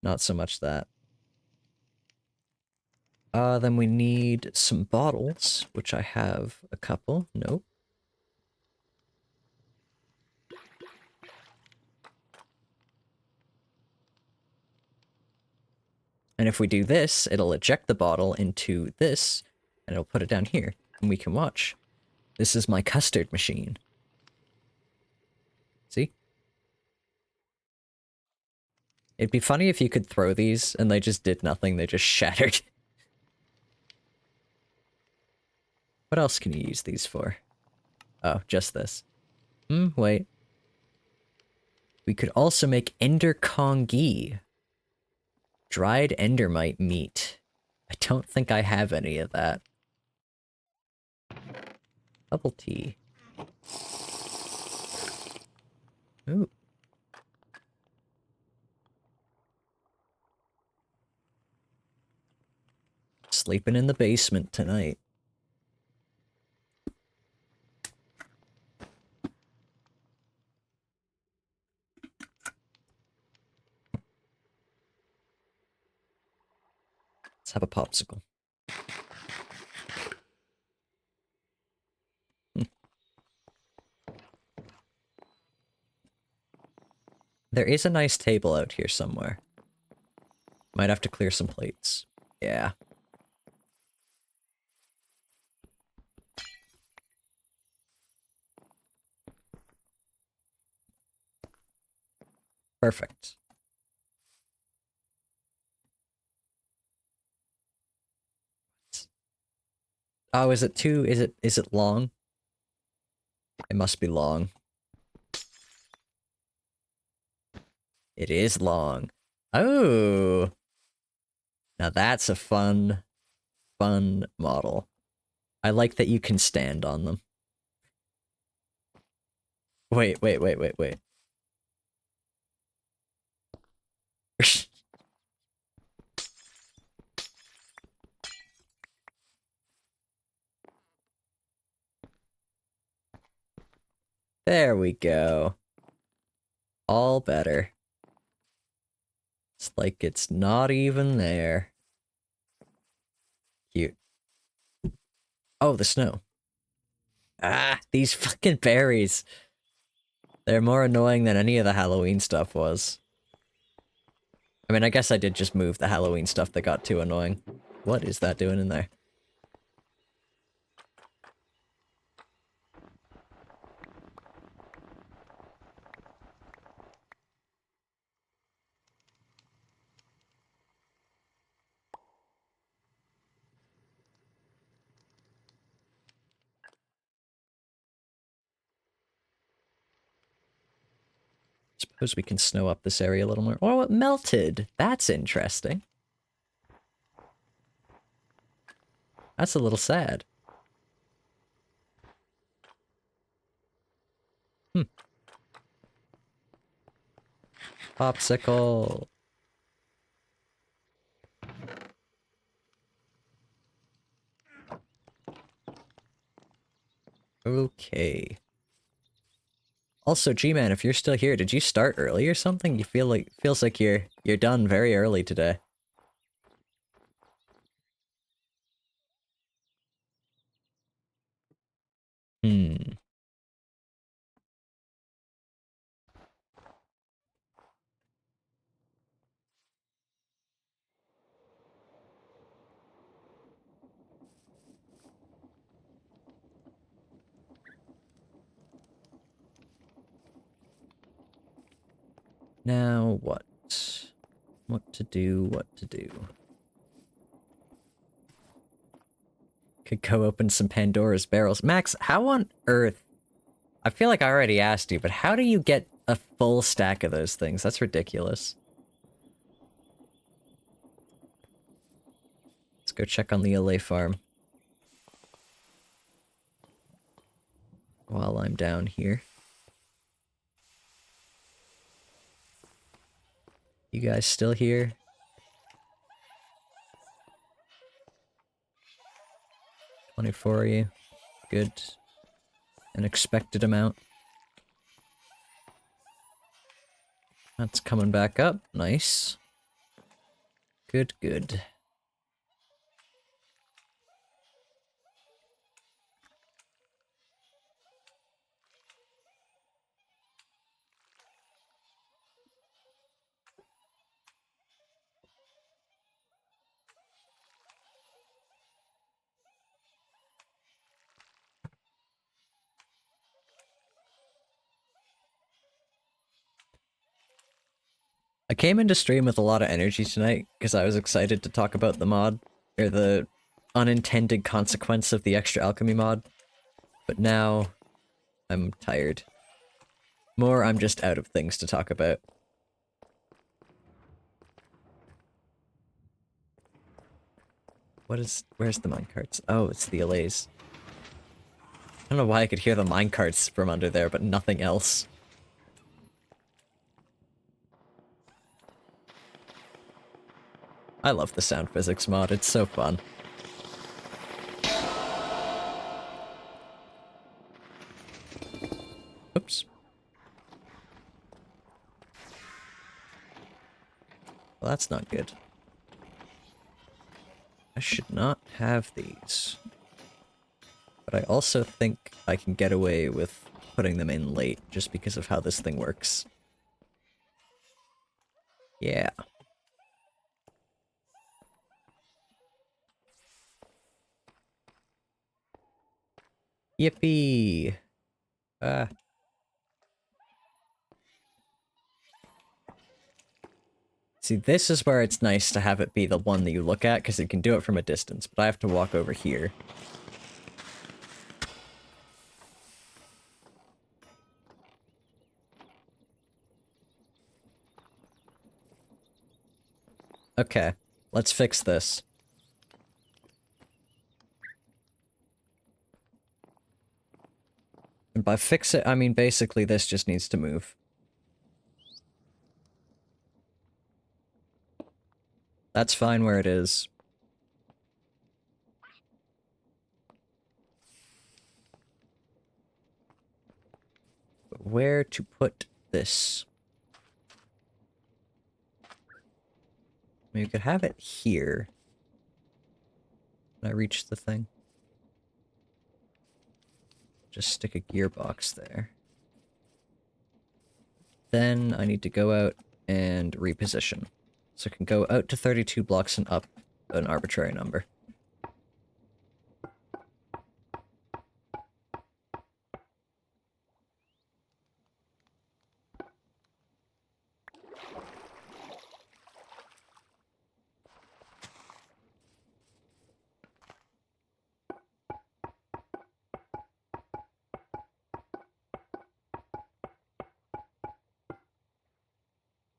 Not so much that. Then we need some bottles, which I have a couple. Nope. And if we do this, it'll eject the bottle into this, and it'll put it down here, and we can watch. This is my custard machine. See? It'd be funny if you could throw these, and they just did nothing, they just shattered. What else can you use these for? Oh, just this. Wait. We could also make ender congee. Dried endermite meat. I don't think I have any of that. Bubble tea. Ooh. Sleeping in the basement tonight. Let's have a popsicle. There is a nice table out here somewhere. Might have to clear some plates. Yeah. Perfect. Oh, is it long? It must be long. It is long. Oh! Now that's a fun model. I like that you can stand on them. Wait. There we go. All better. It's like it's not even there. Cute. Oh, the snow. Ah, these fucking berries. They're more annoying than any of the Halloween stuff was. I mean, I guess I did just move the Halloween stuff that got too annoying. What is that doing in there? Suppose we can snow up this area a little more. Oh, it melted. That's interesting. That's a little sad. Popsicle. Okay. Also, G-Man, if you're still here, did you start early or something? You feels like you're done very early today. Hmm. Now what? What to do? Could go open some Pandora's barrels. Max, how on earth? I feel like I already asked you, but how do you get a full stack of those things? That's ridiculous. Let's go check on the LA farm. While I'm down here. You guys still here? 24 of you. Good. An expected amount. That's coming back up. Nice. Good. I came into stream with a lot of energy tonight because I was excited to talk about the mod, or the unintended consequence of the extra alchemy mod, but now I'm tired. More, I'm just out of things to talk about. Where's the minecarts? Oh, it's the allays. I don't know why I could hear the minecarts from under there, but nothing else. I love the sound physics mod, it's so fun. Oops. Well, that's not good. I should not have these. But I also think I can get away with putting them in late, just because of how this thing works. Yeah. Yippee! See, this is where it's nice to have it be the one that you look at, because it can do it from a distance, but I have to walk over here. Okay, let's fix this. And by fix it, I mean basically this just needs to move. That's fine where it is. But where to put this? I mean, you could have it here. Can I reach the thing? Just stick a gearbox there. Then I need to go out and reposition. So it can go out to 32 blocks and up an arbitrary number.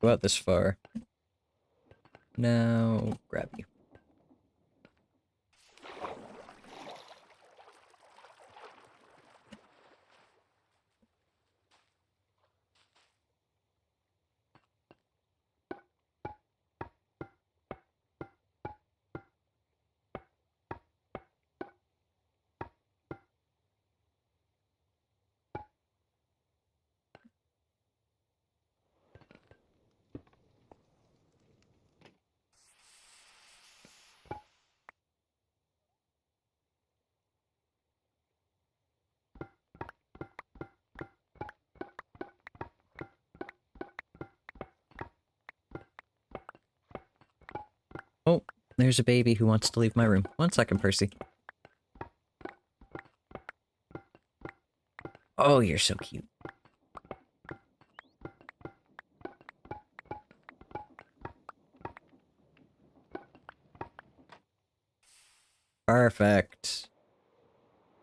Go out this far. Now, grab you. Oh, there's a baby who wants to leave my room. 1 second, Percy. Oh, you're so cute. Perfect.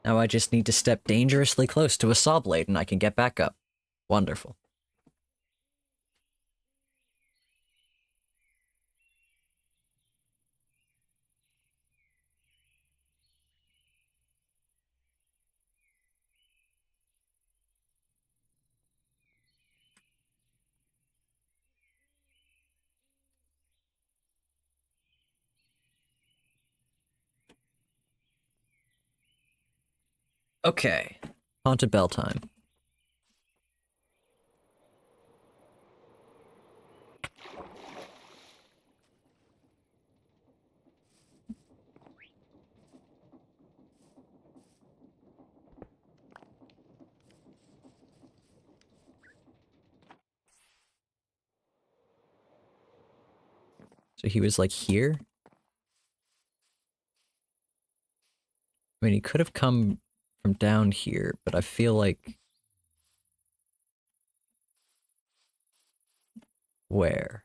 Now I just need to step dangerously close to a saw blade and I can get back up. Wonderful. Okay. Haunted bell time. So he was like here? I mean, he could have come from down here, but I feel like... Where?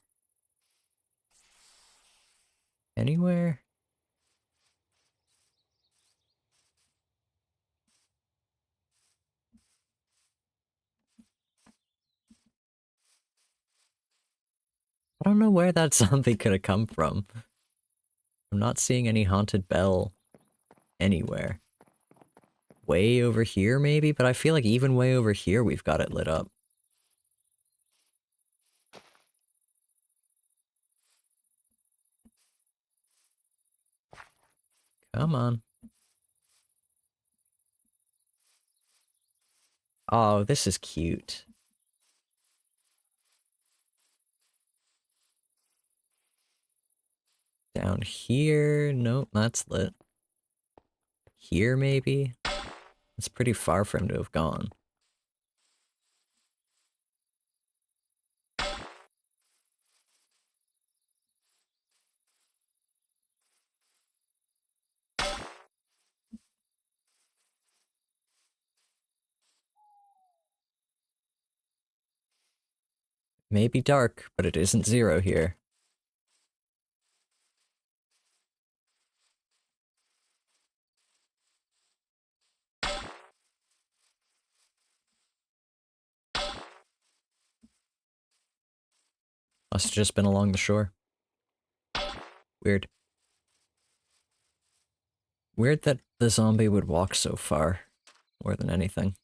Anywhere? I don't know where that zombie could have come from. I'm not seeing any haunted bell anywhere. way over here maybe, but I feel like even way over here we've got it lit up. Come on. Oh, this is cute. Down here, nope, that's lit. Here maybe? It's pretty far for him to have gone. Maybe dark, but it isn't 0 here. Must have just been along the shore. Weird. Weird that the zombie would walk so far, more than anything.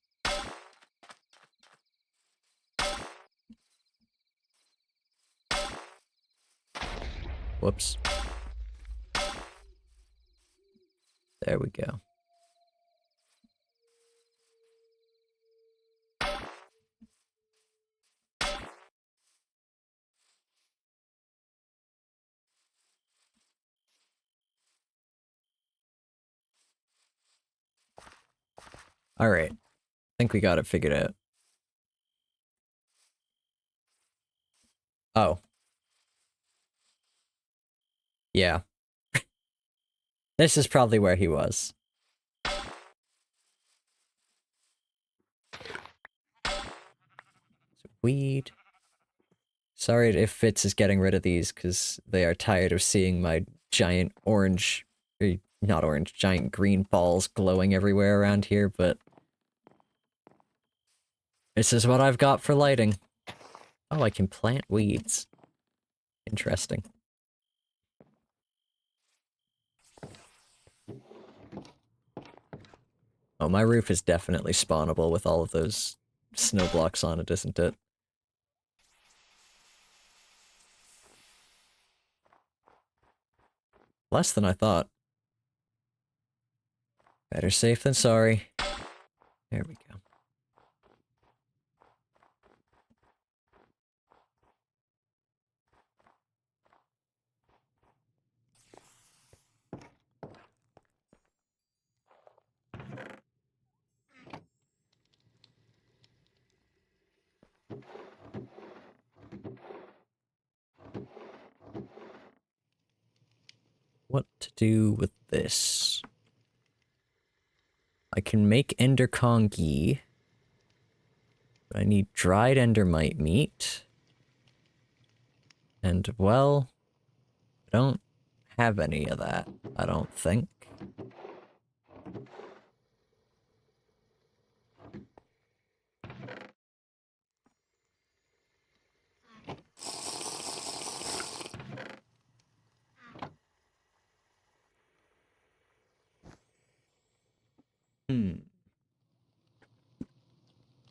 Whoops. There we go. Alright. I think we got it figured out. Oh. Yeah. This is probably where he was. Weed. Sorry if Fitz is getting rid of these, because they are tired of seeing my giant orange... not orange, giant green balls glowing everywhere around here, but... this is what I've got for lighting. Oh, I can plant weeds. Interesting. Oh, my roof is definitely spawnable with all of those snow blocks on it, isn't it? Less than I thought. Better safe than sorry. There we go. What to do with this? I can make ender kongi. I need dried endermite meat. And, well, I don't have any of that, I don't think.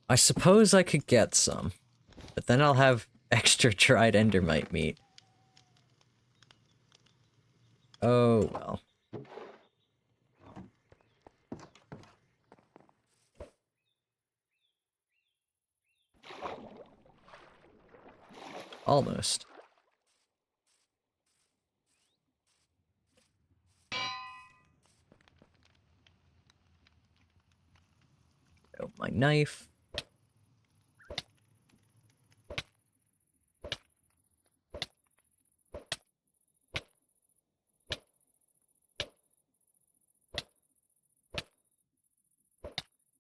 I suppose I could get some, but then I'll have extra dried endermite meat. Oh, well. Almost. Oh, my knife.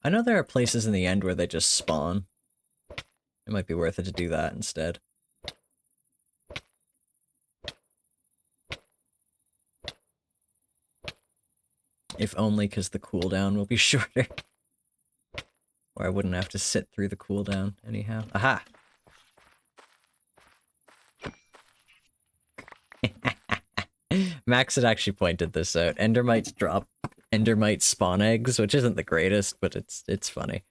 I know there are places in the end where they just spawn. It might be worth it to do that instead. If only because the cooldown will be shorter. Or I wouldn't have to sit through the cooldown anyhow. Aha! Max had actually pointed this out. Endermites drop Endermite spawn eggs, which isn't the greatest, but it's funny.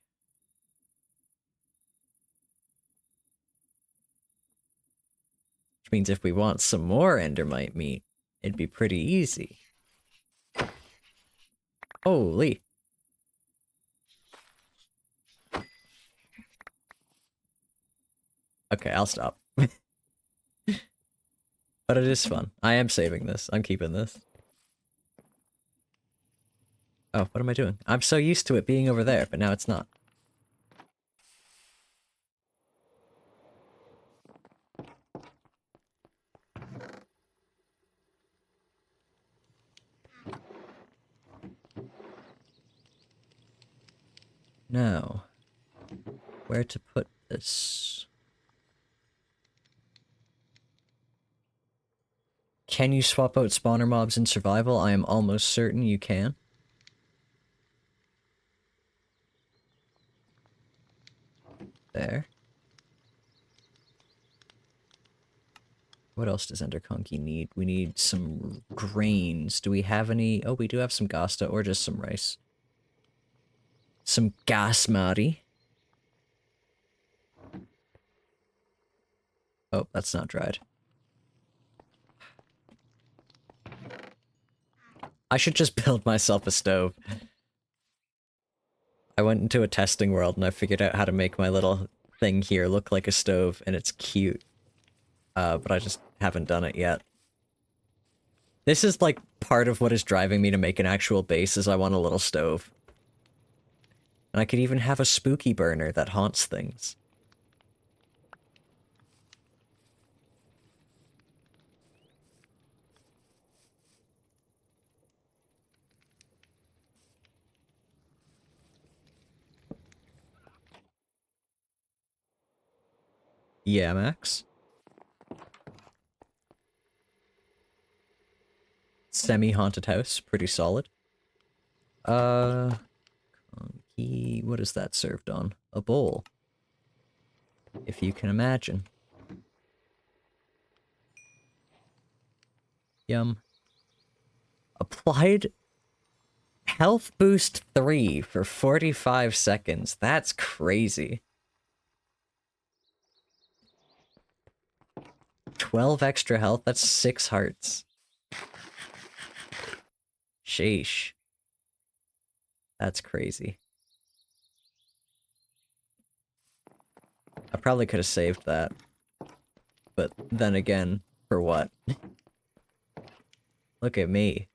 Which means if we want some more Endermite meat, it'd be pretty easy. Holy. Okay, I'll stop. But it is fun. I am saving this. I'm keeping this. Oh, what am I doing? I'm so used to it being over there, but now it's not. Now, where to put this? Can you swap out spawner mobs in survival? I am almost certain you can. There. What else does Enderconky need? We need some grains. Do we have any? Oh, we do have some Gasta or just some rice. Some Gasmati. Oh, that's not dried. I should just build myself a stove. I went into a testing world and I figured out how to make my little thing here look like a stove, and it's cute. But I just haven't done it yet. This is like part of what is driving me to make an actual base, is I want a little stove. And I could even have a spooky burner that haunts things. Yeah, Max? Semi-haunted house, pretty solid. Conky, what is that served on? A bowl. If you can imagine. Yum. Applied health boost 3 for 45 seconds. That's crazy. 12 extra health, that's 6 hearts. Sheesh. That's crazy. I probably could have saved that. But then again, for what? Look at me.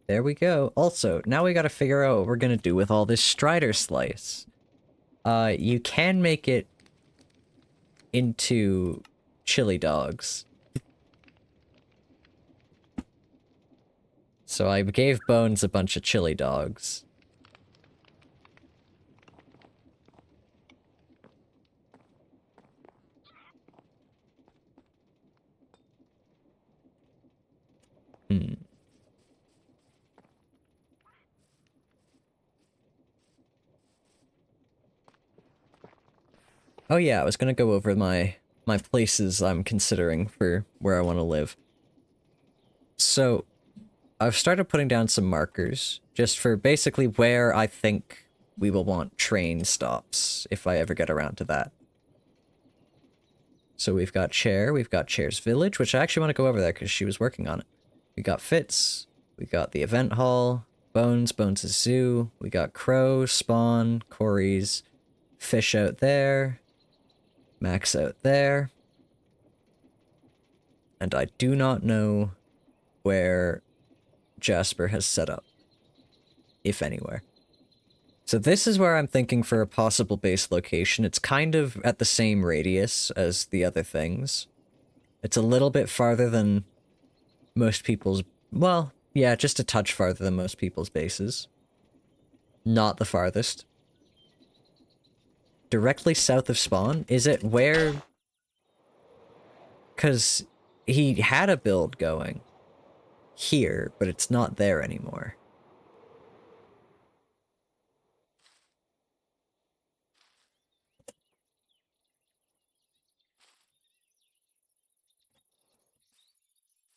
There we go. Also, now we gotta figure out what we're gonna do with all this Strider Slice. You can make it into chili dogs. So I gave Bones a bunch of chili dogs. Oh yeah, I was gonna go over my places I'm considering for where I want to live. So, I've started putting down some markers, just for basically where I think we will want train stops, if I ever get around to that. So we've got Chair's Village, which I actually want to go over there because she was working on it. We got Fitz, we got the Event Hall, Bones' Zoo, we got Crow, Spawn, Corey's, Fish out there, Max out there. And I do not know where Jasper has set up, if anywhere. So this is where I'm thinking for a possible base location. It's kind of at the same radius as the other things. It's a little bit farther than most people's... Well, yeah, just a touch farther than most people's bases. Not the farthest. Directly south of spawn? Is it where Because he had a build going here, but it's not there anymore.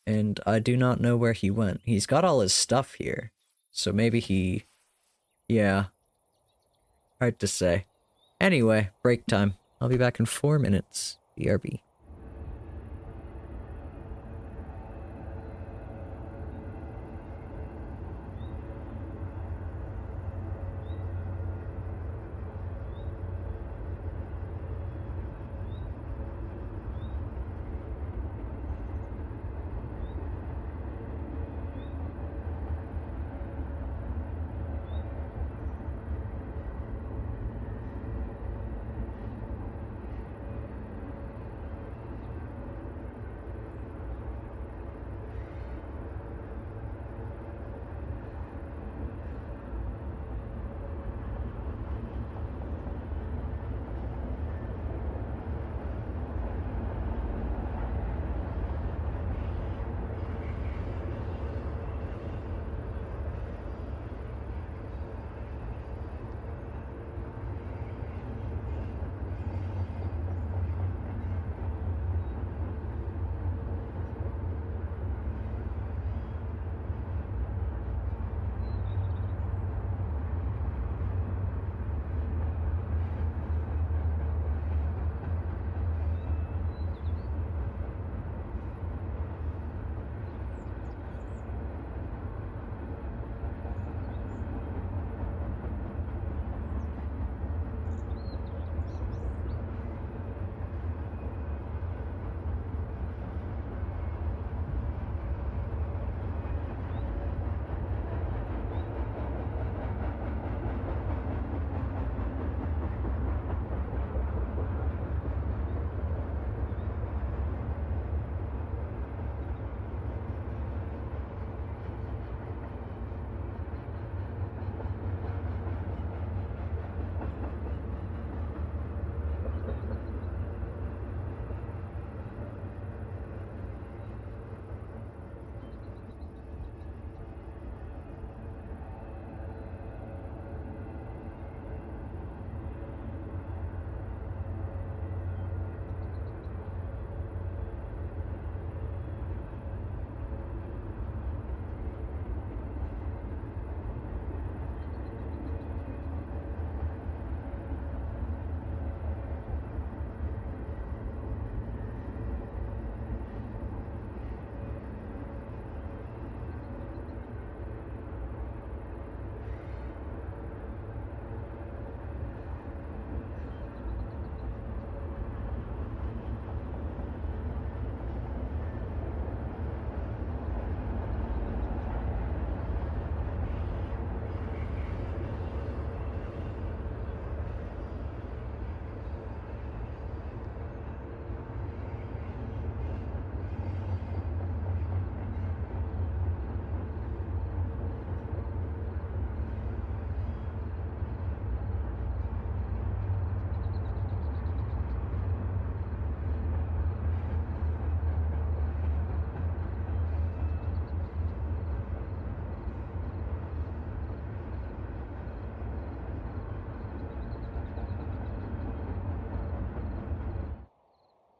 And I do not know where he went. He's got all his stuff here. So maybe he... Yeah. Hard to say. Anyway, break time. I'll be back in 4 minutes. BRB.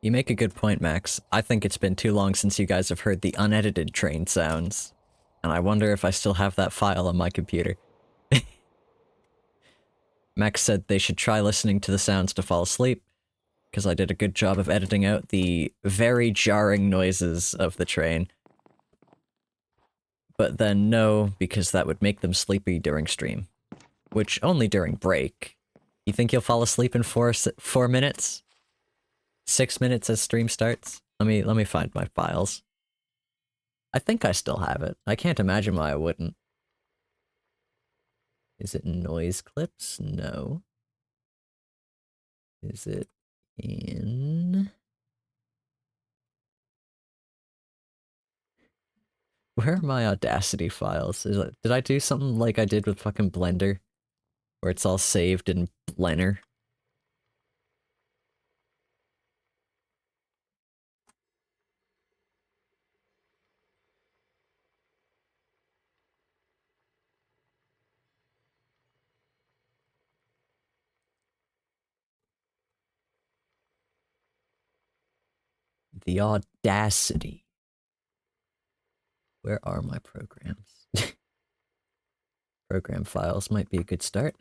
You make a good point, Max. I think it's been too long since you guys have heard the unedited train sounds. And I wonder if I still have that file on my computer. Max said they should try listening to the sounds to fall asleep, because I did a good job of editing out the very jarring noises of the train. But then no, because that would make them sleepy during stream. Which, only during break. You think you'll fall asleep in 4 minutes? 6 minutes as stream starts? Let me find my files. I think I still have it. I can't imagine why I wouldn't. Is it noise clips? No. Is it in... Where are my Audacity files? Did I do something like I did with fucking Blender? Where it's all saved in Blender? The audacity. Where are my programs? Program files might be a good start.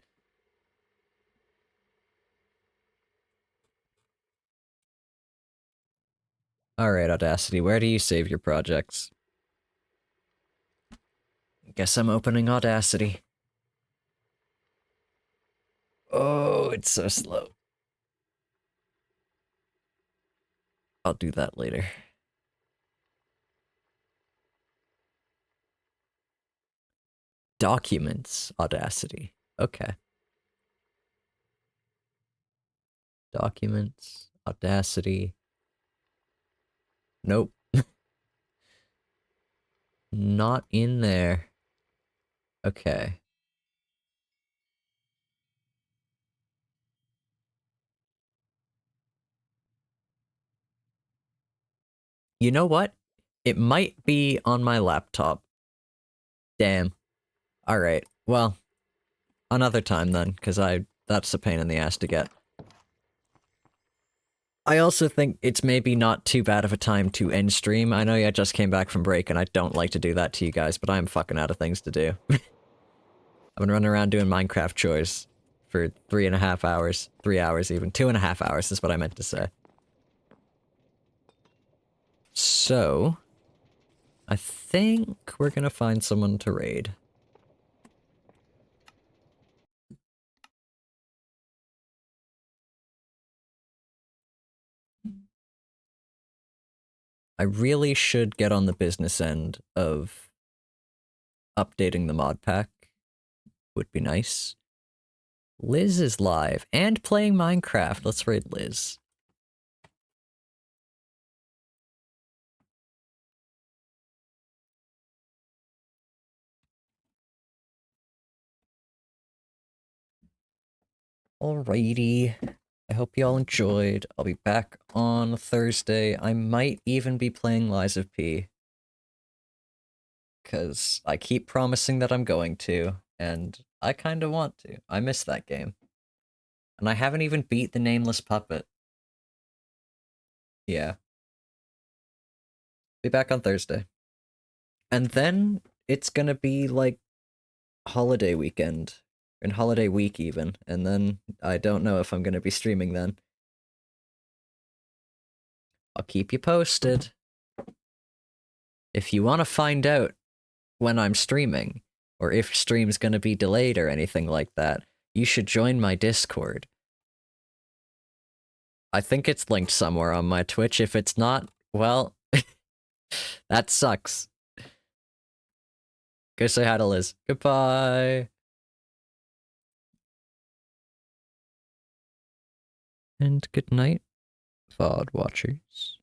Alright, Audacity, where do you save your projects? Guess I'm opening Audacity. Oh, it's so slow. I'll do that later. Documents, Audacity. Okay. Documents, Audacity. Nope. Not in there. Okay. You know what? It might be on my laptop. Damn. Alright, well, another time then, because that's a pain in the ass to get. I also think it's maybe not too bad of a time to end stream. I know I just came back from break and I don't like to do that to you guys, but I'm fucking out of things to do. I've been running around doing Minecraft chores for 3.5 hours. 3 hours even. 2.5 hours is what I meant to say. So, I think we're gonna find someone to raid. I really should get on the business end of updating the mod pack. Would be nice. Liz is live and playing Minecraft. Let's raid Liz. Alrighty. I hope y'all enjoyed. I'll be back on Thursday. I might even be playing Lies of P. Because I keep promising that I'm going to, and I kinda want to. I miss that game. And I haven't even beat the Nameless Puppet. Yeah. Be back on Thursday. And then it's gonna be like holiday weekend. And holiday week even. And then I don't know if I'm gonna be streaming then. I'll keep you posted. If you want to find out when I'm streaming, or if stream's gonna be delayed or anything like that, you should join my Discord. I think it's linked somewhere on my Twitch. If it's not, well, that sucks. Go say hi to Liz. Goodbye. And good night, VOD watchers.